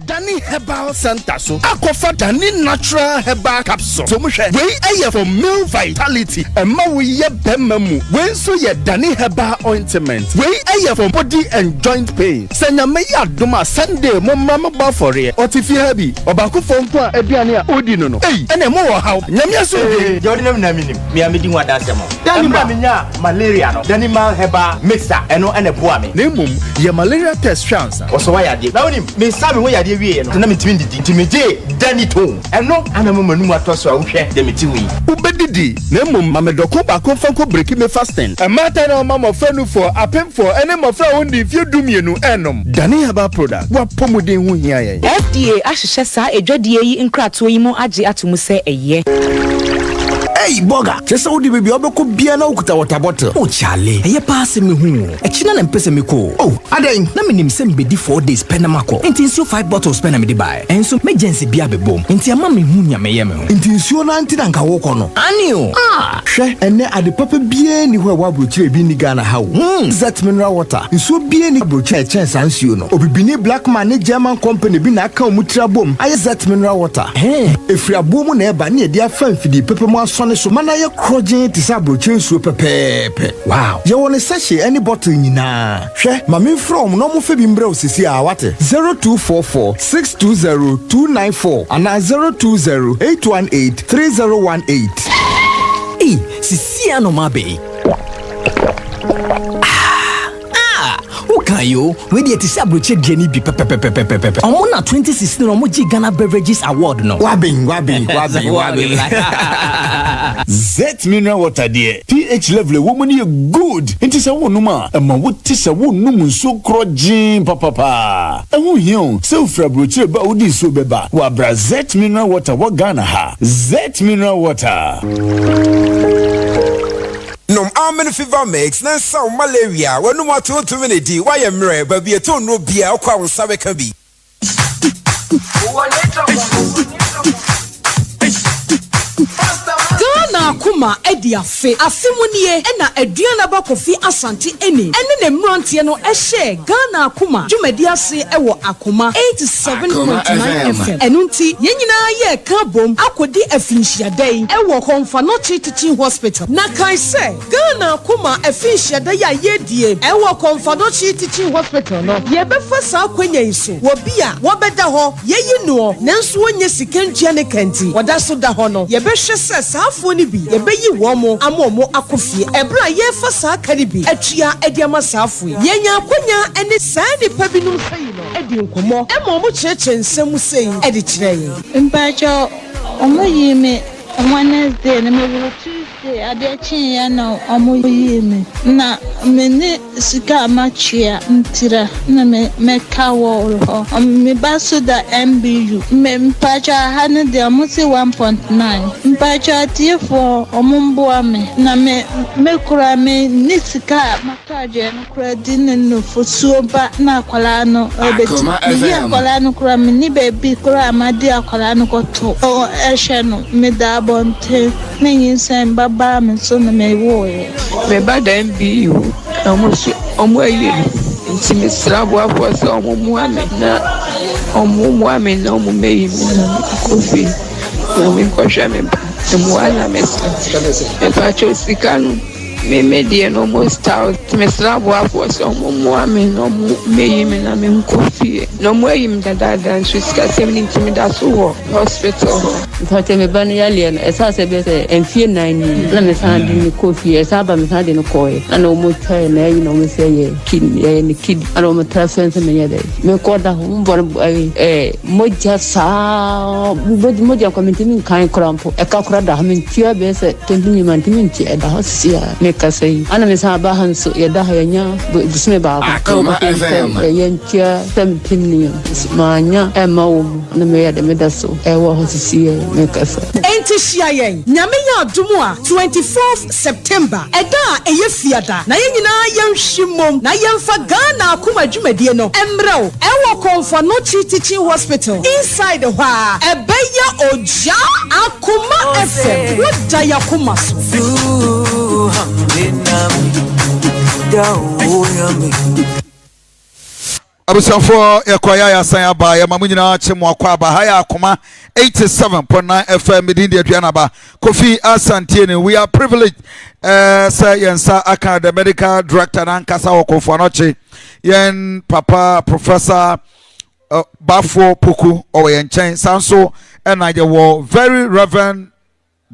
Danny Herbal Center so Akofa Danny Natural Herbal Capsule so muhwe we aye for male vitality emma we ye bemamu we so ye Danny Herbal Ointment we aye for body and joint pain senya me ya doma Sunday mo mama ba for ye otifi habi obakofo nko a aduane a odi no no ene mo wo haw nyamia so de odi na minim me amedi ho adasemo Danny ma menya malaria no Danny Herbal Mixer eno ene boa me na mum ye malaria test chance so why na woni me sabe wo yade wie no na me timi didi timi je Danny to eno ana mo manum atoso a wo hwe de me ti wi ubedidi na mum mamedoko ba ko fanko break me fasting amata na mama fanu for apem for ene mo fra wondi fie dumienu enom Danny Herbal product wa pomodin ho hia ye FDA ahyehyɛ saa edwadie yi nkrato yi mu agye atomu sɛ eye Hey, Boga, just how the baby obeko bia na ukuta water bottle. Oh, Charlie, eye pass me hu. E china na mpese me ko. Oh, aden, na me nim se mbedi 4 days penamako. Enti nsuo 5 bottles pena me di buy. Enso emergency bia bebom. Enti ama me hu nya me ye me ho. Enti nsuo na anti na nka wo ko no. Anio. Ah, hwe ene ade papa bia ni ho a wabrochire bi ni Ghana ha wo. Zet mineral water. Nsuo bia ni brochire chance ansuo no. Obibini black man ni German company bi na aka omutira bom. Aye Zet mineral water. Efri abomu na eba na e dia fa mfidi pepe mu asone so mana ye kroje ti sa brochire nsuo pepepe. Wow. Ye woni sachet any bottle nyina. Hwe mame from no mo fe bi mbre osisi a wate. 0244 620 294 and 020 818 3018. Hey, sisi anomabe. Kayo, we dey tisa broche Jenny bi pepepepepepe. Omo na 2016 omo ji Ghana Beverages Award no. Wabi. Zet mineral water there. pH level woman you good. Inti sa wo numa, ama wo tisa wo num so krojin papa. Ehu hion, se ufra broche ba odi so beba. Wa bra Zet mineral water wa Ghana ha. Zet mineral water. No, I'm in fever mix, na so malaria. When no more to minute, why am I? But be a tone no beer, or crown sabe can be. Ghana Kuma Edia Fe Afimunie Ena Adriana Bakofi Asante Eni Ene ne mrantie no ehye Ghana Kuma Dwumedia se ewo Akoma 87.9 FM Enunti yenyina ye ka bom akodi afinhia dai ewo Komfo Teaching Hospital na kai se Ghana Kuma afinhia dai ya yedie ewo Komfo Teaching Hospital no ye befa sa kwanya iso wo bia wo beda ho yeyi no nanso onye sikantua ne kanti woda so da ho no ye behwe se saafo ni bi ye beyi wo mo amomo akofie ebra ye fa sa kari bi atua ediama saafo yenya akonya ene saa nipa binum sei no edi nkomo emo mo cheche nsem sei edi kire ye mpacho omo yime Wednesday na me Tuesday ade chin ya na omo yime na me ni sika machia ntira na me kawo ho me baso da MBU me mpacho ha na de omo se 1.9 mpacho atifo omo mboa me na me kura me ni sika makaje no kura din no fosuo ba na akwala no obeti ni akwala no kura me ni baby kura amadi akwala no koto o ehwe no me da bonte menyin sen baba me so na me wo me ba da MBU omo ayi nti me srabo afo se omo muame na omo meyi na kofi na me kwasha me ba mo ala me e pa cho sikanu me die no mo stout me srabo afo se omo muame no meyi me na me kofi no mo ayi me da nso sika 70 me da so hospital Fate me ban yale na esa se be se enfie 9 na me san di ni kofi esa ba me san di no koy na no mo try na yi no me se ye kid ana mo transfer me ye dey me ko da ho mbor mo ja sa mo ja community min kan krampo e ka kra da min tia be se tendi man timin ti e da hosia me ka sei ana me sa ba hanso ye da ha nya bisme ba ko ye tia tempini ma nya e ma wo na me ye de me da so e wo hosia Enti shiayen nyame ya adumu a 24th September eda eye fiada na yenyina yenhwimom na yemfa Ghana Kuma dwumadie no emrew ewo Komfo Teaching Hospital inside ho a ebeya oja Akoma FM woda ya Kuma so Abusanfo yakwaya ya san aba ya mamunyina chemo akwa aba haya Akoma 87.9 FM midindi aduana ba Kofi Asante ne we are privileged sir yensa aka the medical director na nkasa wo Komfo Anokye yen papa professor Bafo Poku o yen chen sanso na ye wo very reverend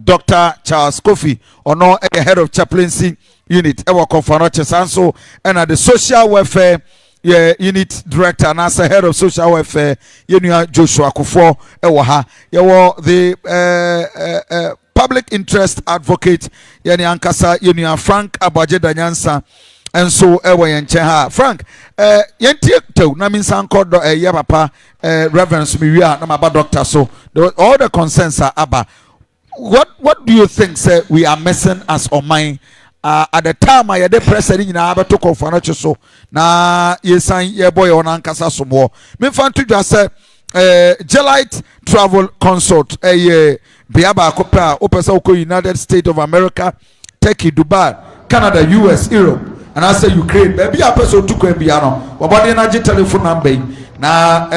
Dr. Charles Kofi ono head of chaplaincy unit e wo Komfo Anokye sanso na the social welfare unit director and as head of social welfare Yenua Joshua Kufo ewa the public interest advocate yani ankasa Yenua Frank Abaje Danyansa and so ewa yenche ha Frank yentie to na minsan kodo ye papa reverence mi wi na maba doctor so all the concerns are aba what do you think, sir, we are missing as Omai? At the time I had the press in Abato Komfo so na yesan ye boy on ankasa somo. Me fan to just say Gelite Travel Consult biaba kopa opesa oko United States of America, Turkey, Dubai, Canada, US, Europe, and I say Ukraine. Baby a person to ko bia no. Wabade na je telephone number na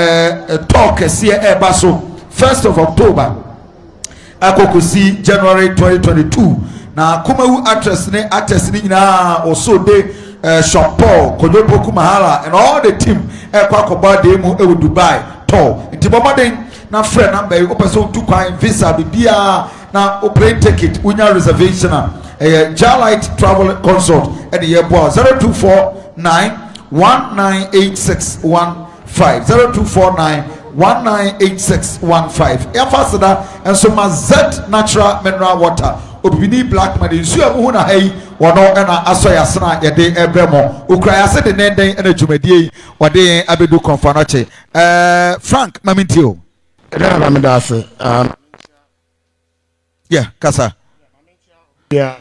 talk see e baso 1st of October akokosi January 2022. Na kumawu actress ni nyina also de Sean Paul Kodopo Kumahala and all the team kwa koba de mu e Dubai to nti bomoden na friend number you person to kwa visa bibia na plane ticket unya reservation Gelite Travel Consult and the airport 0249198615 0249198615 Ambassador and so Z natural mineral water obini black man nsu amu na hai wono na asoya sna yede ebremo ukraya se de nenden na dwumadie wode abedu Komfo Anokye Frank mamintio yeah kasa yeah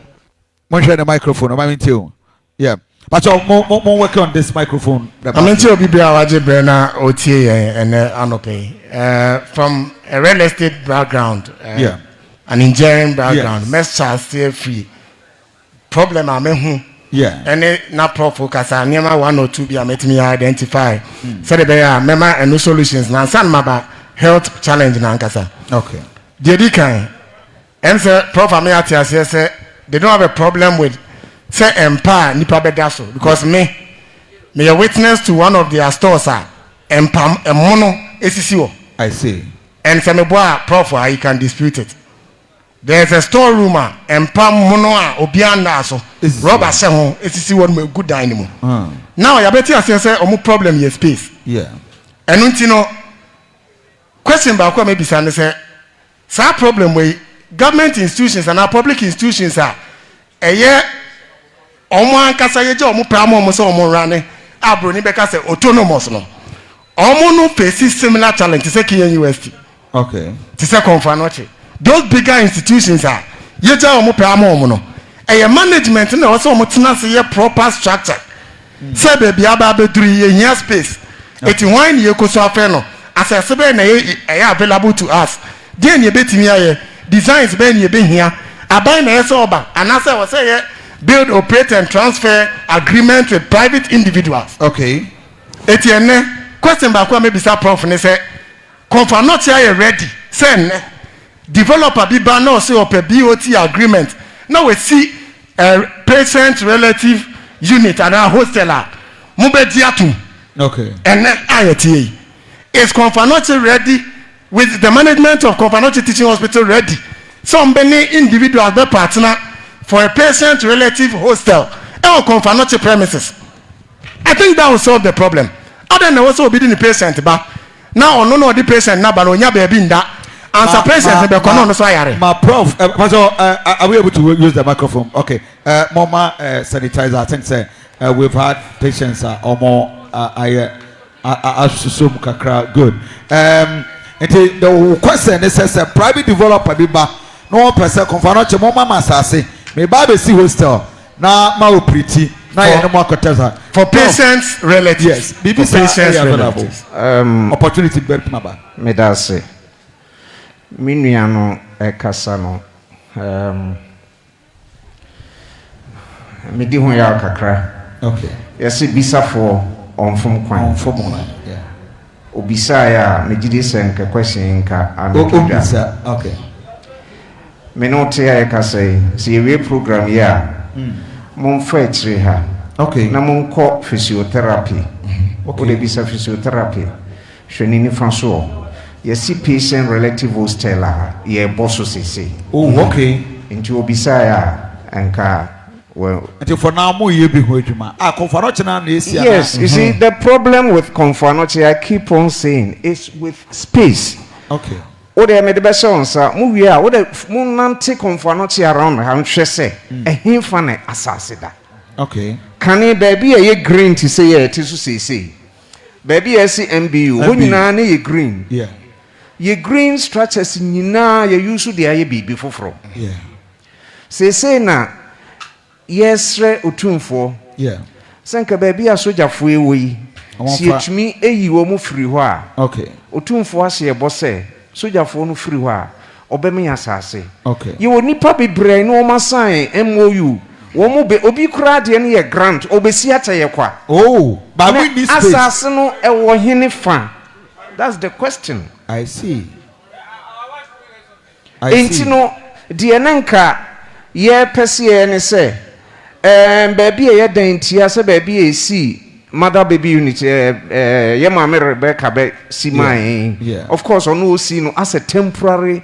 mon share the microphone mamintio yeah but mo work on this microphone mamintio bibia waje bre na otie en Anokye from a real estate background yeah an engineering background, Mr. Stay free. Problem I mean, yeah, and not prof focus. I never 1 or 2 be I met me identify. So they are member and no solutions. Now, some maba health challenge na nkasa. Okay. The kind, and sir, prof Amiati say they don't have a problem with say empire nipa bedaso because me a witness to one of their stores empam a mono esisiwo. I see. And some boy prof you can dispute it. There's a storeroom and pam monoa obianda so rubber se ho etisi won me good dynamo. Now ya beti say omo problem here space. Yeah. And unti no question ba ko me bisa ne say sa problem we government institutions and our public institutions are eye omo ankasa ye je omo pram omo so omo rane abro ni beka say autonomous no. Omo no face similar challenge say Kenya University. Okay. To say Komfo Anokye. Those bigger institutions are yeja omo pamo no e management na also omo tena se proper structure say baby aba beduru ye here space eti why ye koso afa no asese be na ye available to us then ye betimi aye designs be na ye be hia aban na yese oba anase we say ye build operate and transfer agreement with private individuals. Okay. Eti ene question ba kwa maybe say prof ne say Komfo Anokye are ready say ne developer be ban no say up a BOT agreement. Now we see a patient relative unit and a hosteler. Mubediatum. Okay. And IATA. Is Komfo Anokye ready with the management of Komfo Anokye Teaching Hospital ready? Some many individuals be partner for a patient relative hostel or Komfo Anokye premises. I think that will solve the problem. Other than also be the patient but now no the patient na but onya baby in that. Answer patient be kono no so ayare. My prof, are we able to use the microphone? Okay. Mama sanitizer. I think say we've had patients or more assume kakra good. The question is says private developer be ba no person Komfo Anokye mama masase me ba be see hostel na ma opriti na ye no more koteza for patients relatives. Yes, for patients relatives. Opportunity be maba. Me da say minua no ekasa no me di ho ya kakra. Okay. Yes, bisa for onfom kwan. Yeah. Obisa ya me gidi sen ka question ka obisa. Okay. Me no te ya ka say see we program ya. Mon fa tire ha. Okay. Na mon ko physiotherapy. Okay. O de bisa physiotherapy. Hwani ni fa so. Yes, patient relative hostel ye bosso say. Oh, okay. Into obisa anka well. Until for now, more ye be hoiduma. Komfo Anokye na yes, you see the problem with Komfo Anokye, I keep on saying, is with space. Okay. O de me de be so nsa mu wi a o de mu nante Komfo Anokye around ha nhwe se ehimfa na asase da. Okay. Can e baby ye green to say ye ti so say. Baby ye see MBU, wo nyina na ye green. Yeah. ye green structures nyina ye use de aye bibi foforo say na yesre otumfo senka baabi a sojafo ewi si etumi eyi wo mu firi ho a otumfo ase ye bose sojafo no firi ho a obeme asase ye wo nipa bebre no ma sign MOU wo mu be obi kura de ne ye grant obesi ata ye kwa but we need space asase no e wo hene fa. That's the question. I see. Enti no de enanka ye pese ye ne se baby ye dan tia se baby e si mother baby unit ye mama Rebecca be si mai. Of course on no see no as a temporary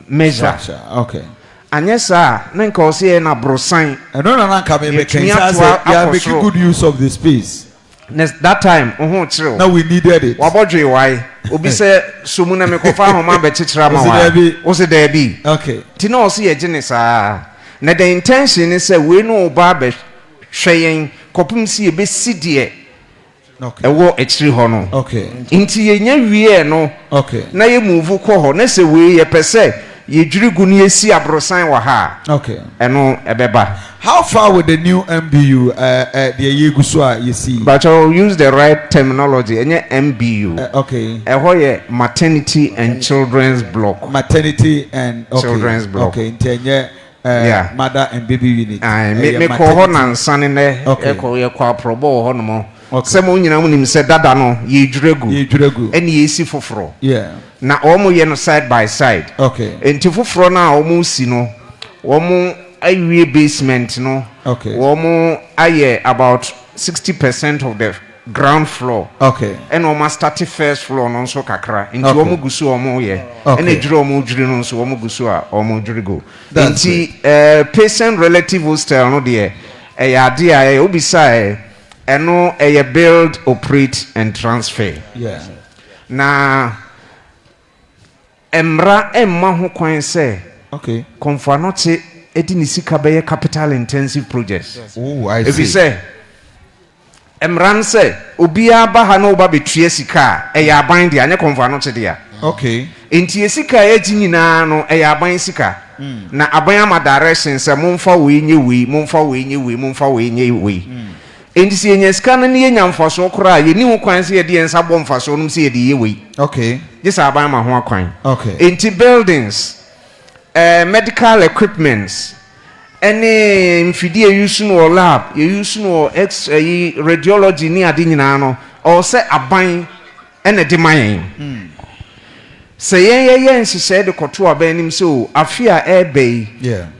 measure. Okay. Anyesa nanka o se na brosan. No nanka me can say you making good use of the space. Next that time chiro. Now we needed it. Wabodwe why obi say somu na me kofa homa be chichira ma wa. O se there be. Okay. Ti na o se ye gene saa. Na the intention is say we no ba be hweyen kopum si e be sidie. Okay. Ewo echiri ho no. Okay. Inti ye nya wie no. Okay. Na ye move ko ho na se we ye pese ye dwirigu ni esi abrosan wa ha. Okay. Eno ebeba. How far with the new MBU the Yeguswa you see? But I'll use the right terminology. Any MBU. Okay. Maternity and children's block. Maternity and children's block. Okay. Mother and baby unit. Me call her and son in there. Echo ye kwa probo honomo. Some nyina mu nim se dada no ye dwregu. Any ye si foforo. Yeah. Na omo ye no side by side. Okay. Enti foforo na omo si no. Omo aye basement no. Okay. Omo aye about 60% of the ground floor. Okay. And almost 30 first floor no so kakra. Inti omo gusu omo ye. And e dwuro omo dwiri no so omo gusu a omo dwiri go. Inti patient relative hostel no de ade a obisa eno build, operate and transfer. Yeah. Na emra emma ho kwan se. Okay. Komfo Anokye edi ni sika be capital intensive projects. Oh, I see. If you say emran say obia ba ha na oba betue sika ya aban dia anye Komfo Anokye dia. Okay. Enti sika edi nyina no ya aban sika. Na aban ama direction say momfa we nye we, momfa we nye we, momfa we nye we. Enti se nye sika na ye nyamfaso kora ye ni ho kwan se ye de ensa bɔ mfaso no se ye de ye we. Okay. This aban ma ho akwan. Okay. Enti buildings medical equipments any mfidie use no lab you use no radiology ni ade nyina no or say aban ene de man say ye nhihye de koto aban nim so afia ebe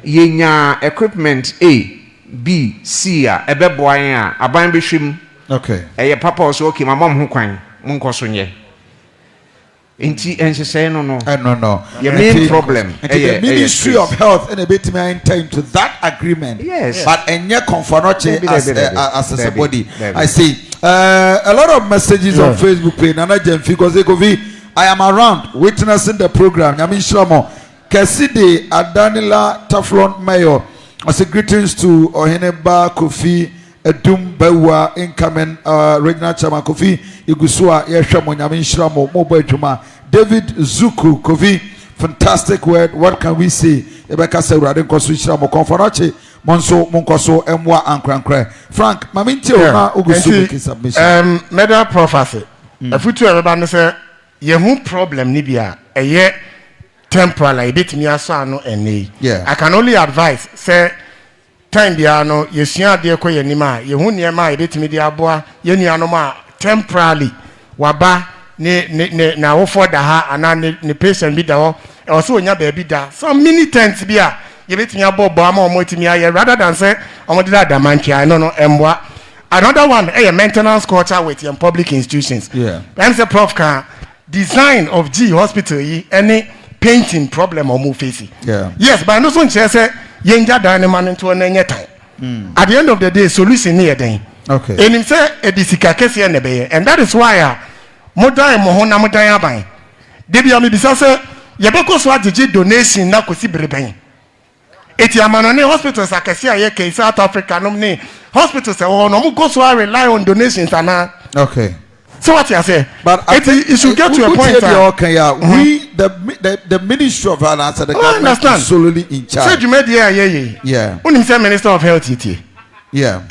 yenya equipment A B C a ebeboan a aban behwem okay eye papa so okay mamam ho kwan mun koso nye Inti say no. The main problem. The Ministry of Health and a bit enter into that agreement. Yes. But enye Komfo Anokye as a body. I see. A lot of messages on Facebook page. Nana Jemfi Kozekovi. I am around witnessing the program. Yamin Shlamo. Keside Adanila Taflon Mayor. I say greetings to Oheneba Kofi Edum Bewa incoming regional chairman Kofi Igusua Yeshamo Nyamin Shramo Mobile Juma David Zuku Kofi fantastic word. What can we say? Ebeka Sewrade Nkosu Shramo Komfo Anokye Monso Munkoso Emwa Ankrankre Frank Maminti Ona Ugusu submission. Medal prophecy. Afutu everybody say ye hu problem ni bia eye temporal like bit me aso no ene. I can only advise say time bia no yesua de ko yenima ye hu niema e betimi de aboa ye nuanom a temporarily waba ne na wo for da ha ana ne patient bi da ho e wo so onya ba bi da some mini tents bia ye betimi abobo ama o motimi aye rather than say o mo de da mankia no emboa. Another one a maintenance culture with your public institutions. Then say prof can design of G hospital any painting problem or move facing. Yes, but no one say yenja dynamo into an time. At the end of the day, solution here then. Okay. And him say a disika kesi nebe, and that is why modern mohona modern buy. Debi ami bisa say yebeko so agege donation na kosi breben. Eti amanone hospitals akesi aye ke South Africa no ni hospitals no go so rely on donations ana. Okay. So what you say? But it should get to a point. We the Ministry of Health and the government is solely in charge. So you made yeah. When you say Minister of Health, yeah.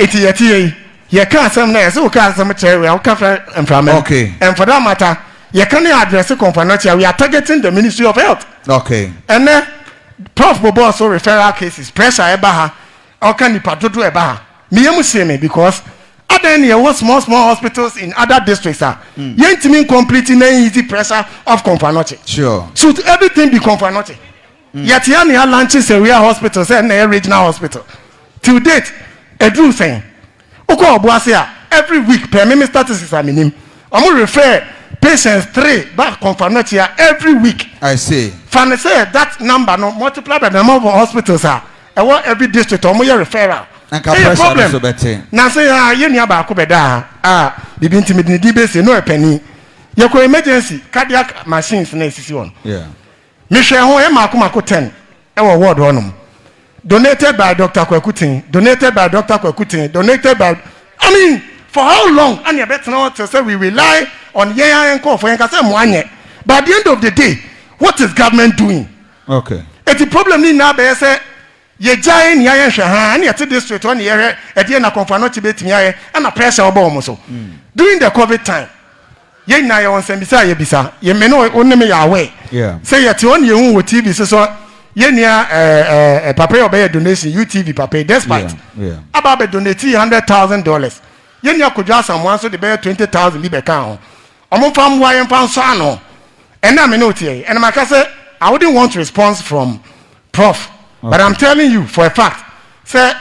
You can't say no. So can't say much. We are okay. And for that matter, you can't address the Komfo. We are targeting the Ministry of Health. Okay. And then Prof Bobo also referral cases pressure ebaha. Or can you patutu ebaha? Me because other than small hospitals in other districts are yet mean completing an easy pressure of Komfo. Sure. Should everything be Komfo? Yet you launches area hospitals and a regional hospital. To date, a true thing. Every week, per minimum statistics are minimum. I'm going to refer patients 3 back Komfo every week. I see. Fanny said that number no multiply by the number of hospitals are. I want every district or more referral. Hey, problem. Now say you near back the intimidate debate no a penny. You go emergency cardiac machines next one. Yeah. Michelle ho Makumako 10. Our ward on. Donated by Dr. Kwekutin. Donated by Dr. Kwekutin. Donated by. I mean, for how long? And you better know to say we rely on and call for Yankasa. But at the end of the day, what is government doing? Okay. It's a problem in now. They say ye giant Yayan Shahan, you this straight on the area at the end of Komfo Yaye and a pressure of almost. During the COVID time, ye na ya on Sembisa Yebisa, ye may know only me away. Yeah. Say at one you own TV so. Ye near papa obey donation UTV papa despite about donate $100,000. Ye near could just someone so the bear 20,000 libe account. I'm from why found sano. And I'm not here. And my say I wouldn't want response from Prof. Okay. But I'm telling you for a fact, sir,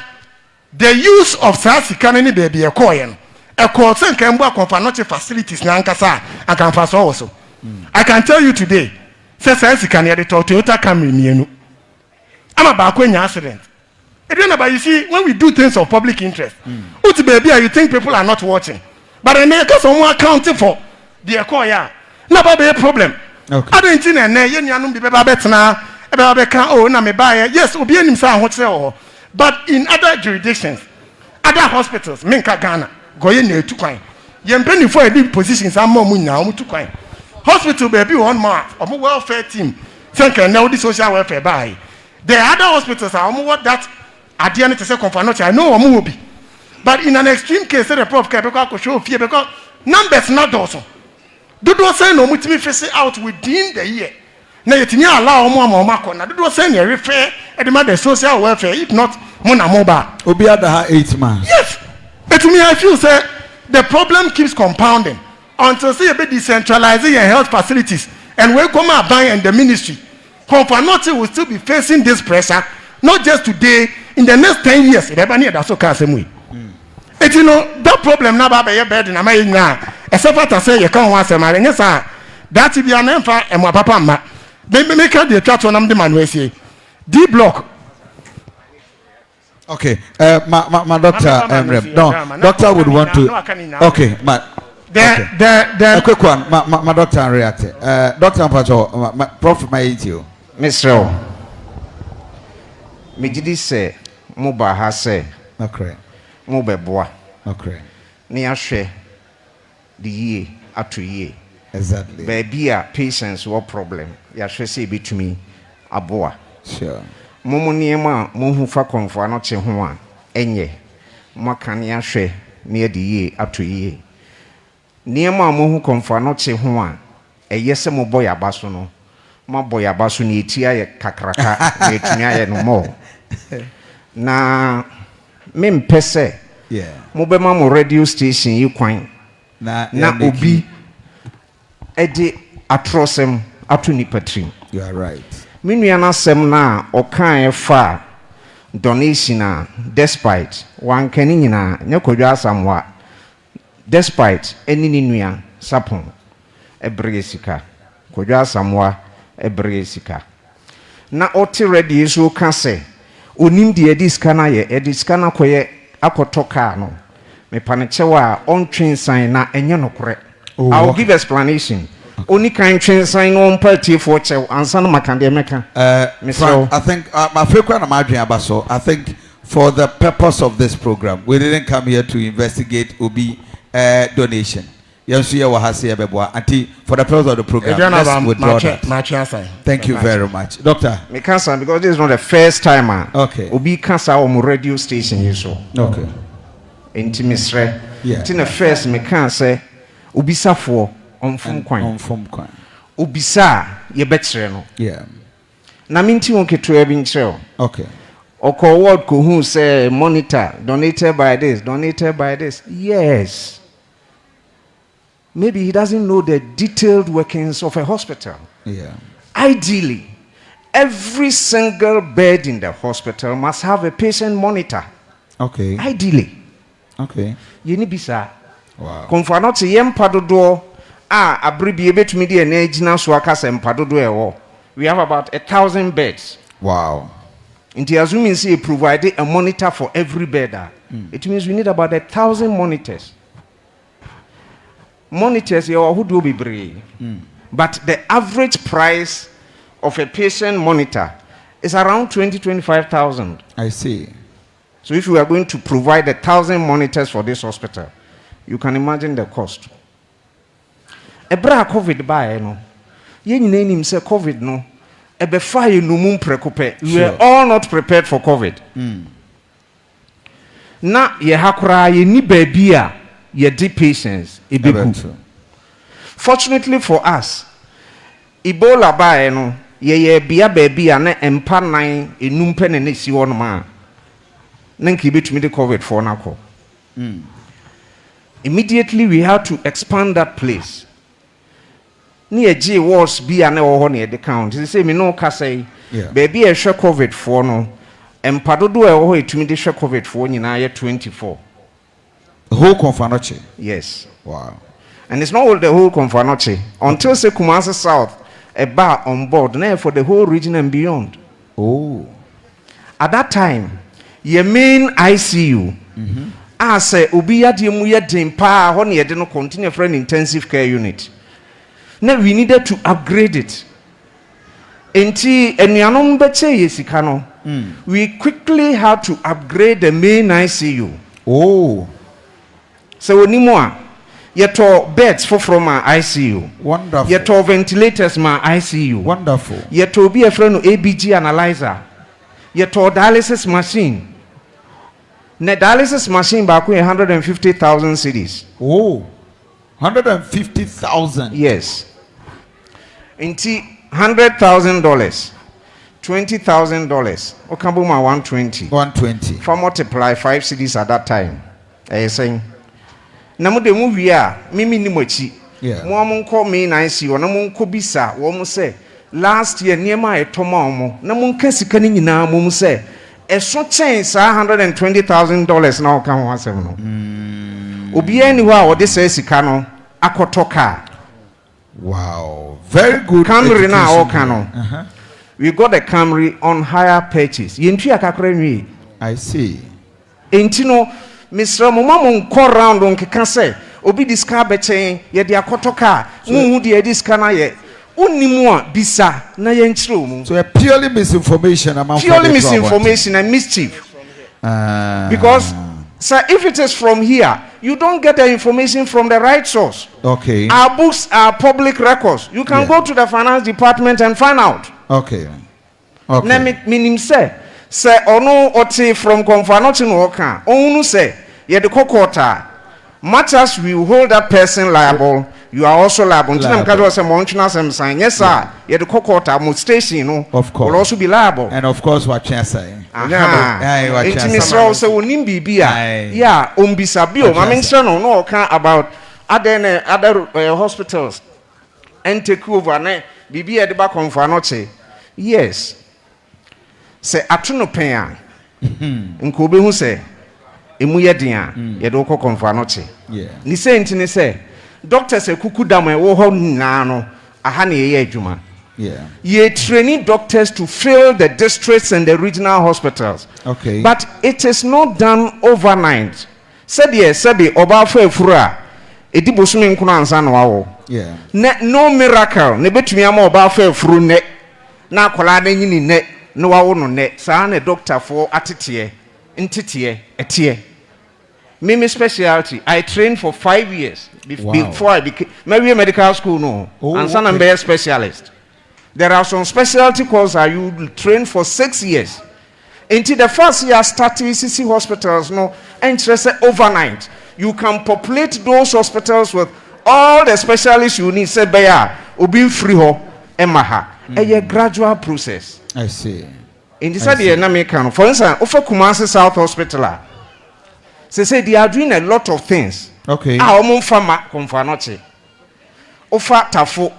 the use of Sasi Kanini baby a coin. A course and can work on financial facilities Nankasa and can pass also. I can tell you today, Sasi Kanini Toyota Camry. I'm about when accident. You see, when we do things of public interest, baby, you think people are not watching. But in the case someone accounting for the acquire, never be a problem. Okay. I don't think yes, but in other jurisdictions, other hospitals, Minka Ghana, go in there to coin. Yempeni for a big positions are more money now to coin. Hospital baby 1 month, or welfare team, think now the social welfare buy. The other hospitals are what that at the end to say Komfo. I know I'm will be. But in an extreme case, the Prof could show fear because numbers not also. Do those say no much me face out within the year. Now you think allow more Marco. Now do those say you refer at the social welfare, if not Mona Mobile. Obia the 8 months. Yes. But to me, I feel say the problem keeps compounding until say a bit decentralizing your health facilities and we come out buying the ministry. Komfo will still be facing this pressure, not just today, in the next 10 years. That's okay. It's that problem now by your bed in America. Except to say you can't want to marry. Yes, sir. That's if you are never and my papa. They make the chat on the man. We say D block. Okay. My doctor, no, doctor would want to. Okay, a quick one. My doctor reacted. Doctor Ampacho, my prof, my you. Mr. Mijidi say, Muba has say, okay, Mubeboa, okay, near share the year up to year. Exactly. Baby, patients, what problem? Ya should say be to me, Aboa. Sure. Mumoniema, Muhu fa Komfo, not Chehua, Enye, Makania share near the year up to year. Near my Muhu Komfo, not Chehua, a yes, mo boy abasono. My boy abasuni tia kakraka netunya no more. Na mem pese mobema mo radio station yi kwan na obi edi atrosem atuni patrim. You are right. Minua na sem na okan fa donation despite wan kani nyina nyakodwa asamwa despite eni ninua sapon ebresika kodwa asamwa ebresika na oti ready so ka se onim de ediskana ye ediskana koye akotoka no me panechewa on twinsan na enye nokore. I'll give explanation. Only kind twinsan on party for chew ansa na makande meka. I think my frequent imagine abaso. I think for the purpose of this program we didn't come here to investigate Obi donation. Yes, you are Auntie, for the purpose of the program, let's withdraw that. Thank you very much. Doctor. Me cancer because this is not the first time. Okay. Obi cancer on radio station you so. Okay. Intimisre. Yeah. Tina first me cancer obisa for on phone kwan. On phone kwan. Obisa ye betre no. Yeah. Na minti won keto e bi nkyerɛ. Okay. Oko word ko hu say monitor donated by this. Yes. Maybe he doesn't know the detailed workings of a hospital. Yeah. Ideally, every single bed in the hospital must have a patient monitor. Okay. Ideally. Okay. Yeni bisa. Wow. Komfo Anokye yempadodo abribi ebetumi de na agina so aka se mpadodo ewo. We have about 1,000 beds. Wow. Inti assuming say provide a monitor for every bed. It means we need about 1,000 monitors. Monitors who do be brave. But the average price of a patient monitor is around 20,000-25,000. I see. So if we are going to provide 1,000 monitors for this hospital, you can imagine the cost. Ebra COVID by no. Ye nyina nim say COVID no. Ebe fa ye no mum prekope. We are all not prepared for COVID. Na ye hakura ye ni baby a ye di patients ebeku. Fortunately for us, Ebola by no ye bia baby a na empa nan enum pe ne si won ma. Nanki betumi de COVID for nako. Immediately we had to expand that place. Near G was be an or near the count. They say me no say baby a share COVID for no and padodo a way to me the share COVID for in year 24. The whole Komfo Anokye? Yes. Wow. And it's not all the whole Komfo Anokye. Until say Kumasi South a bar on board now for the whole region and beyond. Oh. At that time, your main ICU. I say Obiya Dimuya Dimpa on ye didn't continue for an intensive care unit. Now we needed to upgrade it. We quickly had to upgrade the main ICU. Oh. So we need yeto beds from our ICU. Wonderful. Yeto ventilators my ICU. Wonderful. Yeto be a friend of ABG analyzer. Yeto dialysis machine. Ne dialysis machine back 150,000 cedis. Oh. 150,000. Yes. Inti $100,000, $20,000. Okambuma 120. 120. For multiply 5 cities at that time. I saying. Namu de movie ya mimi ni mochi. Yeah. Mo amunko me na isi wo na munko bisa wo mo say last year niema etoma omo na munka sika ni nyina mo say eso chen sa $120,000 na oka ho asem no. Obi ani ho a wo de say sika no akotoka. Wow, very good. Camry now, all canon. We got a Camry on hire purchase. I see. Intino, Mr. Momon call round on Kikase, Obi discard betting, yet the Akotoka, who did this cana yet. Only more bisa na yenchro. So a purely misinformation among purely misinformation and mischief. Because sir, if it is from here, you don't get the information from the right source. Okay. Our books are public records. You can go to the finance department and find out. Okay. Okay. Now, meaning say ono oti from Komfo Anokye no oka. Onu say ye the kokota. Much as we hold that person liable, you are also liable. Until I'm going to say monchna some sign. Yes, sir. Ye the kokota mo station no. Of course. Will also be liable. And of course, what you say. Intimisra so wonim bibia. Yeah, umbisabio. I mean, so no oka about other hospitals and take over ne bibia de ba Komfo Anokye. Yes. Say atuno pen nko be hu say emu ye dia ye do ko Komfo Anokye. Yeah. Ni say ntini say doctors ekuku dam e wo ho na no aha na ye adwuma. Yeah. Ye training doctors to fill the districts and the regional hospitals. Okay. But it is not done overnight. Said oba fa efura edi bosumi nkono ansa na wawo. Yeah. No miracle ne betumi ama oba fa efuru ne na akola na nyini ne no wawo no ne sa na doctor for atete ntete etie Me specialty. I trained for 5 years before I became maybe a medical school no. And son and be a specialist. There are some specialty courses that you train for 6 years. Until the first year start ECC hospitals no interest overnight. You can populate those hospitals with all the specialists you need. Say beya obi free ho emaha. A gradual process. I see. In this area na me can for instance over Kumasi South Hospital. Say they are doing a lot of things. Okay. Omo fama Komfo Anokye. Ofa tafo,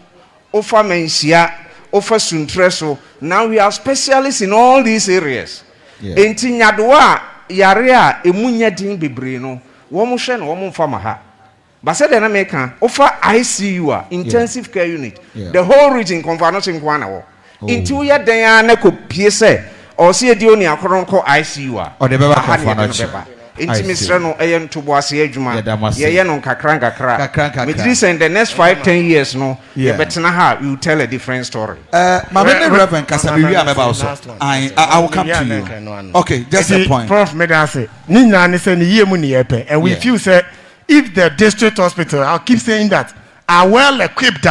ofa mensia, ofa suntreso. Now we are specialists in all these areas. Enti nyadoa yare a emu nyadin bebre no wo mo hwe no wo mo fama ha ba se de na me kan ofa ICU intensive care unit the whole region Komfo Anokye nkwa na wo enti wo ye den a na kopie se o se edi oni akoronko ICU o de beba Komfo Anokye enti misre no eye ntobo ase adwuma ye no nkakra mediri say in the next 5-10 years no ye betena ha you tell a different story my Reverend Kasabiwi ameba also I will come to you. Okay, just a point. Prof Medase ni nyina ne say ni yemu ni yepe and we feel say if the district hospital, I'll keep saying that, are well equipped,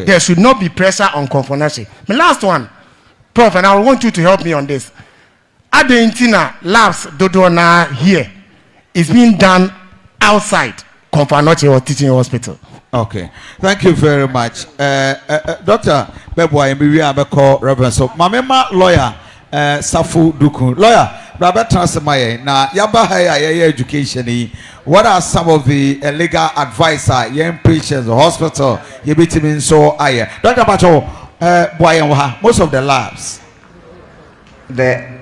there should not be pressure on Komfo Anokye. My last one, Prof, and I want you to help me on this. Adentina labs Dodona here is being done outside Komfo Anokye or teaching hospital. Okay, thank you very much. Dr. Bebo, I am call Reverend. So, Mamema lawyer, Safu Duku. Lawyer, Robert Transamaye, now Yabahaya education. What are some of the legal advice young patients, the hospital, you beat him in so aye. Dr. Bacho, most of the labs. The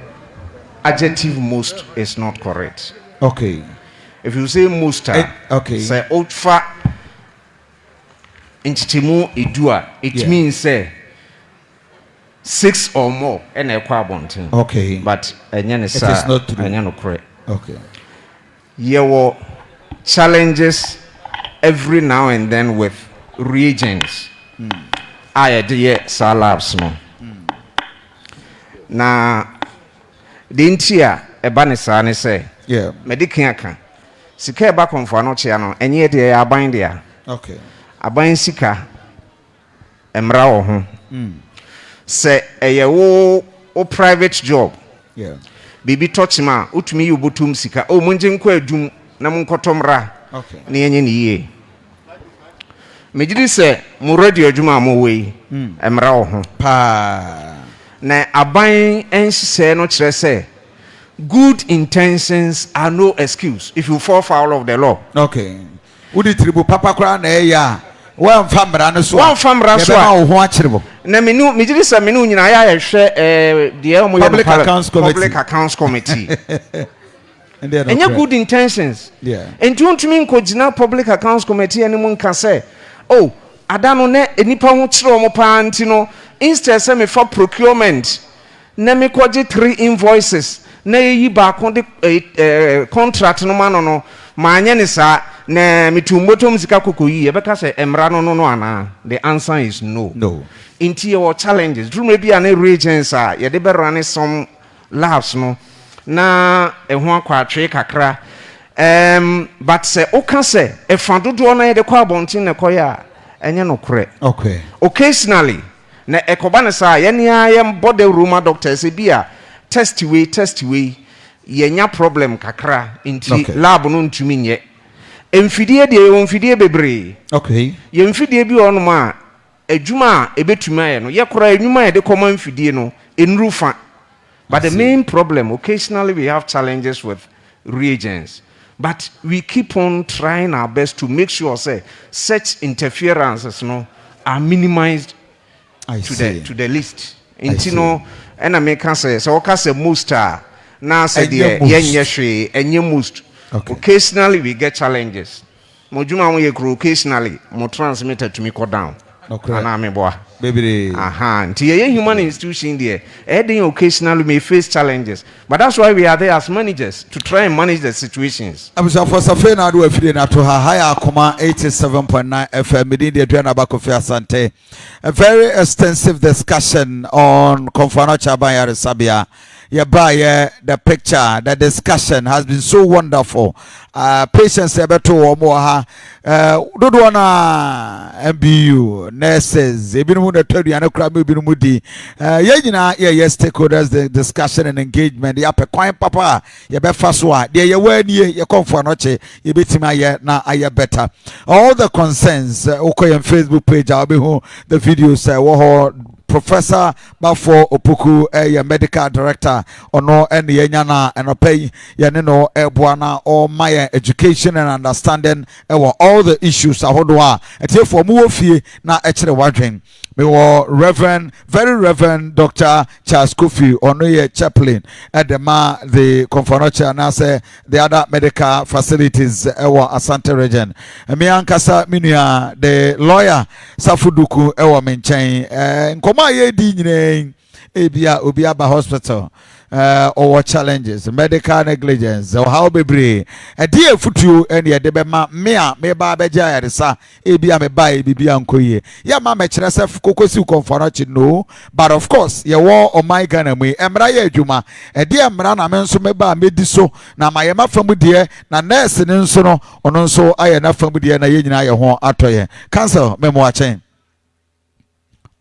adjective most is not correct. Okay. If you say most, okay. Say outfa inchitimu idua, it means say 6 or more and a quabontin. Okay. But it is not true. Correct. Okay. There challenges every now and then with reagents. I did labs no. Na the intia a banisa ne say medical sika ba Komfo Anokye no enye de aban dia. Okay. Aban sika emra wo ho. Say eye wo private job. Yeah. Bibi touchma utumi yubutum sika o munje nko adum na munkotomra. Okay. Na yenye ni ye. Mejidi se mu radio adwuma mo we emra wo ho. Pa. Na aban enhye no kire se good intentions are no excuse if you fall foul of the law. Okay. Udi tribu papa kra na eya. One famra no so. One famra so. Wo ho akyerebo. Na menu mejidi se menu nyina ya hwe de mo Public Accounts Committee. Public Accounts Committee. And your good intentions. Yeah. And don't mean kojina Public Accounts Committee anyone can say, oh, adano ne enipa ho kire omo pa ntino instead say me for procurement na me kwaje 3 invoices na yi ba ko de contract no mano no ma anya ne sa na mitumbotom sika kokoyi e beka say emra no ana. The answer is no. No. Into your challenges do maybe an reagents are ye de be run some labs no na ho akwatwe kakra but say o can say e fandodo na ye de kwa bontin na koya enye no kore. Okay. Occasionally na ekoba ne sa ye nia ye body room doctors e bia test we ye nya problem kakra inti lab no ntumi nye emfidie de emfidie bebre. Okay. Ye emfidie bi ono ma adwuma ebetuma ye no ye kora adwuma ye de common emfidie no enrufa. But the main problem, occasionally we have challenges with reagents. But we keep on trying our best to make sure say such interferences are minimized to the least. Intino and American says so say most now say the most. Occasionally we get challenges. Mojuma we grow occasionally more transmitted to me go down. Baby. Human institution there. Occasionally may face challenges. But that's why we are there as managers to try and manage the situations. I'm for Safena do a to her higher comma 87.9 FM within the Adriana Bakofia Sante. A very extensive discussion on Komfo Anokye Sabia. the picture, the discussion has been so wonderful. Patients ebeto omo ha dodo na MBU nurses ebinu na tadu ana kra ebinu mudi ye nyina ye stakeholders the discussion and engagement ya pe kwan papa ye be fa so a de ye wani ye Komfo Anokye ye betima ye na aye better. All the concerns okoye Facebook page I'll be home the videos wo Professor Bafo Opoku a medical director ono ene yenyana enopai yeneno ebuana all my education and understanding all the issues ahodo a etie for mu ofie na ekere wadwen me wo very reverend Dr. Charles Kofi ono ye chaplain at the Komfo Anokye na say the other medical facilities Asante region me ankasa minua the lawyer Safuduku menchen nkoma ye di nyine ebia obi aba hospital or challenges medical negligence or how bebre e dey futu ene ye de be ma me ba beja yaresa ebia me ba bibia nkoye ya ma me kire se kokosi Komfo Anokye no but of course ye wo o my Ghana mu emra ye adwuma e dey emra na me nso me ba me di so na ma ye mafamu de na nurse ne nso no ono nso aye na famu de na ye nyina ye ho atoye cancel me mo achen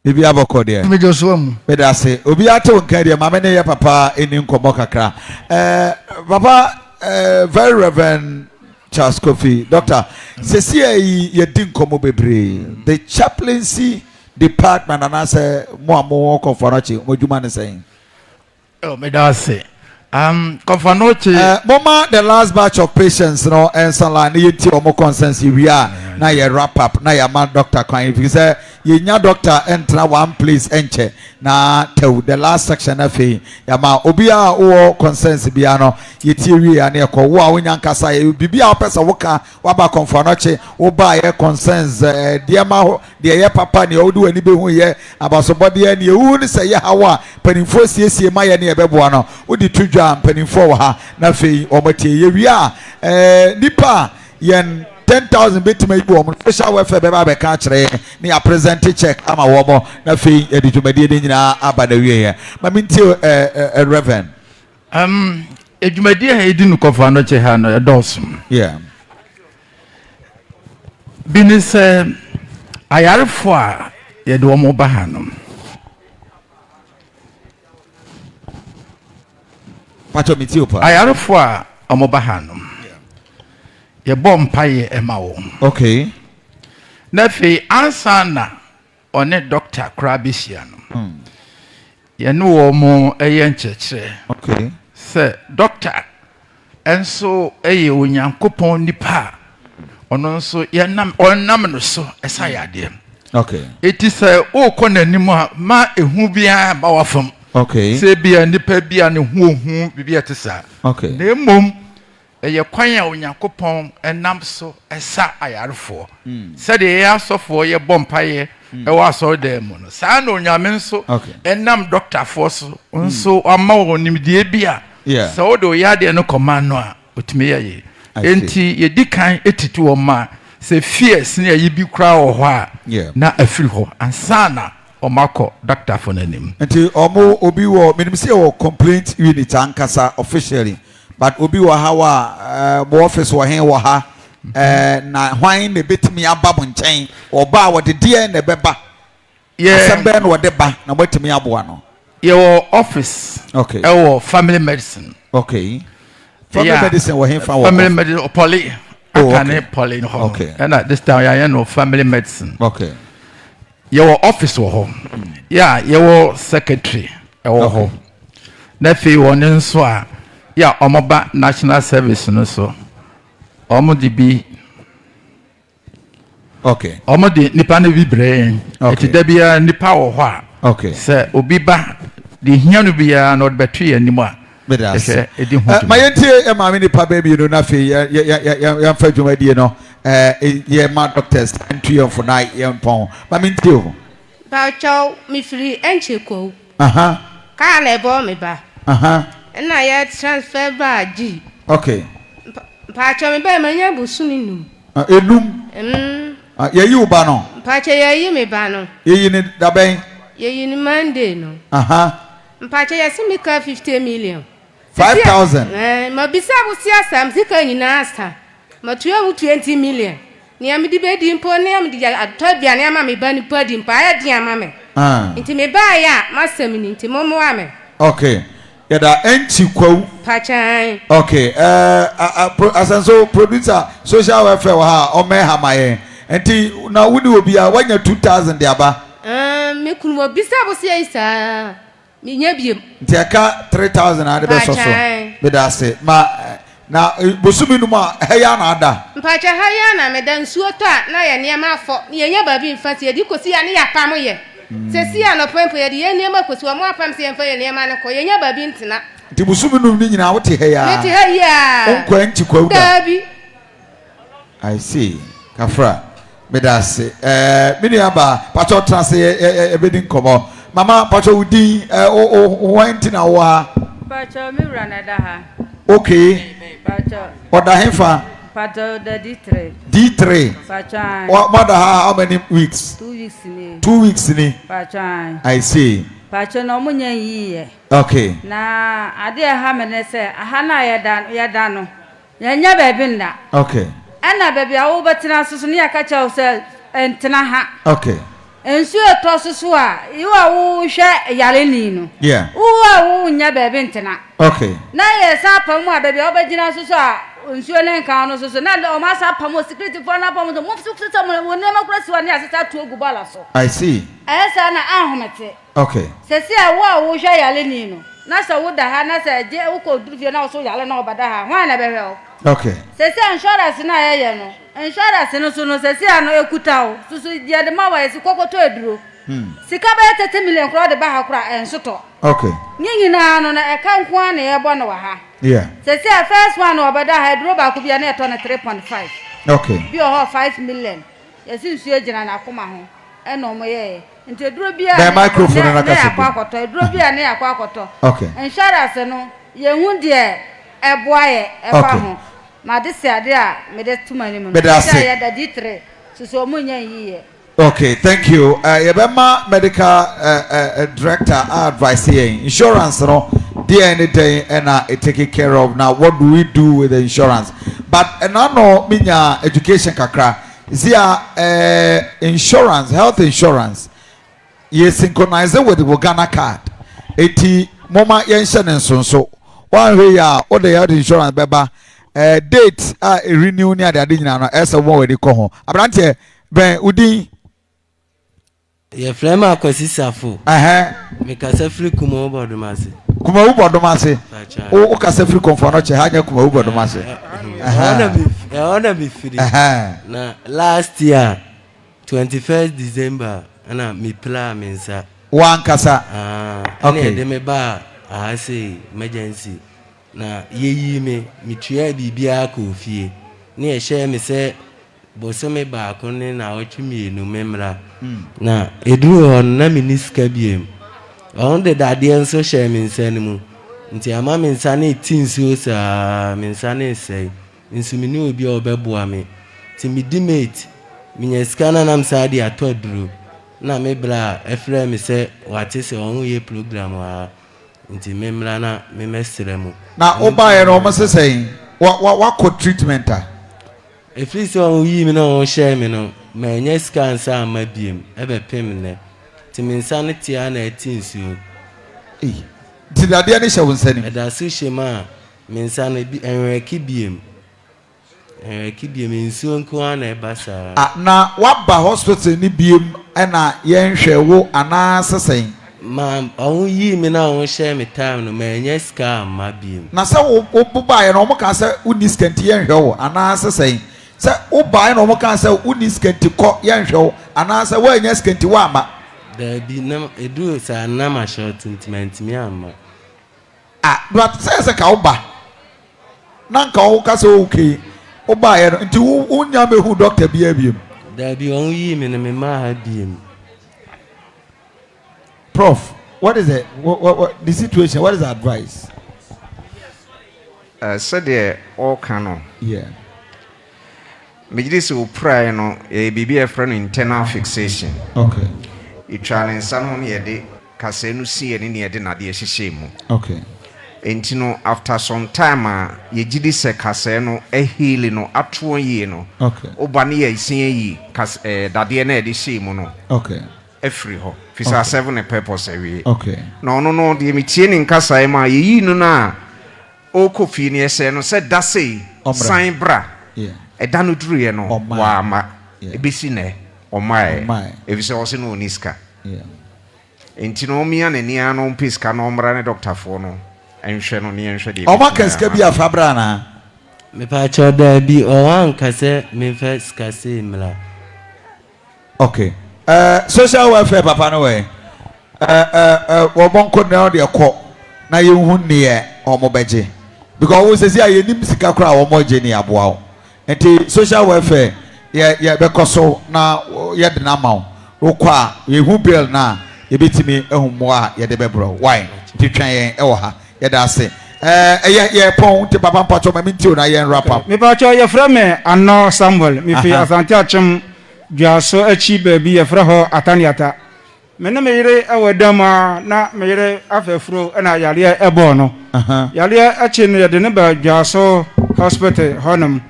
Bibi aboko de. Me Joshua. Me da se. Obi ato nka de mama ne ye papa eni nkomo kakra. Papa very reverend Charles Kofi. Doctor, sesi ye di nkomo bebre. The chaplaincy department and say mo Komfo Anokye mo djuma ne sen. Oh me da se. Komfo Anokye mama the last batch of patients no ensala ne yeti omo consensus we are na ye wrap up na ya man doctor kwan if you say ye nya doctor enter one place enche na tew the last section afi ya ma obi a wo consensus bia no yeti wi ya na ekọ wo a wonya nkasa ye bibia opesa woka waba Komfo Anokye wo ba ye consensus de ma de ye papa ne odu ani be hu ye abasobode ye ne hu ne say ye hawa panimfo siesie ma ye ne ye bebo no wo di tudwa panimfo ha na fe omotie ye wi a nipa yen 10,000 bit me go special welfare be ba be ka kire ni a present check ama wo mo na fe edwumade de nyina aba na wie ye ma minti reverend edwumade ha edi no Komfo Anokye ha no edosum yeah binis ayarfo a ye de wo mo ba ha no pato miti opa ayarfo a omo ba ha no ye bom paye ema wo okay na fe ansana one doctor krabisia no ye no wo mo eye nchechire okay se doctor enso eye onyankopon nipa ono nso ye nam onam no so esa yade okay it is o konanim ma ehu bia ba wafam okay se bia nipa bia ne hu bibia tesa okay na mom eye kwan a onyankopon enam so esa ayarfo se de ye asofo ye bompaye e wa so dem no sa na onyame nso enam doctor force nso ama wonim de bia se o do ya de no command no a otime ye enti ye dikan etitu o ma se fears na ye bi kra wo ho a na afiri ho ansana omako doctor for nanim enti omo obi wo minim se wo complaint unit ankasa officially but obi wa hawa bo office wa hen wa ha na hwan ne betimi aba bo nchen oba wo de de na beba asembe na wo de ba na betimi aboa no your office okay family medicine okay family medicine wa hen fa wo family medicine poly akane poly no okay and at this time ya no family medicine okay your office wo ho your secretary wo ho na fe won nso a ya omoba national service no so omo di bi okay omo di nipa na bi brain eti da bia nipa wo ho a okay se obi ba di hia no bia na odbetu ya nimu a bedase ma yentie ma me nipa ba bi no na fe ya fa dwumadie no ye ma doctors into your for night ye pon ma me ntie o ba chow mi free encheko ka le bo me ba na ya transfer ba ji okay pa chow me ba manya busuni num enum ye yi uba no pa che ye yi me ba no ye yi ni da ben ye yi ni Monday no mpacha yesi mika 50 million 5,000 mabisa busia sam sika nyina asta matuya mu 20 million ni amidi be di mpo ne amidi atobia ne ama me ba ni padi mpa ya di ama me nti me ba ya masam ni nti momo ame okay yada enchi kwawu pacha okay asanso producer social welfare ha o me ha maye nti na wudi obi a wanya 2,000 de aba me kunu obisa busia isa mi nya biem nti aka 3,000 ade be soso be da se ma na bosumi no ma heya na ada mpacha heya na me dan suo to a na ye niam afo ye nya ba bi mfa se edi kosi ya ne ya pam ye se si ya no pempo ye de ye niam kosi wa mo apam se mfa ye niam na ko ye nya ba bi ntina nti bosumi no ni nyina wote heya wote heya onkwa nti kwa uda dabi I see kafra me da se mini aba pacho trans ebedi nkomo mama pacho udi went na wa pacho mi rana da ha okay pacho oda hefa pacho the D3 pacho what mother how many weeks 2 weeks ni 2 weeks ni pacho I see pacho no munye yiye okay na ade ha me ne se aha na ya da no ya nya ba bi nda okay ana ba bi a wo betina susu ni aka cha se entina ha okay ensu eto susu a iwa wo hwe yare ni no yeah wo nya ba bi ntina okay na ye sa pam a ba bi o begina susu a ensu len kan no susu na o ma sa pam security for na pam so mo susu sa mo ne ma kura si wa ni asita tu ogu bala so I see esa na ahomete okay se si a wo hwe yare ni no na sa wo da ha na sa je wo ko duru fie na so yare na obada ha hwan na be hwe o okay se si insurance na ye no insurance no so no se si ano ekuta o susu dia de ma wa esi kokoto eduro sika ba 30 million kro de ba ha kro ensoto okay nyina no na eka nko a na ye bo na wa ha yeah se si first one obada ha eduro ba ko bia na eto na 3.5 okay bi o 5 million yesi nsu ejina na akoma ho e no mo ye nti eduro bia the microphone na kasa akwa akoto eduro bia na akwa akoto okay insurance no ye hu de eboa ye eba ho ma de se ade a me de tumani mu ya da D3 so mo nya yiye okay thank you yebema medical director advice here insurance no there anything and taking care of now what do we do with the insurance but no minya education kakra zia insurance health insurance you synchronize with the Ghana card eti moma yenhye ne nsonso one way ya o the health insurance beba date renew ni ade nyina no ese wo we de ko ho abrante ben udin ye flema akwasisafo me kasa free kuma ubodomase o kasa free Komfo no che hanya kuma ubodomase ona me free na last year 21st December ana me plan mensa wan kasa okay de me ba say emergency na yeyi me mitua bibia ka ofie na ye share me se bosome ba ko ne na otwemienu memra na eduru on na miniska biem on de dade enso share me nsanimu nti ama me nsane tinso sa me nsane sei nsumini obi obeboa me ti mi dimate minya skana na msadi atoduru na me bra efre me se wate se on ye program wa nti memra na me mesremu na oba ye no msesei wa ko treatment a efri se on yi me no share me no ma nya scan sa amabiem ebe pem ne ti me nsane tia na atinsuo ti dade ne hye wonsani eda su shema me nsane bi enweki biem nsuo nko na ebasa na waba hospital ni biem na yenhwe wo ana sesei ma on yi me na on share me time no ma nya ska ma biem na se wo ba ye no mo ka se uni skenti yenhwe wo ana sesei se wo ba ye no mo ka se uni skenti ko yenhwe wo ana se wo nya skenti wa ama da bi na edu sa na ma short intimate mi ama but se ka wo ba na nka wo ka se okay o ba ye nti wo nya me hu doctor bia biem da bi on yi me na me ma ha biem Prof, what is it? What the situation? What is the advice? Said there all canon. Yeah. Majlis will pray no a BB a friend internal fixation. Okay. You try and some on here kase no sie ne ne de na de hyehye mu okay enti no after some time ye gidi se kase no heal no ato yi no okay oba ne ye isen yi kase dade na de hyehye mu no okay every ho fisa 7 purpose awie okay no de metie ne nkasa ma ye yi no na o kofi ne ese no se dase sign bra yeah eda no duru ye no wa ma ebisi ne omai ebise wo se no oniska yeah enti no mia ne nia no piska no mra ne doctor fo no enhwe no ne enhwe de o ma kaska bi afabra na me pa choda bi o wan kase me fa skase mla okay social welfare papa no we wo bonko na de ko na ye hu ne o mo beje because wo sesi aye nim sika kra wo mo je ni aboa wo enti social welfare ye be koso na ye de na mawo wo kwa ye hu bill na ye betimi ehummo a ye de bebro why titwan ye e wo ha ye da se ye pon ti papa mpacho ma minti na ye wrap up me pacho ye fra me Ano Samuel me fi asante achem dwaso achi ba bi ye fra ho ataniata me na me yire awadama na me yire afefuro na yale ebo no yale achi no ye de ne ba dwaso hospital honum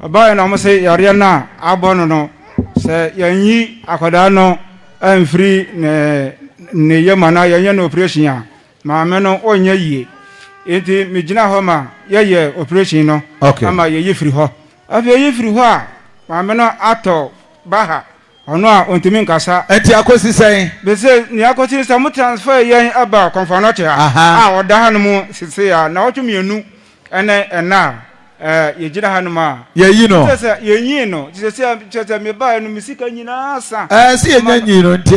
aba na mo se yare na abono no se yanyi akoda no amfiri ne yemana yanya no operation ya ma me no onya yie enti me gina ho ma ye operation no ama ye free ho afi ye free ho a ma me no ato baha ono a ontimi nkasa enti akosi sen be se ni akosi se mo transfer yen aba Komfo Anokye a oda hanu mu sise ya na otumienu ena ye gina hanu ma ye yi no se ye yi no se me ba no misika nyina sa si ye nyi no enti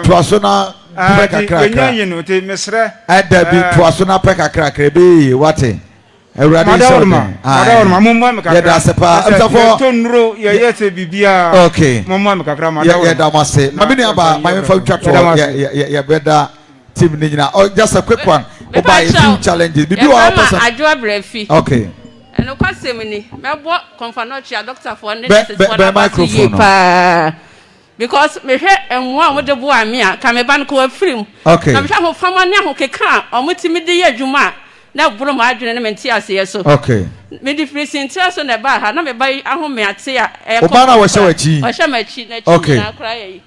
toaso na kakra ye no te mesre ada bi toaso na kakra be wate Madam, mumma me kakra. Ya sepa after tonro ye se bibia. Okay. Mumma me kakra madam. Ya da mase. Mami ni aba my fa twato ya beda team ni nyina. Oh, just a quick one. Oba a few challenges. Bibi wa person. Ajo abrefi. Okay. Eno kwasem ni. Mebo Komfo Anokye doctor for ne be microphone. Because me hwe enwo a wode bo ame a ka me ban ko afrim. Okay. Na me hwe ho fama ne ho keka omutimi de ye adwuma na buru ma adwene ne menti ase so. Okay. Me di present so na ba ha na me ba ahome ate a Obana wo hye wachi. Wo hye machi na chi na kra yi.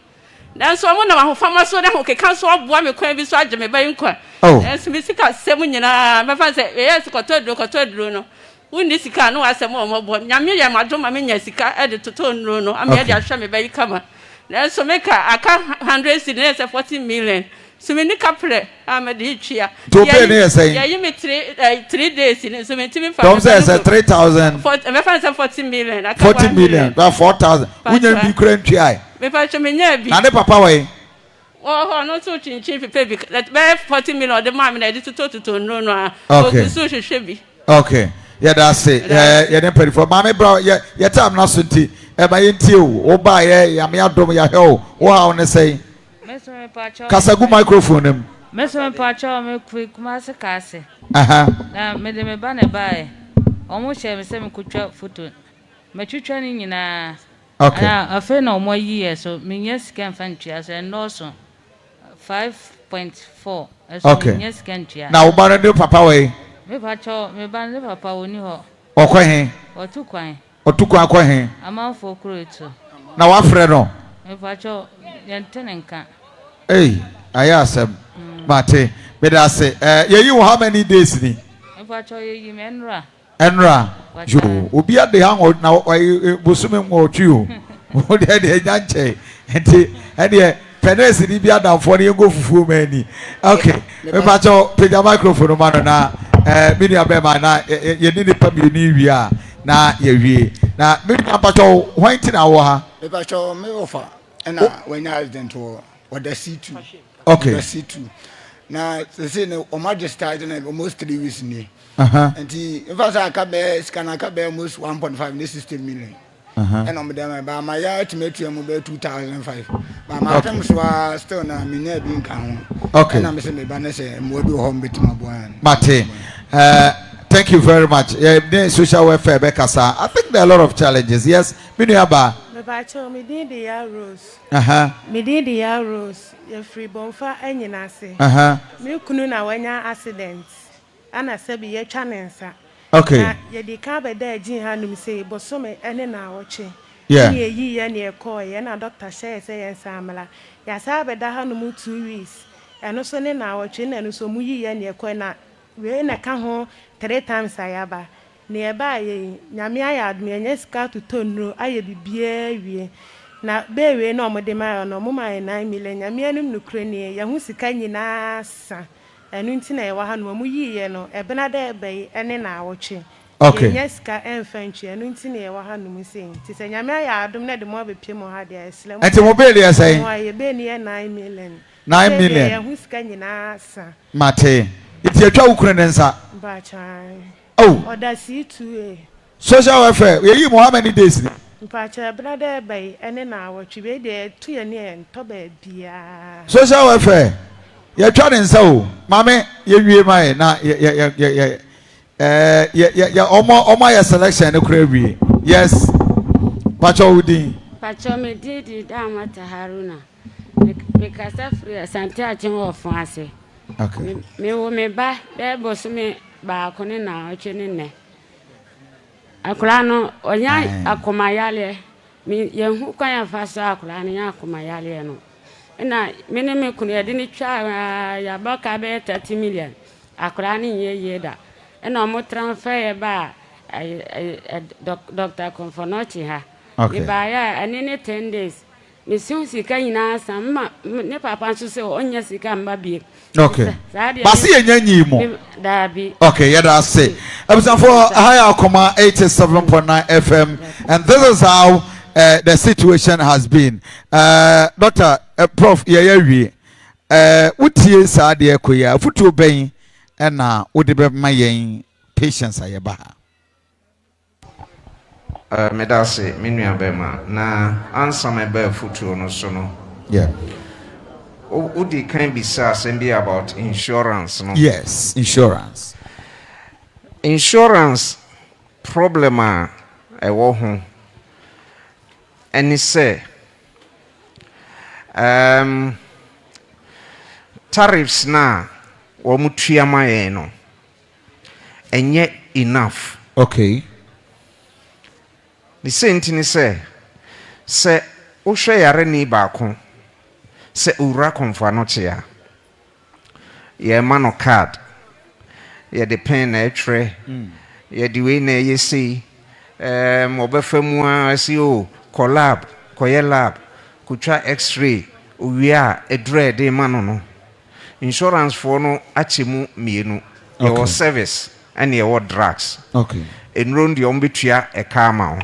Dan so mo na ho fama so na ho keka so oboa me kwan bi so age me ba nkwa. Enso me sika sem nyina me fa se yes kotodro no. Wundi sika no asem o mo bo. Nyame ye madoma me nya sika e de toto nro no. Am ye de ahwe me ba yi kama. Dan so me ka aka 100 cedis 40 million. So me ni kapre amade twia to pay ne say ya yimi 3 days ni so me timi fa don't say 3000 me fa 40 million 40 million that 4000 unya bi kura ntwia me fa cho me nya bi na ne papa we oh no so chinchin pepe bi that be 40 million the mama na di toto no no okay so hwehwe bi okay yeah that's it yeah ne pay for mama bro yeah time na so nti e ba yenti o ba ya me adom ya he o how ne say Kasagu microphone him. Meso pacho me Kumasi kase. Na me de me ba ne bae. Omo she me se me kutwa photo. Me twitwa ni nyina. Okay. Na afa na omo yi so me nya scan fan tua so no so 5.4. Okay. Me nya scan tua. Na oba ne papa we. Me pacho me ba ne papa oni ho. Okwa he. Otukwan akwa he. Amanfo kuretu. Na wa frɛ no. Me pacho yentene nka. Hey, ayasem. Mate, but I say, you how many days ni? Enra. You, Ubi at the hang out now. I was swimming with you. What had a yanche? And the penis in Ibia down for you go for many. Okay, Pacho, pay the microphone, man. Now, Minia Bema, you need it, you need we are now. You now, maybe Pacho, why in our Pacho, me offer, and when I was then to. Or the C2. Okay. The C2. Now, the same, or magistrate and almost 3 weeks near. And in fact, I can be almost 1.5 system million. And I'm there by my ultimate mobile 2005. But my attempts were still not me being count. Okay. And I'm saying, Banessa, and more do home with my boy. Mate, thank you very much. Social welfare, Bekasa. I think there are a lot of challenges. Yes, Miniaba. Bacho, me did the arrows. Me did the arrows. Your free bonfa and yenase. Me kununa wenya accidents. And I said, be your chanensa. Okay. Ye di kabe de jin hanum say, but so me ene na watching. Yeah. Ye near coy, and a doctor says, say, and Samala. Yasabe da hanum 2 weeks. And also na watching, and so muyi and your coy na. We na come home 3 times ayaba. Nearby, Yamia had me and yes, car to turn no, I be beer. Now, baby, no more demand, no more 9 million. Yamianum no crane, Yamusika nasa, and Untina, Wahan, Muyi, no, a Benade Bay, and then I watching. Okay. Yes, car and French, and Untina, Wahan, Mussing. Tis a Yamia, don't let the more be Pimo had their slam. And to mobile, I say, why you be near 9 million. 9 million. Who's can you nasa? Mate, it's your child, Ukrainians. Oh, or that's it too. Social welfare, we you how many days? Pacha, brother, by and then I watch you there 2 years and tobe beer. Social welfare, you're trying so, Mammy, you my now, my selection, the crabby. Yes, Pacha Udi. Pacha, me did it down at Haruna because after Santa Jim of France. Okay, me will me buy, there was me. Bakoni na ochenine akura no onya akomayale mi yehu kwan ya fasa akura ne akomayale no na me kunu ye de ni twa ya baka be 30 million akura ne ye da na mo transfer ye ba Dr. Komfo no chi ha ni ba ya ene 10 days me sika nyina sam ne papa nso se onya sika mba bi. Okay. Basi enyanyi mo. Dabi. Okay, yeah, that's it. Episode for higher comma 87.9 FM, and this is how the situation has been. Doctor, Prof, we utie sa de ekoya futu ben na wode be mayen patience ayeba. Medase minua bema na answer me be futu no so no. Yeah. Udi can be say about insurance, no? Yes, insurance. Insurance problem ewo ho. And say tariffs na wo mutua maye no. Enye enough. Okay. The same thing say wo hwe yare ni ba ko se ura Komfo Anokye ye mano card ye de pen na etre ye de we na ye see obefamu asi o collab koye lab kutwa x-ray owia edre de mano no insurance for no achemu mienu ye wo service and ye wo drugs. Okay. Enro ndi ombetua e ka ma ho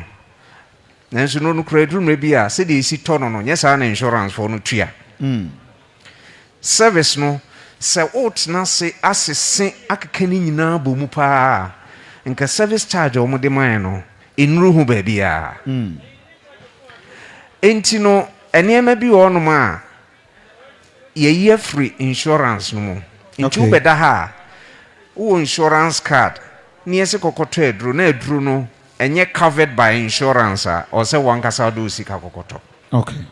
nanso no credit room bi a se de isi tono no nyesa na insurance for no tua. Service no se otna se asese akekani nyina bomu pa nka service charge o mode man no enru hu ba bia enti no enema bi ono ma ye free insurance no mo enti ubeda ha wo insurance card ni ese kokoto edru na edru no enye covered by insurance or se wankasa do sika kokoto. Okay.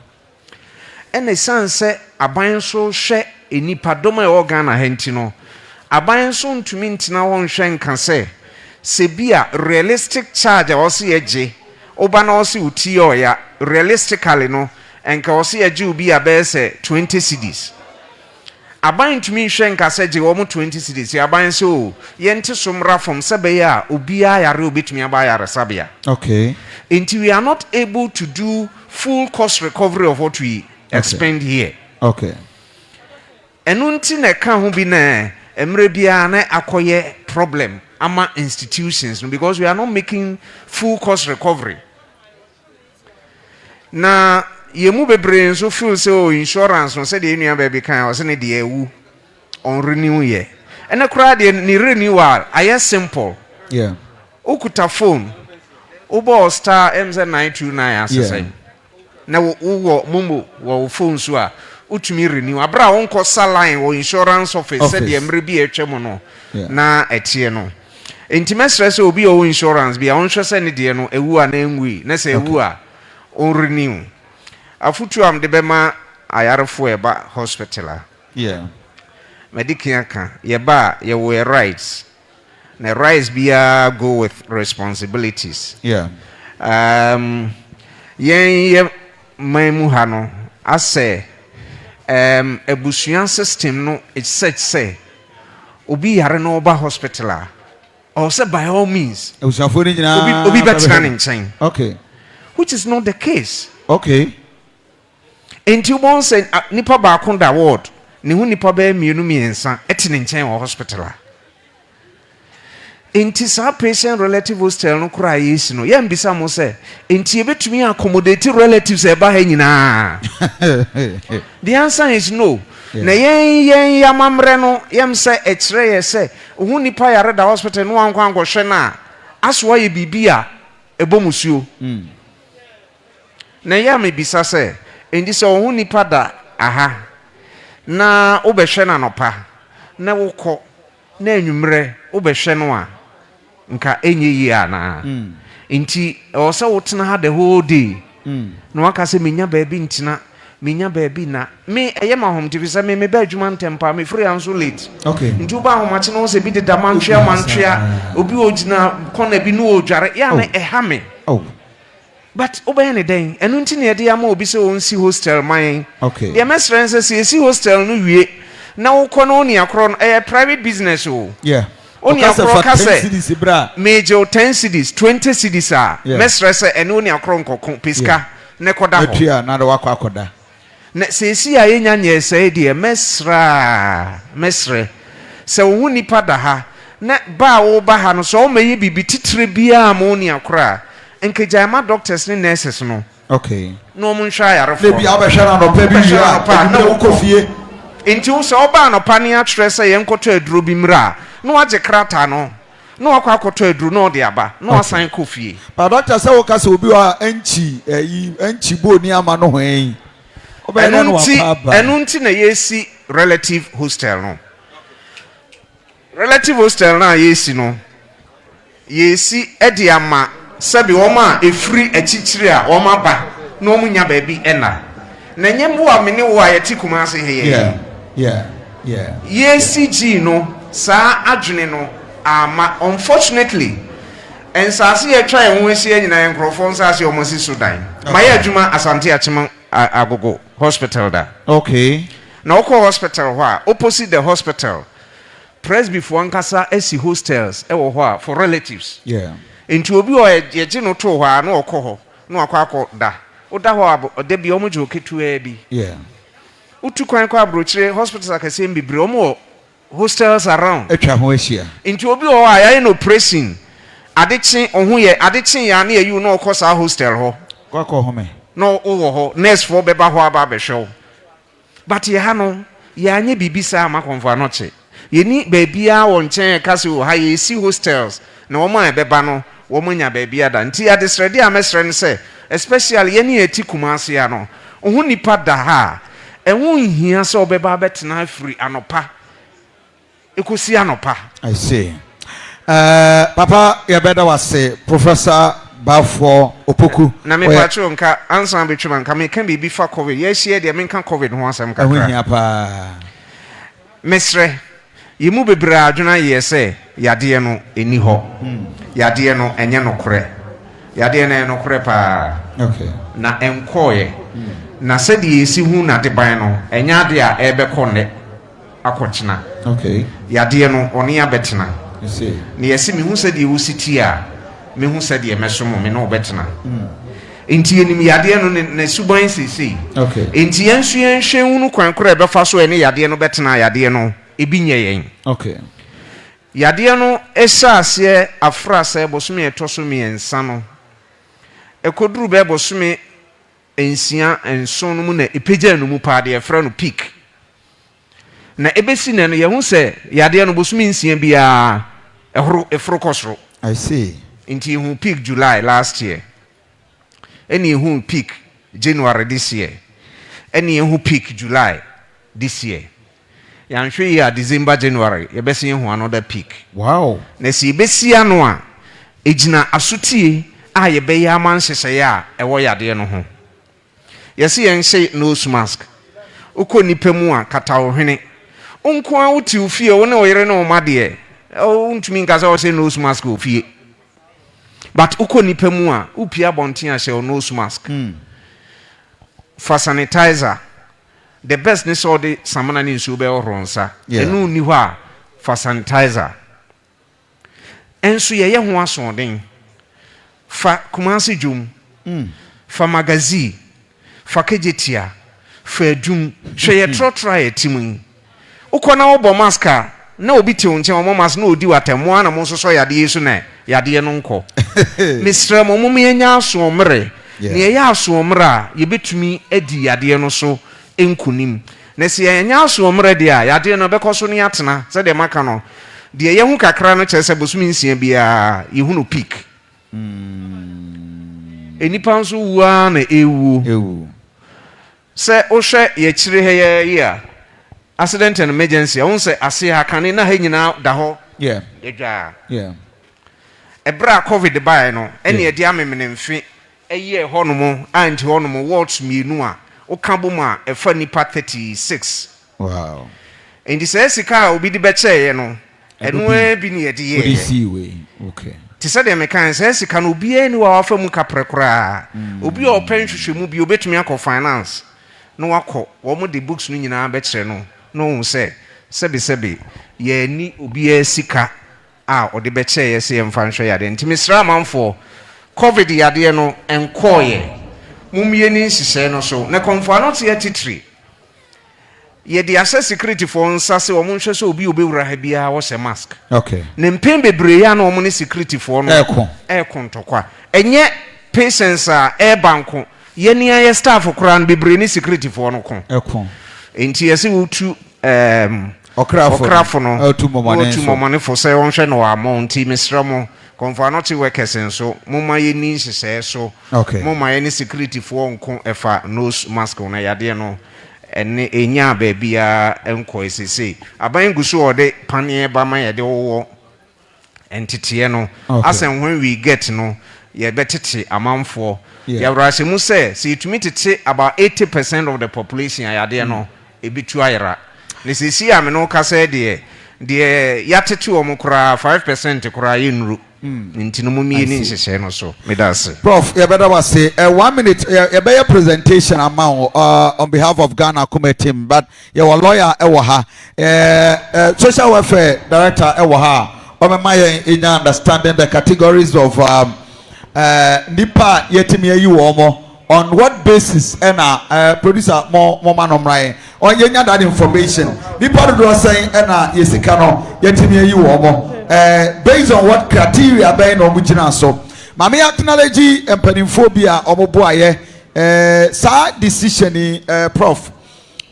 And a son say aban so hwe enipadom e organ na henti no aban so ntumi ntina won hwe nka se bia realistic charge a wose eje oba na wose uti ya realistically no enka wose eje ubi a be se 20 cedis aban ntumi hwe nka se je wo 20 cedis aban so yente somra from sebe ya obi a yare obetumi aba yare sabia. Okay. Until we are not able to do full cost recovery of what we expend here. Okay. Enunti na ka ho bi na emre bia na akoye problem ama institutions because we are not making full cost recovery. Na yemu bebre nso feel say insurance no say the enu baby kan o say ne de ewu on renew ye. Ena kura de ni renewal aye simple. Yeah. Ukuta phone ubo star MZ929 asese. Na wo mumu wo phone so a utumi renew abra won ko line wo insurance office said the emre bi etwem no na etie no enti mesrese obi o insurance bi a won hwese ne de no ewu a na enwi na se ewu a on renew afutu am de bema ayarefo eba hospital yeah medical kan ye ba ye we rights na rights bia go with responsibilities yeah yen maimu ha no ase ebusuan system no it such say obi yare no ba hospital or say by all means obi better than chain okay which is not the case okay until one say nipa ba konda ward ne hu nipa ba mienu miensa etine nchen wo hospital enti sa patient relative hostel no kura yes no ye mbisa mo say enti ebetumi accommodate relatives e ba ha nyina the answer is no na yen yamamre no yem say ekire ye say hu nipa yare da hospital no ankwa hwe na aso ye bibia ebomusuo na yam ebisa say enti say hu nipa da aha na obehwe na nopa na wokọ na anwumre obehwe no a nka enye yi ana nti o se wotena ha the whole day no waka se menya baabi ntina menya baabi na me eye ma hom tibi se me ba adwuma ntempa me free and so late okay nti oba hom ate no se bi de da mantwea obi ogina kona bi no odware ya na eha me but oba ne den enu nti ne de ama obi se won si hostel man okay the mesren se si hostel no wie na wokọ no ne akro no private business o yeah Only akro kase major 10 cities 20 cities are mesrese ene oni akro nkoko piska ne koda ho atua na de wakọ akoda na sesi a yenya nyese de mesre se wo nipa da ha na ba wo ba ha no so o meyi bibi titire bia ma oni akro enkeja ma doctors ne nurses no okay no mun hwa yare fo le bia obehwa na no pa bi hwa na wo kofie enti wo se oba no pa ne atrese se yenkoto aduro bi mra no age krata no no akwa akoto aduru no de aba no asan kofie but doctor say wo ka se obi wa anchi bo ni ama no hwen enunti na yesi relative hostel no na yesi no yesi edi ama sabi wo ma efri achichiri a wo ma ba no munya baabi ena na nyembo a mene wo ayeti Kumasi heye yesi ji no sa adwene no ama unfortunately ensase ye twa enwo esi nyina enkrofo nsase omosi Sudan maye adwuma asante achema agogo hospital da okay na oko hospital ho a opposite the hospital presby for ankasa esi hostels e wo ho for relatives enti obi o ye gi no to ho a na oko ho na akwa da oda ho ode bi omo jo ketua bi utu kwan kwa abrochire hospitals akase mbibre omo hostels around etwa ho ahia into obi o aya no pressing adechi ohun ye adechi ya na eyu no kosa hostel ho kwakọ ho me no wo ho nurse for beba ho aba be show but ye ha no ya anye bibisa ma Komfo Anokye ye ni baabia won chen kase o ha ye si hostels na wo ma beba no wo manya baabia da nti adesrede amesre ne se especially ye ni eti Kumasi ya no ohun nipa da ha ehun hia se obeba betena free anopa ekusi anopa I see papa ya beda wase Professor Bafo Opoku na me pacho nka ansan betwuma nka me kan bibi fa covid ye hie de me kan covid ho asem kakra ehun hia pa mesre yimu bebra adwuna ye se yade no eni ho yade no enye no kore yade no eno kore pa okay na enkoye na se de yesi hu na de ban no enya ade a ebe konne akochina okay yade no oni abetena you see ne yesi me hu se de wusiti a me hu se de mesomo me no betena enti enim yade no ne suban sisi okay enti yensu yenhwe hunu kwankora ebe fa so ene yade no betena yade no ebi nye yen okay yade no esase afrase bosome etosome ensa no ekoduru be bosome ensia enson no mu na epeja no mu paade efra no peak na ebesi na no ye hu se yade no bosome ensia bia efro kosro I see inti hu peak July last year any hu peak January this year any hu peak July this year yanhwe ya December January ye besi hu another peak wow na si besi ano a ejina asutie a ye be ya man hyehyɛ a ɛwɔ yade no ho yɛse yɛn hyɛ nose mask ukɔ nipa mu a kata wo hwene onko a wuti ofie wo ne wo yere ne wo made untumi nkasa wo say nose mask ofie but ukɔ nipa mu a upia bonten a hyɛ nose mask for sanitizer the best ni so de samana ni nsu be oronsa enu ni hɔ a for sanitizer enso ye ho asoden fa Kumasi dwom fa magazine fa kejetia fa dwum hwe ye trotra ye timu ukona wo bɔ mask na obi te wonche mo mask na odi watemo na mo nso so yade yesu na yade no nkɔ misra mo mo yenya aso mre ne ye aso mre a ye betumi adi yade no so enkunim na se yenya aso mre de a yade no bɛkɔ so ne atena se de maka no de ye hu kakra no kyerɛ sɛ bosumi nsia bia ye hu no peak enipa nso wua na ewu sɛ o hwɛ ye kyire he ye a accident and emergency I won't say ase ha kan na ha nyina da ho edwa ebra covid buy no ene e dia memene mfe eye ho no mo anti ho no mo wards mienu a o ka bom a e fa nipa 36 wow and this sika obi di beche no eno e bi ne ye okay ti said dem kan say sika no obi ani wa fa mu kapre kra obi o pen hwehwe mu bi obetumi akọ finance no wakọ wo mo de books no nyina beche no say sebi ye ni obi sika a ode beche ye se mfa nhwe yade ntimi sra manfo covid yade no enkoye mumye ni nsise no so na Komfo anot ye titri ye di access security for nsase wo nhwe so obi obewura ha bia wo se mask okay ne mpem bebre ya na wo ni security for no ekon tokwa enye patients a banko ye ni aye staff kura no bebre ni security for no kon ekon enti yesi wutu okrafo no otu momane for say won hwe no amount misra mo Komfo anot workers nso moma ye ni nsese so moma ye ni security for nko efa nose mask na yade no ene enya ba bia enko esese aban gusu ode panie ba ma yade wo entity no asen when we get no ye betete amanfo ya wrase mu say itumi tete about 80% of the population yade no ebitu ayra ne sisi ame no ka say de yatete wo mukura 5% kura yenru ntino mumie ni nhyehyɛ no so medase prof ya better was say 1 minute ya be presentation amount on behalf of Ghana Kuma team but your lawyer ewo ha social welfare director ewo ha o me my in understanding the categories of nipa yetimi ayi wo mo on what basis ena producer more manomrai on yenya that information nipa do say ena yesika no yetimi ayi wo mo based on what criteria be no mugina so mama ya technology empanimphobia omoboaye sa decision prof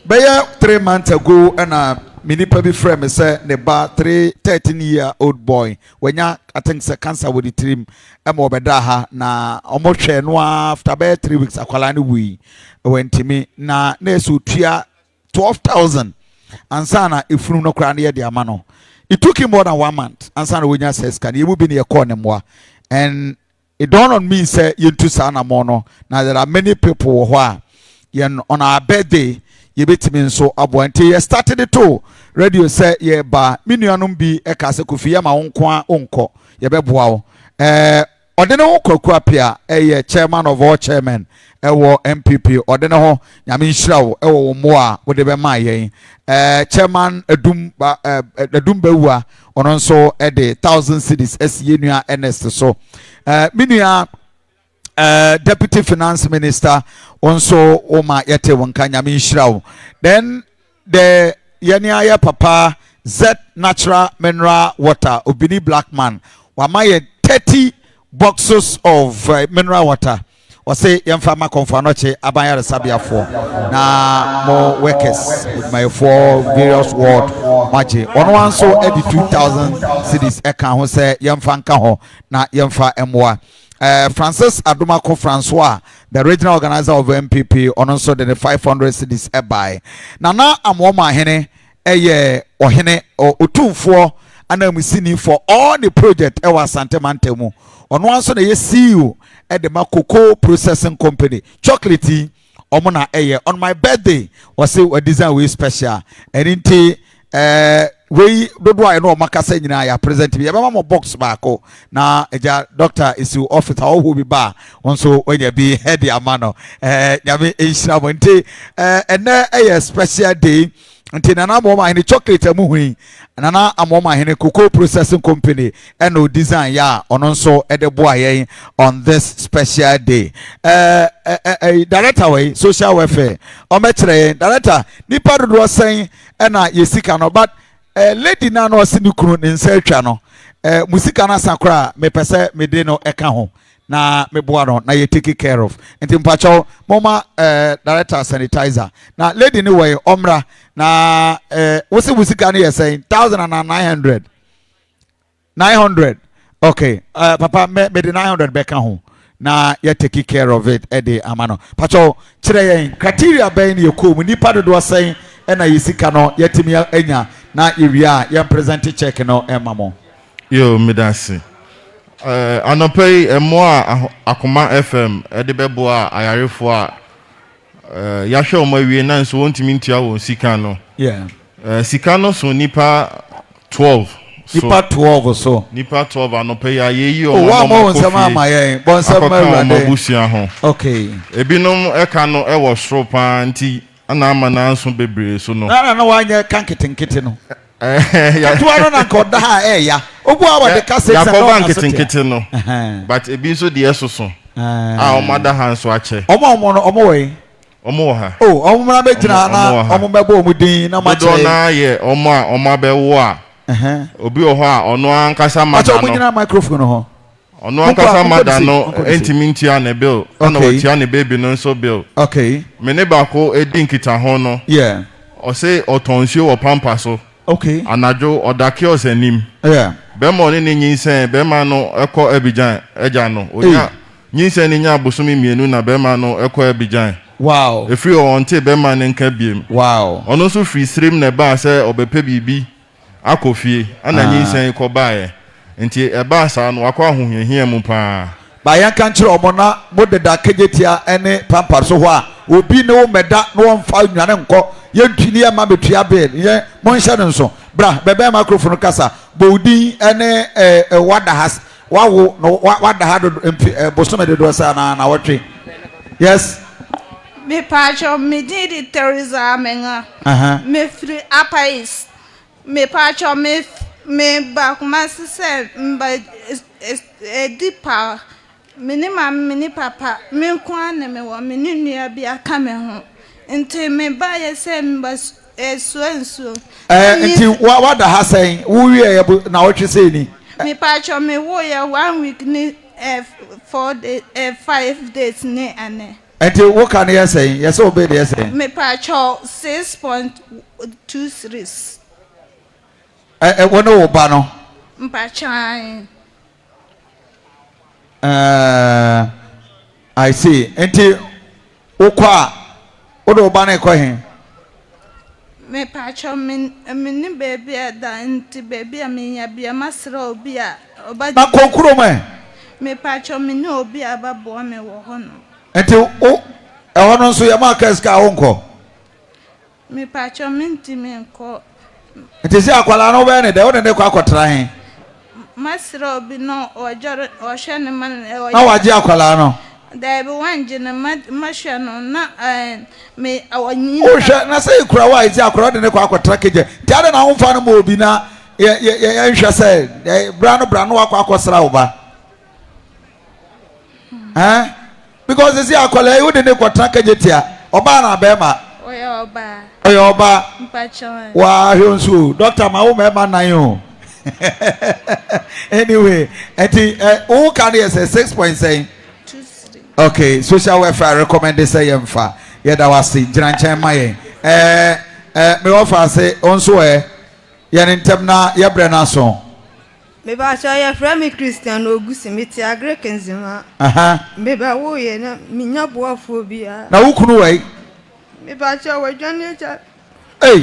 be 3 months ago and minipa bi frame say ne ba 13-year-old boy wenya I think say cancer with the trim emo beda ha na omotwe no after be 3 weeks akwala ne wi wentimi na nesu tua 12,000 ansana ifunu no kra ne de ama no. It took him more than 1 month. Answer when says can you be near corner more? And it dawned on me say you to sana mono. Now there are many people who are on our birthday. You bet me so abwante. You started it too. Radio say ye ba minuanum bi e kase kufia ma onkwa onko. Ye be boa. Odene ho kwaku apia ye chairman of all chairmen ewo MPP odene ho nyame nhira wo ewo mo a wo de be ma yen chairman edum bewua ono nso e de 1000 cedis esienua Ernest so minua deputy finance minister onso o ma yete wonka nyame nhira wo then the yenia papa Z natural mineral water obini blackman wa ma ye 30 boxes of mineral water or say yamfama Komfo Anokye abanya resabia for na more workers with my 4 various ward maji on one so every 2,000 cities eka ho say yamfa nka ho na yamfa emwa Francis Adumako Francois, the regional organizer of MPP, on also the 500 cities ebuy. Na amwoma hene eye ohene o utumfo ana musini for all the project e wa Asante Mantemu ono anso na ye CEO e de ma cocoa processing company chocolate omona eye on my birthday was a design we special enti we dodo ayi no makasa nyina ya present bi eba mo box baako na eja doctor isi officer wo bi ba onso onya bi head amano nyame ehira mo nti ene eye special day nti nana amoma hene chocolate amuhui nana amoma hene cocoa processing company eno design ya ono nso edebo ayen on this special day director way social welfare o metre director nipa dodo sen na yesika no but lady na no se nikunu nsa atwa no musika na sakra me pese me de no eka ho na meboa no na ye take care of enti mpacho mama director sanitizer na lady ni way omra na wose musika na yesen 1900 okay papa me de 900 beka ho na ye take care of it ede amano pacho kire yen criteria ben ye ko mu nipa dodo sen na yesika no yetimi enya na ewia ye present check no emamo yo medasi anopei emoa akoma FM ede bebo a ayarefo a ya hwe o mawie na nso wontimi ntia wo sika no yeah sika no so nipa 12 nipa 12 so nipa 12 anopei ya yeyi o mo nsema amaye bon nsema awurade okay ebinom eka no e wo soro pa nti ana ama na nso bebre so no na wanye kanketenkete no ya tuano na koda ha ya obu awa de kase ya ko banketenkete no but ebi nso de esoso omada ha nso ache omo we omo ha omo na be jina na omo bebo omo din na ma che do na ye omo abewo a obi o ho a ono ankasa mada no omo jina microphone ho ono ankasa mada no entiminti a na bill ana watia ne baby no nso bill okay me ne ba ko edinkita ho no yeah o say otonsuo wo pampa so okay anajo odake osanim yeah be mo ne nyinsen be ma no eko Abidjan eja no onya nyinsen ne nya bosumi mienu na be ma no eko Abidjan wow efri o onte be ma ne nka biem wow ono so free stream ne ba se obepe bibi akofie ana nyinsen ko baaye nti e ba sa no akwa ahohia mu pa ba ya kan kire omo na modeda kejetia ene pampa so ho a obi ne wo meda no wonfa nwane nko ye ntwini ya ma betua bed ye monhya ne nso bra bebe microphone kasa bodi ene wada has wawo no wada ha do bosome de do sa na wotwe yes me pacho me did Teresa Menga me free apais me pacho me ba Kumasi se mba dipa mini papa me kwa ne me wo mini nua bia ka me ho nti me ba ye se mba enso nti wada ha sen wo wie na wotwe se ni me pacho me wo ye 1 week ni 4 days 5 days ni ane nti wo kan ye sen ye se obe de ye sen me pacho 6.23 wono wo ba no mpachan I see enti okwa odo ba na ekọ me pacho me ni baby ada nti baby a me nya bia masra obi a oba na konkuro me pacho me ni obi ababo me wo ho no enti o ho no so ya ma ka ska ho nko me pacho me nti me nko enti si akwala no be ne de o ne kwa akotra he masra obi no ojore o hwe ne man na waje akwala no da be wanje na mahwe no na me awanyi o hwe na say kura wa iti akwala de ne kwa akotra keje ti ade na ho fa no mo obi na ye hwe say bra no akwa akosra wo ba because this akwala you de ne kwatra keje ti a oba na be ma oyo oba mpacho wa hwe nso doctor ma wo me ma nan yo anyway who can you say 6.7 okay social welfare recommend say yemfa ye da wasi jiranchen maye me offer say onso ye ntem na ye bre na so me ba so ye frame me Christian Ogusi meti agre kenzima me ba wo ye na minya boafo bia na wukunu wai me ba so wadwane ja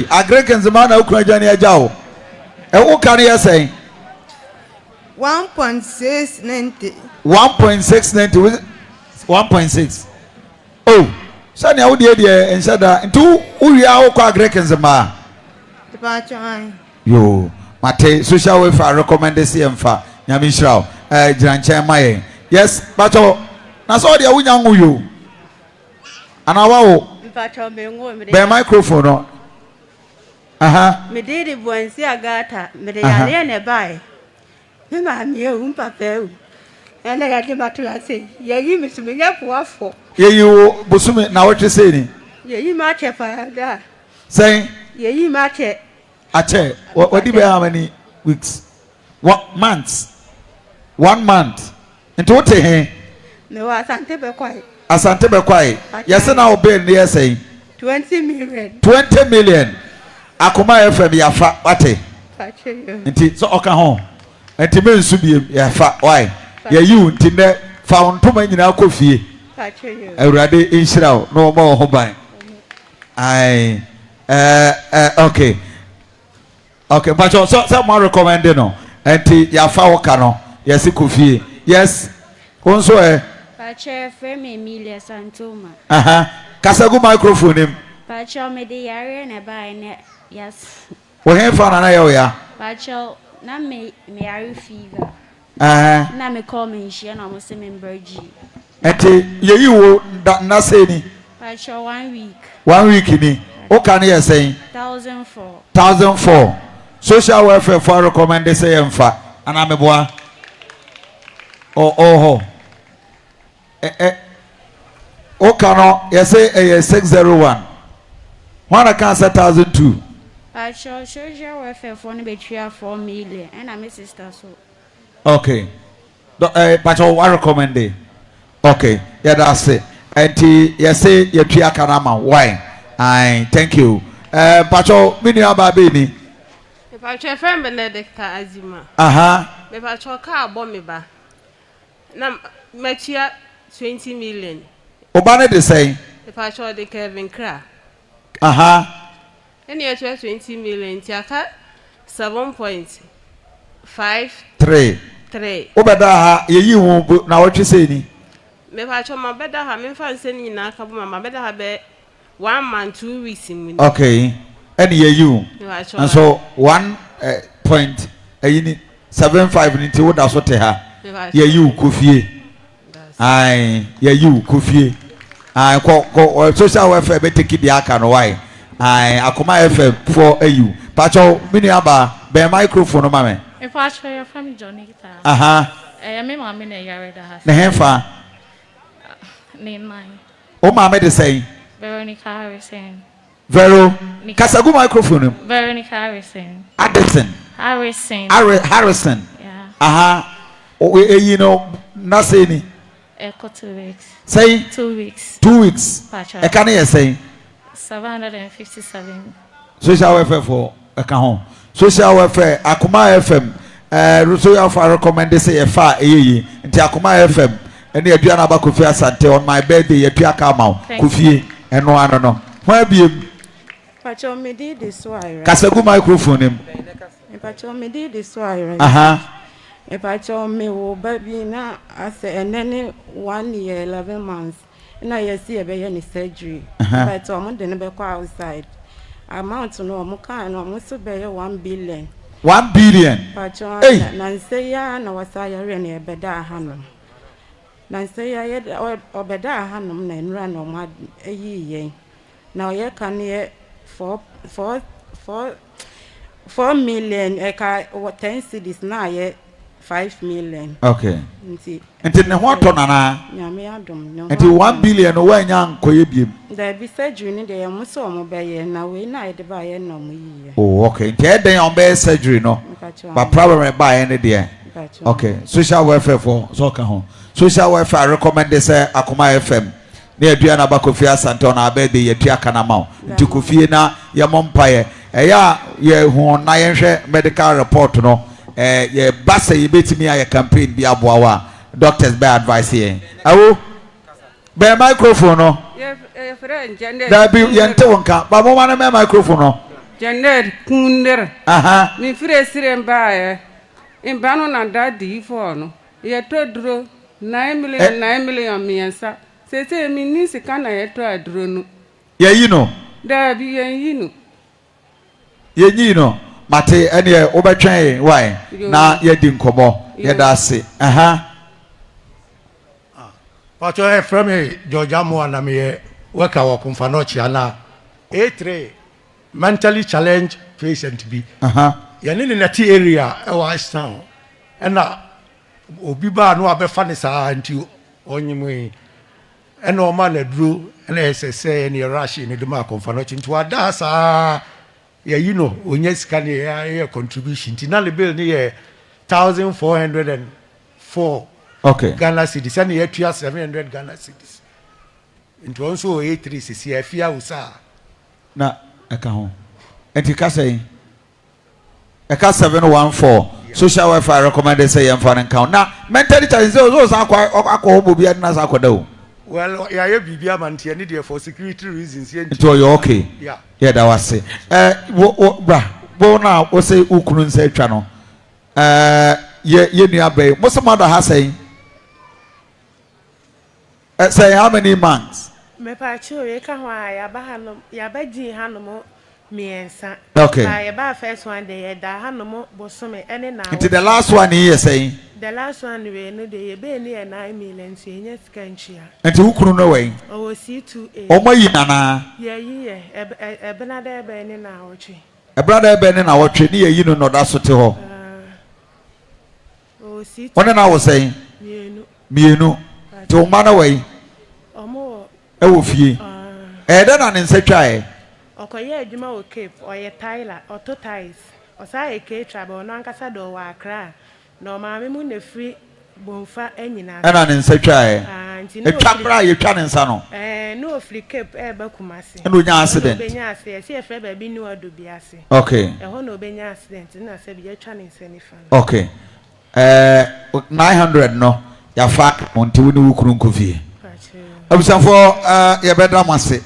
agre kenzima na wukunu adwane aja wo who can you say 1.690. 1.690. 1.6. Oh, so now we dey and said that two we are all quite Greek and Zama. Yo, Mate, social welfare recommended CM Yamishrao, Jancha Maye. Yes, but that's all the young you. And our by microphone. Me did it once, I got her. Me the alien by. Me, I'm you, Papa. And I got him back to us. Yeah, you miss me up for. Yeah, you Busumi, now what you saying? Yeah, you match a fire. Say, yeah, you match it. I tell what do you how many weeks? What months? 1 month. And what the no, I can't be quiet. Asante be quiet. Yes, now be near say 20 million. 20 million. Akuma FM ya fa wate. Nti so oka ho. Nti me nsu biem ya fa why? Ya you nti ne fa ontoma nyina akofie. Awurade inshira wo no mo ho ban. Ai okay. Okay, but so mo recommend no. Nti ya fa wo ka no. Yes kofie. Yes. Onso Pache Femi Emilia Santoma. Kasagu microphone him. Pache me de yare na ba ne. Yes. We have found another ya. Pacho, na me are fever. Na me call me she na mo se member G. Eti ye you na say ni. Pacho 1 week. 1 week ni. O can you say 1,004. 1,004. Social welfare for recommend say emfa. Ana me boa. Oh. O cano you say 601. One account 1,002. Pacho social welfare for no betria 4 million and my sister so. Okay. Pacho what recommend it? Okay. Yeah, that's it. And you say you tria kanama. Why? Thank you. Pacho mini ababe ni. Pacho friend Benedicta Azima. Me pacho ka bomb me ba. Na metia 20 million. Obane de say. Me pacho de Kevin Kra. And you 20 million, Tiaka 7.53. Obeda ye won na what you say ni. Me pacho ma beda ha me fan say ni na ka ma beda ha be 1 month 2 weeks in. Okay. And ye you. And so 1.75 ni ti wo da so te ha. Ye you kofie. Ye you kofie. Ko social welfare be take the aka no why. Akuma FM for you. Pacho mini aba be microphone mama. If I show your family Johnny guitar. Me mama na yare da house. Na henfa. Name mine. O mama de say. Veronica Harrison. Vero. Kasagu microphone. Veronica Harrison. Addison. Harrison. Harrison. Yeah. You know, not say ni. 2 weeks. Say 2 weeks. 2 weeks. Pacho. E can you say 757. Social welfare for account. Social welfare Akuma FM. Social welfare recommend say e fa eyi. Nti Akuma FM. Eni aduana ba Kofi Asante on my birthday ye tua ka ma Kofi eno ano no. Why be Pacho me did this why. Kasagu microphone him. Pacho me did this why. Pacho me wo baby na as and then 1 year 11 months. Na you see a be any surgery. But I'm de be kwa outside. Amount no mo kan no mo so be 1 billion. 1 billion. Pacho na say ya na wasa ya re na be da hanom. Na say ya obeda hanom na nra no ma eyi yen. Na ye kan ye 4 million eka 10 cedis na ye 5 million. Okay. Nti ne ho to nana. Nyame adom no. Nti 1 billion o wanya nkoye biem. Da bi surgery ni de mo so mo be ye na we na ye de ba ye no mo yiye. Oh, okay. Nti e den on be surgery no. But problem e ba ye ne de. Okay. Social welfare for so ka ho. Social welfare recommend say Akuma FM. Na aduana ba Kofi Asante na abede ye tua kana ma. Nti Kofi na ye mompaye. Eya ye hu na ye hwe medical report no. Ye basa ye betimi aye campaign bi aboawa. Doctors be advice here. Awo. Be microphone no. Ye friend Janet. Da bi ye nte wonka. Ba mo ma na microphone no. Janet Kunder. Mi frɛ sire mbaaye. Mbano na daddy for no. Ye to duro 9 million miensa. Se mi ni sika na ye to aduro no. Ye yi no. Da bi ye yi no. Ye yi no. Mate ene obetwen why na ye di nkomo ye da ase. Pacho e from George Amo na me work our Komfo na A3 mentally challenged patient bi. Ye ni na ti area e wa town. E na obi ba no abefa ne saa nti onyim e na o ma na duro na esese ne rush ne de ma Komfo nti wa da saa ye onye sika ne ye contribution ti na le bill ne ye 1404 okay Ghana cedis and ye 700 Ghana cedis into also A3 cc afia usa na eka ho enti ka say eka 714 social welfare recommended say yam fan count na mentally challenge so akwa obobi adina sa akoda o. Well, yeah, bibia man tie ni there for security reasons here. It was okay. Yeah. Yeah, that was it. Bra, na o say ukunu nse twa no. Ye nua bay. Most of mother has say how many months? Me pa chu ye ka ho ya ba hanom ya ba ji hanom miensa. Okay. Ya ba first one day da hanom bosome ene na. Into the last one here saying. The last one we no dey be ni 9 million so enya sika nchia. Enti ukunu no way. O C2A. Omo yi nana. Ye ebena da ebe ni na awotwe. Ebra ebe ni na awotwe ni ye yi no da so te ho. O C2. One na wo saying. Mienu. Ti o ma na way. Omo E wo fie. Da na ne nsatwa e. Okoye adwuma o Cape oye Tyler auto ties. Osa e Cape travel no ankasa do wa Accra. No maame mu na free bonfa enyina. Na ne nsatwa e. Etwa bra ye twa ne nsa no. No free Cape e ba Kumasi. No nya accident. No benya accident. Se e fe ba bi ni odo bi ase. Okay. E ho no benya accident na se bi ye twa ne nsa ni fa. Okay. 900 no. Ya fa monti woni wukuru nkofie. Abusanfo ye bedra mase.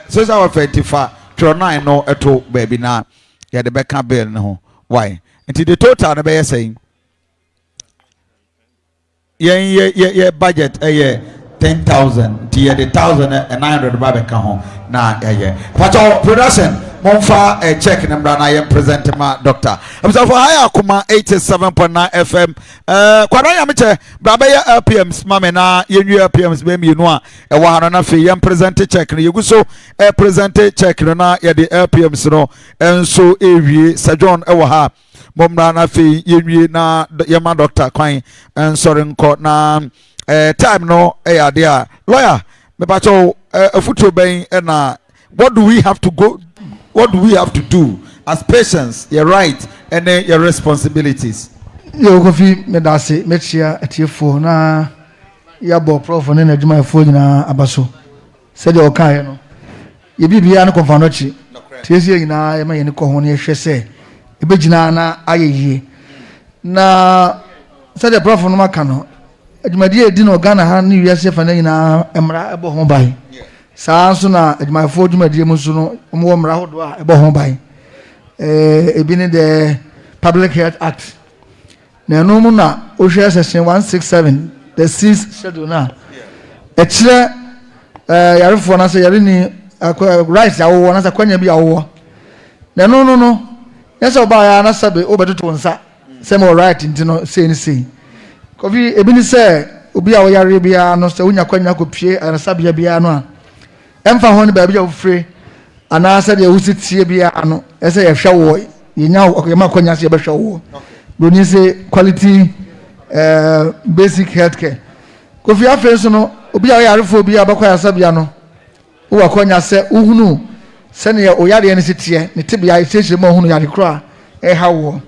Social welfare tifa 9 no eto baby na ye de beka bill ne ho. Why? Until the total na be ye saying ye budget 10,000 to the 1,900 babeka home na Pacho production monfa check number na yem present ma doctor so for higher kuma 87.9 FM kwara ya meche baba ya LPMs mame na yenyu LPMs be mi no a e wa hano na fe yem present check no yeguso present check no na ye the LPMs no enso ewie Sajon e wa ha momra na fe yenwie na yema doctor kwan ensori nko na time no ade a lawyer me pacho afuto ben na what do we have to do as patients your right and then your responsibilities yo kofi me dase me chia atiefo na ya bo prof ne na adwuma fo nyina abaso se de okan no ye bibia no Komfo nochi tiesie nyina ye ma ye ne ko ho ne hwe se ebegina na ayeye na se de prof no maka no adwumadi edi no Ghana ha ne wiase fa na nyina emra ebo ho bai saa so na adwumafo adwumadi mu so no mo mra hodo a ebo ho bai ebi ne the Public Health Act na no mu na o hwe section 167 the 6th schedule na e kire yarefo na se yare ni right awo na se kwanya bi awo na no yesa oba ya na sabe obedoto nsa se mo right ntino sei ni sei kofi ebi ni se obi a oyare bia no se unya kwanya kopie anasabia bia no a emfa ho ne ba bia ofre ana se de usitie bia no ese ye hwe wo yenya okema kwanya se ye be hwe wo broni se quality basic healthcare kofi afa so no obi a oyare fo bia bakwa asabia no wo kwanya se uhunu se ne oyare ne sitie ne tibia iteche mo hunu yare kra e hawo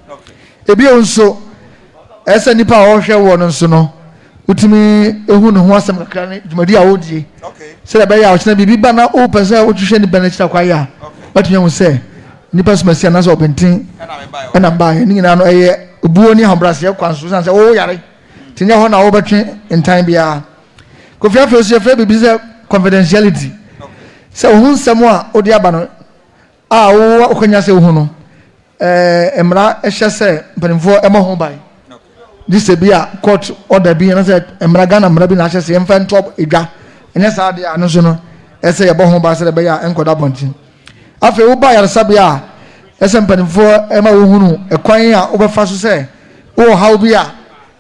ebi onso ese nipa a ohwe wo no nso no utimi ehu ne ho asem kakra ne dwumadi a wodie se da be ya ochina bibi ba na o pese a wotuhwe ni bana chira kwa ya batumi hu se nipa smasi na so obentin na mba ye ni na no eye obuo ni hambrase ye kwanso san se o yare tinya ho na wo betwe in time bia kofi afeso ye fe bibi se confidentiality se ohun nsem a odi aba no a wo okonya se ohun no emra ehye se mpanimfo emo ho bai this be a court order be and said emraga na mrabi na ahye se emfa ntop edwa enya sa de anu so no ese ye bo ho ba se de be ya enkoda bontin afi wo ba yaresabia ese mpanimfo ema wo hunu ekwan a wo befa so se wo haw bi a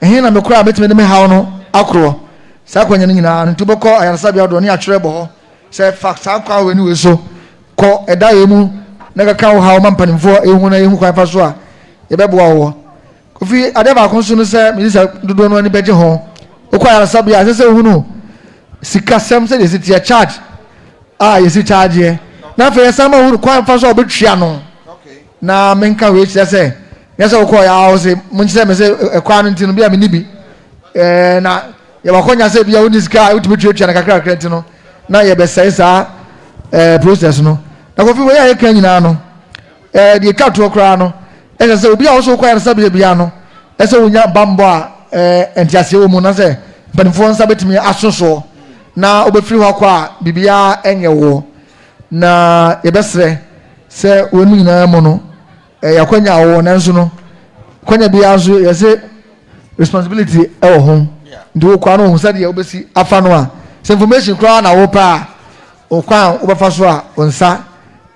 ehin na mekura betime de me haw no akro sa kwanya no nyina ntuboko yaresabia do ne atwere bo ho se fact akwa we ni we so ko eda yemu na kaka wo haw mpanimfo ehunu na ehunu kwan fa so a ye beboa wo kofi ade ba konso no se minister dodo no ani beje ho okwa yaresabia se ehunu sika sem se de sitia charge yesi charge na fe sama huru kwa fa so obetwia no na menka we kire se yesa wo ko ya o se munchise me se kwa no ntino bia me nibi na ye bakonya se bia woni sika utibetwia na kakra kakra ntino na ye be sai sa process no na kofi we ya kan nyina no de ka to kra no ese se obi a wo so kwa ya sabe bia no ese wonya bambo a entiase wo mu na se banifo nsa betimi asoso na obefiri hɔ kwa bibia enye wo na yebesre se wonu nyina mo no yakwanya wo nanso no kwanya bia so yese responsibility e wo ho ndi wo kwa no ho sade obesi afa no a se information kra na wo pa o kwa obefa so a onsa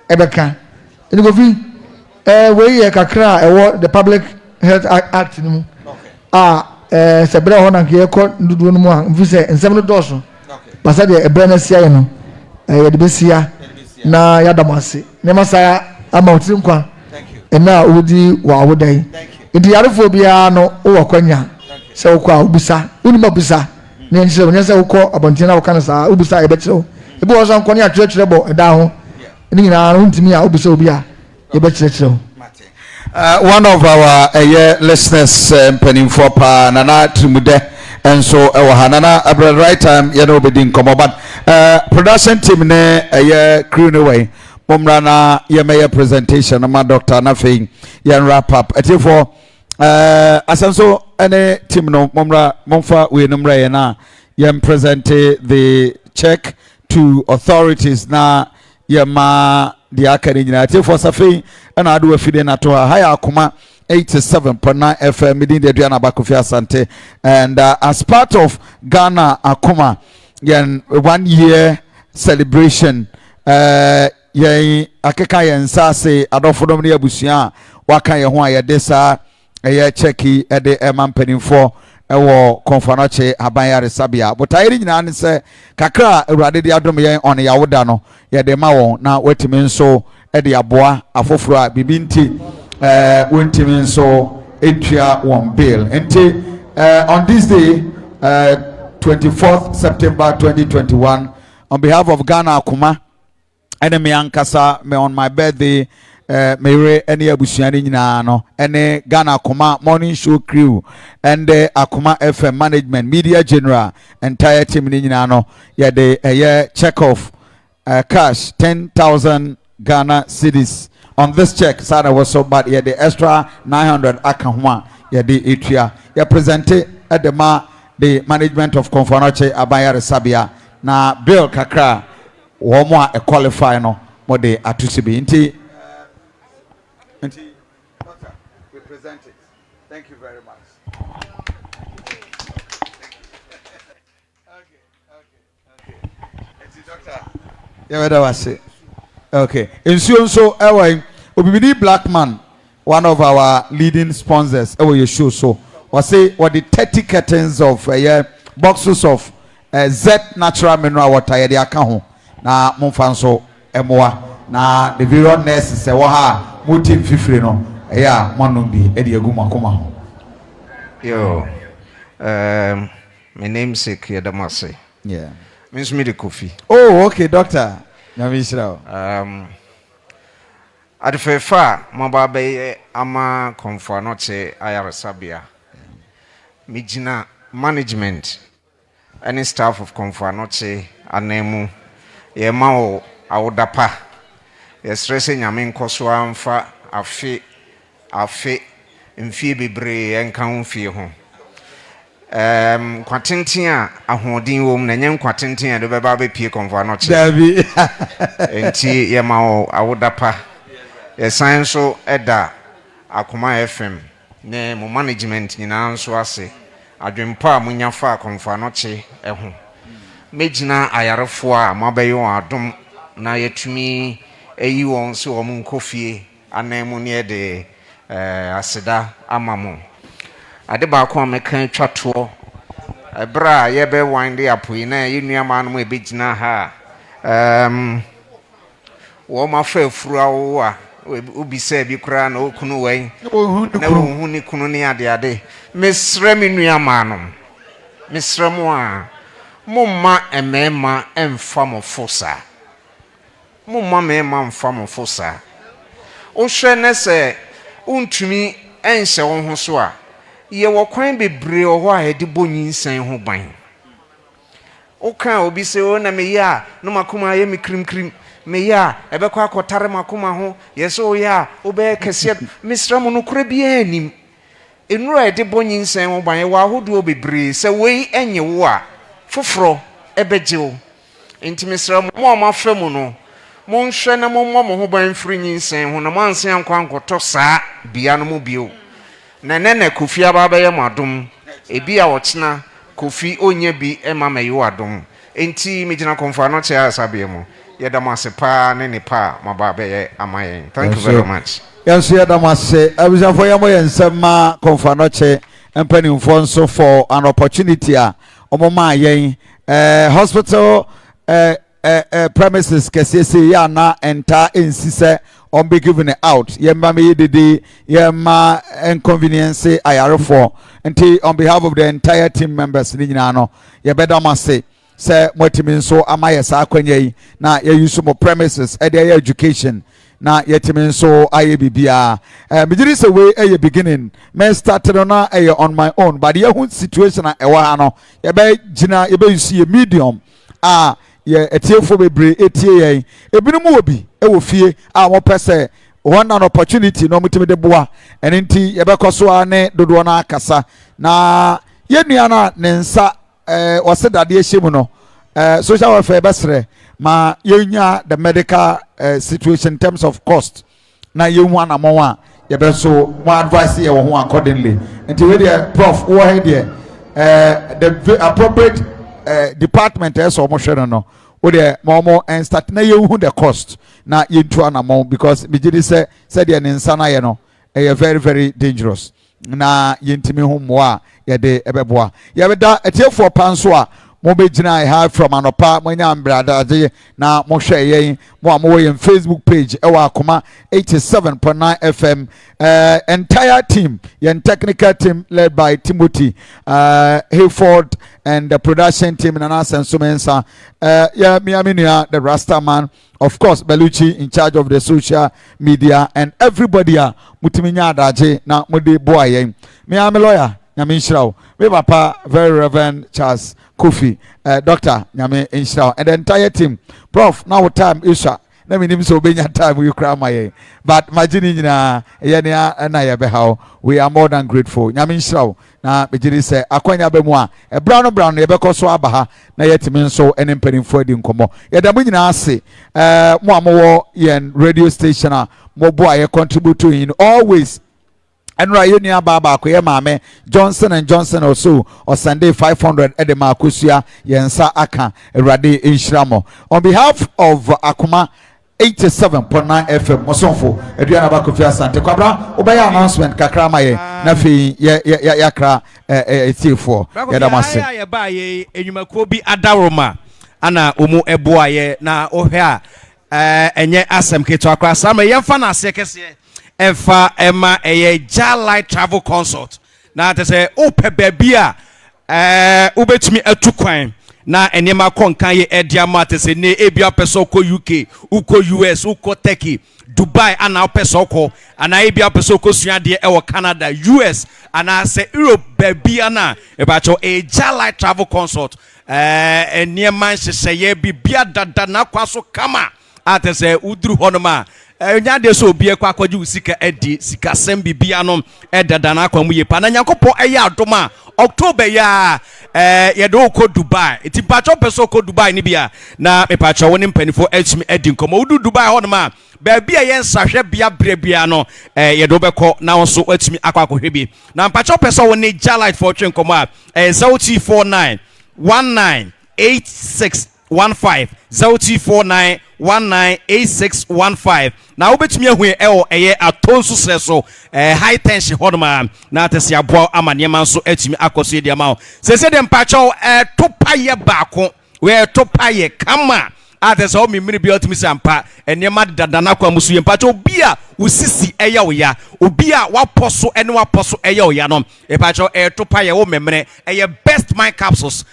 ebeka ndi go fi we ye kakra e wo the Public Health Act ni mu se bere ho na ke ko ndudu no mu a mfi se nsem no doso basa de ebrana sia no ye de besia na yadamase ne masaya ama otiri nkwa na odi wa wodai ndi yarefo bia no wo kwanya se wo kwa obusa unima busa ne nse onye se wo ko abontina wo kana sa obusa e betiro ebi wo so nkwa ne atwetwere bo eda ho ni nyina no ntimi a obusa obi a e betiro one of our listeners mpanimfo pa nana trimude enso ewo hanana at the right time you know bedin komo but production team ne crew no way pomra na ye presentation na doctor na fe ye wrap up etifo asanso ene team no pomra momfa we numra ye na ye present the check to authorities na ye ma the akari nyina etifo safe na adu afide na to haya akoma 87.9 FM within the Adriana Bakofi Asante and as part of Ghana Akuma 1 year celebration ye akeka ye nsase adofodom ne abusia waka ye ho ayede sa ye cheki ede emampanimfo ewo Komfo aban yaresabia but ayiri nyina ne se kakra awurade de adom ye on yawoda no ye de ma won na watimi nso ede aboa afoforo a bibinti wentimi so entria one bill on this day 24th September 2021 on behalf of Ghana Akuma and me ankasa me on my birthday mere any abusuani nyina no ene Ghana Akuma morning show crew and Akuma FM management media general entire team nyina no ya de check off cash 10,000 Ghana cedis on this check sada was so bad yeah the extra 900 akanwa yeah the etria yeah presented at the management of Komfo abaya resabia na bill kakra womo a qualify no mo de atusibi nti we present it. Thank you very much. Okay. Doctor yeah whether was it okay. In so ewa Obibidi Blackman, one of our leading sponsors, ewa your show so was say what the 30 curtains of boxes of Z natural mineral water ye de aka ho na momfanso emoa na the various nurses se wo ha mutim fifire no ya monom bi e de agum akoma ho yo my name is Yadamase yeah means me the coffee. Oh okay doctor Adifefa mababe ama Komfo ayaresabia mijina management any staff of Komfo anemu ye ma awodapa ye stress nyame nkoso amfa afe mfie bebre enka mfie ho kwatenten a ahodin wom na nyen kwatenten a do beba be pie Komfo Davi enti ye ma awodapa ye san so eda Akuma FM ne mo management nyinaa nso ase adwempa a munya fa Komfo Anokye ho mejina ayarefo a mabayo adom na yetumi eyi won so won nkofie anemu ne de aseda amamo ade ba ko amekan twato ebra ye be wind up na yenuama no e begina ha wo ma fa fura wo a obi se bi kura na okunu wen na wo ni kunu ni ade mesre mi nuama no mesre mo a mumma emema emfa mo fosa mumma mema emfa mo fosa o hwe ne se untumi enhye wo ho so a ye wo kwan bebre o ho a de bonyinsan ho ban o kan obi se o na me ya no makoma ye me krim me ya ebekwa akotare makoma ho ye se o ya o be kese misra mo no kura bia anim enura de bonyinsan ho ban wa hodo bebre se wei enye wo a foforo ebejewo intimisra mo amafra mu no mo nhwe na mo ho ban firi nyinsen ho na mo ansen ankonkoto saa bia no mo bio na kofi aba ye madum ebi a wochena kofi onye bi ema mayo adum enti mejina Komfo Anokye asabe mu yedamase pa ne pa maba ye amayen. Thank you very much. Yanso yedamase abusafo yamo yensema Komfo Anokye empanimfo nso for an opportunity a omoma yen hospital premises kesese ya na enter insise on be given out yemma me yedede yemma inconvenience ayarefo nti on behalf of the entire team members ni nyina no yebedamase se motimi nso amaye sa kwanya yi na ye use mo premises e dey education na yetimi nso aye bibia mejiri se we e beginning me started on on my own but ye hu situation e wa ha no ye be gina ye be use medium ye etiefo bebre etie yen ebinum obi e wo fie mo pese one an opportunity no mutimi de boa enti ye be koso ne dodo na akasa na ye nua na ne nsa osedade ehemu no social welfare besre ma yenya the medical situation in terms of cost na yehu anamon a ye be so mo advice ye wo ho accordingly enti we dey prof wo he dey the appropriate department is almost sure no we dey mo and start na yehu the cost na yentu anamon because bijidi say the nsa na ye no very very dangerous na yentimi ho mo a ye de ebeboa ye be da etiefo panso a mo be gina I have from anopa mo nya ambradaje na mo hwe yen mo yen Facebook page e wa akoma 87.9 FM entire team yen technical team led by Timothy Hayford and the production team na Sensumensa yeah miaminua the Rasta man of course Beluchi in charge of the social media and everybody mutiminya adaje na mo de boy yen me am lawyer Nyame Nshirao, me papa very Reverend Charles Kofi, Doctor Nyame Nshirao, and the entire team. Prof, now time Isha. Let me name so benya time we cry my but imagine na yenya na ya be how we are more than grateful. Nyame Nshirao na bejiri say akwanya be mu a brown ye be koso abaha na yetimi nso ene mpanimfo adi nkomo. Ye da mu nyina ase mo amowo yen radio station a mo bo a ye contribute to in always. And right you baba ko mame Johnson and Johnson also or Sunday 500 edema kusia yensa aka erade inshiramo on behalf of Akuma 87.9 FM Mosonfo Adriana Bakofia Sante Kwabra obaya announcement kakra maye na fi yakra etifo yadamase ya ba ye enyumakuo bi adaroma ana omu eboa ye na ohwe a enye asem keto akra sama yemfa na ase kese Efa Emma Jalite Travel Consult. Na te say ope baby a ubetumi atukwan na enema konkan ye ediama te say ne ebia peso ko UK, uko US, uko Turkey, Dubai ana peso ko ana ebia peso ko suade e wo Canada, US ana say Europe baby ana ebacho Jalite Travel Consult. Enema nhye bibia dada na kwaso kama ate say udru honoma nya de so bie kwa kwaji usika edi sika sem bibia no edada na akwa mu ye pa na nyakopo eya adoma October ya yedo ko Dubai iti pacho peso ko Dubai ni bia na me pacho woni mpanifo etimi edin komo udu Dubai ho ma ba bia yen sahwe bia brebia no yedo beko na won so etimi akwakohwe bi na pacho peso woni Jalite for twen komo a 0T49 198615 0T49198615 na obetumi ahu eye atonso sreso high tension hodoma na atese aboa amanema so atumi akoso de ama se dem pacho topaye baako we topaye kama atese o mimiri bi otumi sampa enema dadana kwa musu yempacho bia usisi eya oya obia waposo ene waposo eya oya no epacho topaye wo memre eye best mind capsules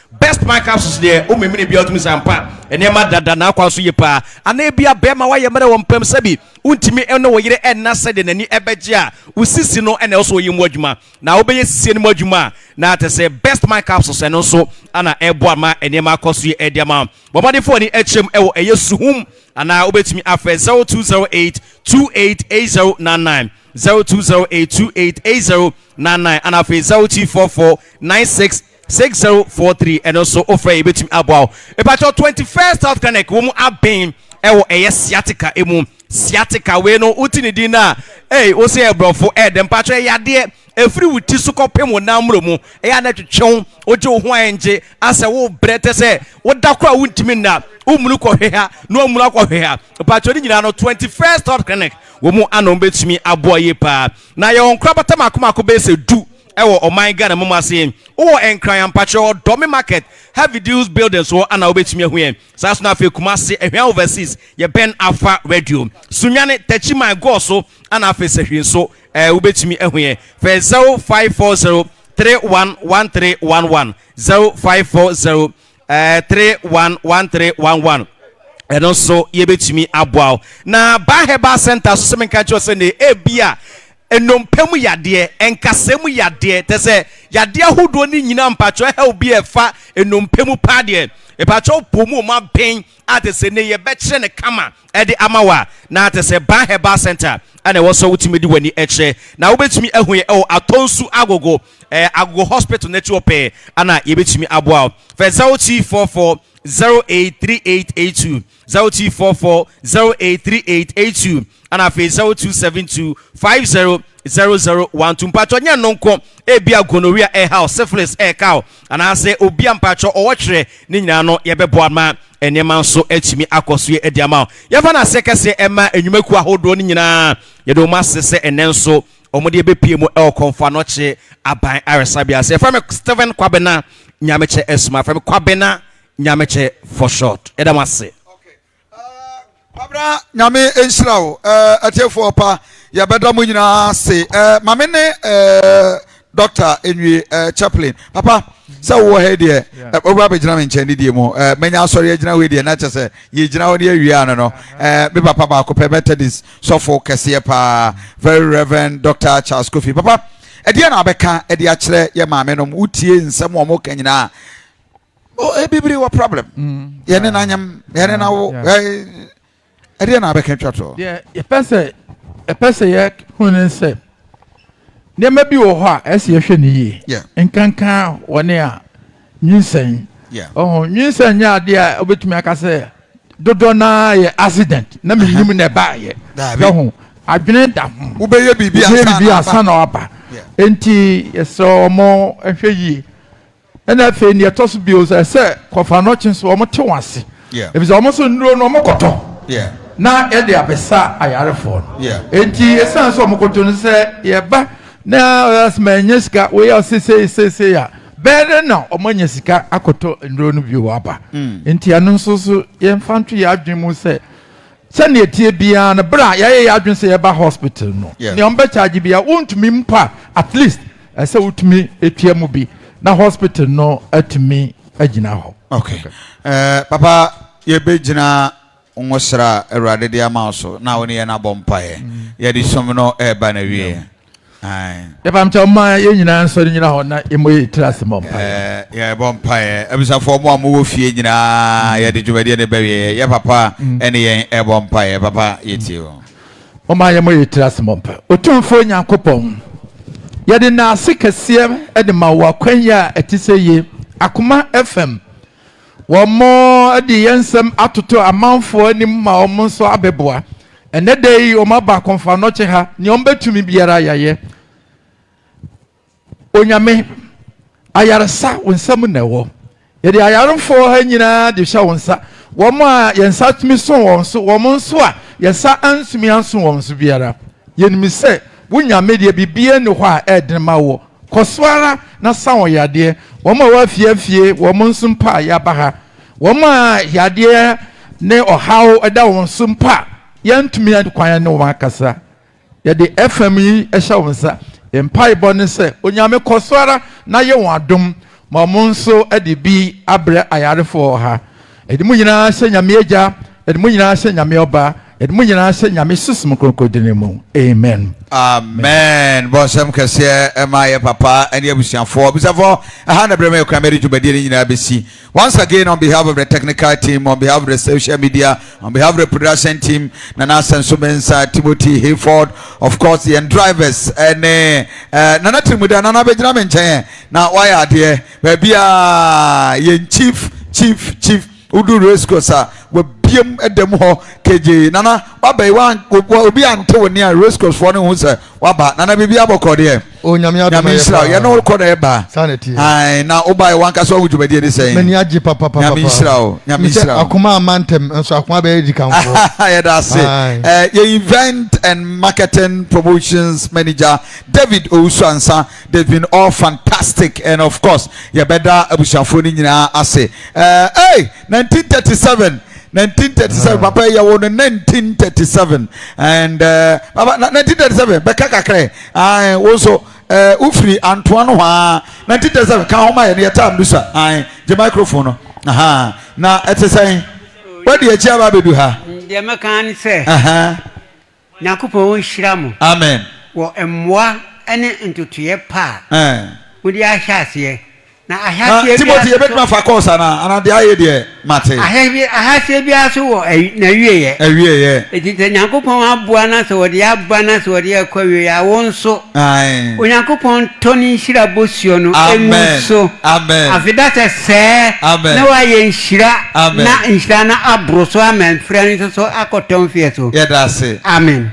there o memre bi otumi sampa enema dadana kwa so yepa ana bia bema wa yemre wo mpam sabi untimi ene wo yire enna sede nani ebeje a usisi no ene so yimu adwuma na obeye sisi ne adwuma na atese best mind capsules eno so ana ebo ama enema akoso ye ediama bobade fo ni echem ewo eyesuhum ana obetumi afa 0208 288099 0208288099 and afa 0244966043 and also offer a bit about 21st South Clinic wo mu aben ewo sciatica emu sciatica we no utini dina o say ebrofo dem patcho yade efri wuti so kopem wonamro mu na twetwon oje ho anje ase wo brete se wo dakora wuntimi na umunu kohwea no umunu akohwea patcho ni nyina no 21st South Clinic wo mu anom betumi aboye pa na ye onkra batama akoma be se du ewo oman Ghana mumase wo enkran ampacho domi market heavy deals buildings so ana obetumi ahue saso na fe Kumasi ehwan overseas ye ben afa radio sunyane tachi my go so ana fe sehwe so obetumi ahue fe 0540 311311 0540 311311 and also ye betumi aboa na Baheba Center so semenka cho se ne ebia enompemu yade enkasemu yade tese yade ahodo ni nyina mpacho help bi efa enompemu pade epacho pomu ma ben atese ne ye beche ne kama ede amawa na atese Baheba Center ana woso wutimedi wani eche na wobetumi ehue atonsu agogo agogo hospital network ana ye betumi aboa for 0T44 083882 0T44 083882 and afi 0272 500012 mpacho nya nonko ebia gonorrhea air house syphilis air cow and I say obia mpacho owotwe ni nyina no ye bebo ama enema so atimi akosue ediama yefa na sekese ema enwumaku ahodo ni nyina ye do masese enenso omode ebepie mu Komfo Anokye aban aresabia se from Steven Kwabena nyameche esma from Kwabena nyameche for short edamase Abra nyame enshirawo atefo pa ya beda mu nyina se mame ne Dr. Enwie chaplain papa se wo he de obra be gina me nchen die mu menya asori agina we de na chese ye gina wo de awia no be papa ba ko Methodist so for kese pa very reverend Dr. Charles Kofi papa e de na abeka e de a kire ye mame no utie nsem wo mo kanyina oh bibiri wa problem ye ne na nyam ye ne na wo e de na abeka twato ye pese ye hunin se ne mabi wo ho a ese ye hwe ne yi nkankan wone a nyinsen nyinsen nya ade a obetumi aka se dodo na ye accident na menyim ne ba ye ho adwene da ho wo be ye bibia asa na aba enti yeso mo hwe yi ena fe ne to so bi o se Komfo Anokye so mo te wase ebi o mo so nduro no mo koto na e de abesa ayarefo enti esan so mo koto no se ye ba na asmanyeska we ya se ya bere na omanyesika akoto nduro no bi wo aba enti anu so ye mfantu ya adwemu se ne etie bia na bra ya adwen se ye ba hospital no ne ombe charge bia wontumi mpa at least ese wotumi etie mu bi na hospital no atumi agina ho papa ye be gina onwosra erade de amaso na woni ye na bompae ye di som no eba na wie yaba mcha ma ye nyina nso nyina ho na emoyi trust mompa ye bompae abisa fo mo wo fie nyina ye de dwumade ne bawie ye papa ene ye e bompae papa ye tie o ma ye moyi trust mompa otumfo nyankopon yɛde na ase kɛseɛ ɛde ma wa kwanya ɛte sɛ ye Akoma FM wɔmo ɛde yɛnsɛm atoto amanfo anim ma wɔn nso abɛboa ɛnɛ da yi wɔn aba Komfo Anokye ha ne wɔn bɛtumi biara yɛyɛ onyame ayaresa wonsam na ɛwɔ yɛde ayarefo ha nyinaa de hyɛ wɔn nsa wɔn a yɛnsa tumi so wɔn so wɔn nso a yɛnsa ansumi anso wɔn so biara yɛnum sɛ wonyame deɛ bibie ne hɔ a ɛden ma wɔ kɔsoara na sa wɔn yadeɛ wɔn a wɔafiafie wɔn nso mpa yɛaba ha wɔn a yadeɛ ne ɔhaw ɛda wɔn so mpa yɛntumi kwan ne wɔn akasa yɛde FM yi ɛhyɛ wɔn nsa mpaebɔ ne sɛ onyame kɔsoara na yɛ wɔn adom ma wɔn nso ɛde bi abrɛ ayarefo ha ɛde mu nyinaa hyɛ nyame agya ɛde mu nyinaa hyɛ nyame ɔba ɛde mu nyinaa hyɛ nyame susum krokodini mu amen. Amen. Bosam kase ema papa and yabusiafo. Bisafo ahana breme krameri jubadiri nyina besi. Once again on behalf of the technical team, on behalf of the social media, on behalf of the production team, Nana Sensumensa, Timothy Hayford, of course the drivers and Nana Timuda Nana Benjamin Chen. Now why are there? Yen chief Udu Rescosa we biem edemo KJ Nana waba wan obi anto near Rescos for no say waba Nana bibi aboko de o nyame Israel ye no ko de ba sanity ai na obai wan kaso wujubadi ni say mani agi papa nyame Israel akoma amantem enso akoma be edi kanfo yeah that's it your event and marketing promotions manager David Ousuansa, they've been all fantastic and of course you better abushafo ni nyina ase 1937 papa ya won 1937 and papa 1937 beka kakre also ufri Antoine ha 1937 kan homa ye time dusa the microphone aha na etesen where the echi aba bedu ha de mekan se Nyankopon hiramu amen wo emmoa ene ntutuye pa wodi ahyaase na ahyaase Timothy ebetuma fa course ana de aye de mate ahyaase bia so wo na wieye ejite Nyankopon aboa na so wodi aba na so wodi akwawie ya wonso Onyankopon toni hira bosuo no emuso afida se na wa ye hira na hira na abroso amen friend so akoton fieso yeah that's it amen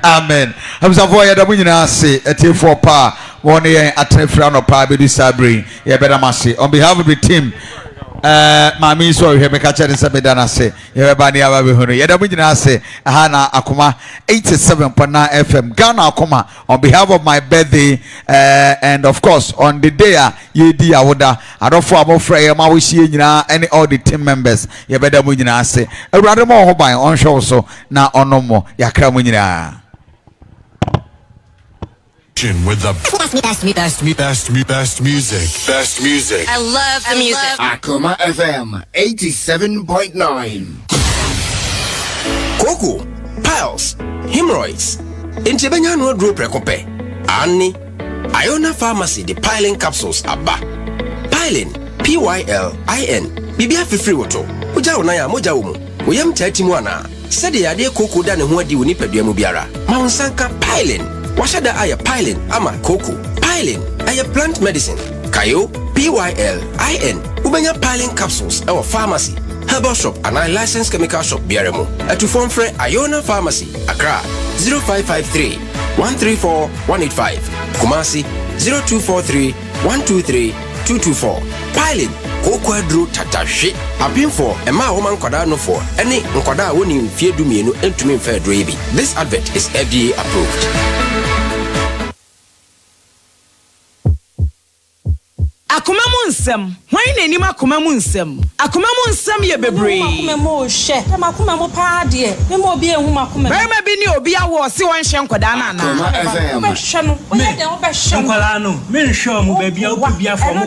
hamsafo ya da munyina ase etifo pa one ye atrefra no pa be du sabri ye better masi on behalf of the team mami so we make a chance to be done say ye ba ni aba be hono ye da munyina ase aha na Akoma 87.9 FM Ghana Akoma on behalf of my birthday and of course on the day ye di awoda adofo amofra ye ma wo hie nyina any all the team members ye better munyina ase awurade mo ho ban on show so na onomo yakra munyina with the best music. I love the music. Akoma FM 87.9. Koko, piles, hemorrhoids. Intebenya no dro prekope. Ani, Iona Pharmacy the piling capsules aba. Piling, PYLIN. Bibia free woto. Uja unaya moja umu. Uyam tati mwana. Sede yade koko da ne ho adi woni padua mu biara. Ma unsanka piling. Washada aya piling ama koko. Piling aya plant medicine. Kayo PYLIN. Ubenya piling capsules our pharmacy, herbal shop and I licensed chemical shop biaremo. At form free Iona Pharmacy, Accra 0553 134 185. Kumasi 0243 123 224. Piling koko adro tatashi. Appeal for Emma woman kwada no for any nkwada woni mfie du mienu entumi mfa adro ebi. This advert is FDA approved. Akoma mu nsem hwan na enim akoma mu nsem ye bebre akoma mu hye akoma mu pa de me mo obi ehu akoma bema bi ni obi awo se won hye nkoda na na be hye no we de wo be hye nkola no me nhwe mu ba bia wo bia fo mo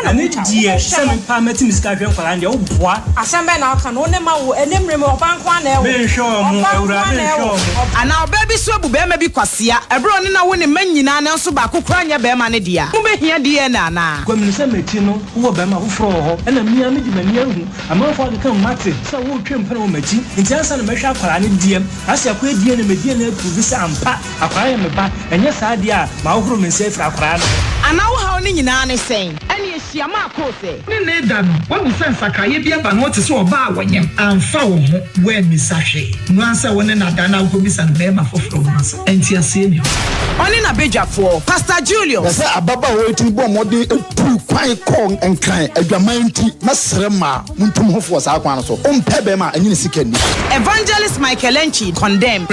ani die se me pa mati miska hwe nkola nde wo boa asembe na aka no ne ma wo enemre me oban kwa na e wo me nhwe mu ewura me nhwe ana oba bi so bu bema bi kwasia ebro ne na wo ne manyina na nso ba kokora nya bema ne dia mo be hia die na na kwamnse meti no wo ba ma wo fro ho ena mia me di mania hu amanfo de kan mate se wo twem pere wo maji nti ansa na mehwa akwara ne diem ase baako edie na medie na prove say ampa akwara me ba enye saa de a ma wo horo me se fra akwara no ana wo ha oni nyina ne sen ene ehia ma ko se ne da no wo bu sen sakaye bi aba no te so oba a wonyem amfa wo ho wo misahwe no ansa wo ne na da na wo bisa no be ma foforo no so enti ase ni oni na bedwafo Pastor Julius say ababa wo eti bo mode epu kwan kon enkran adwaman ti na serema muntum hofo sa kwan so ompe be ma anyi sika ni Evangelist Michael Enchi condemned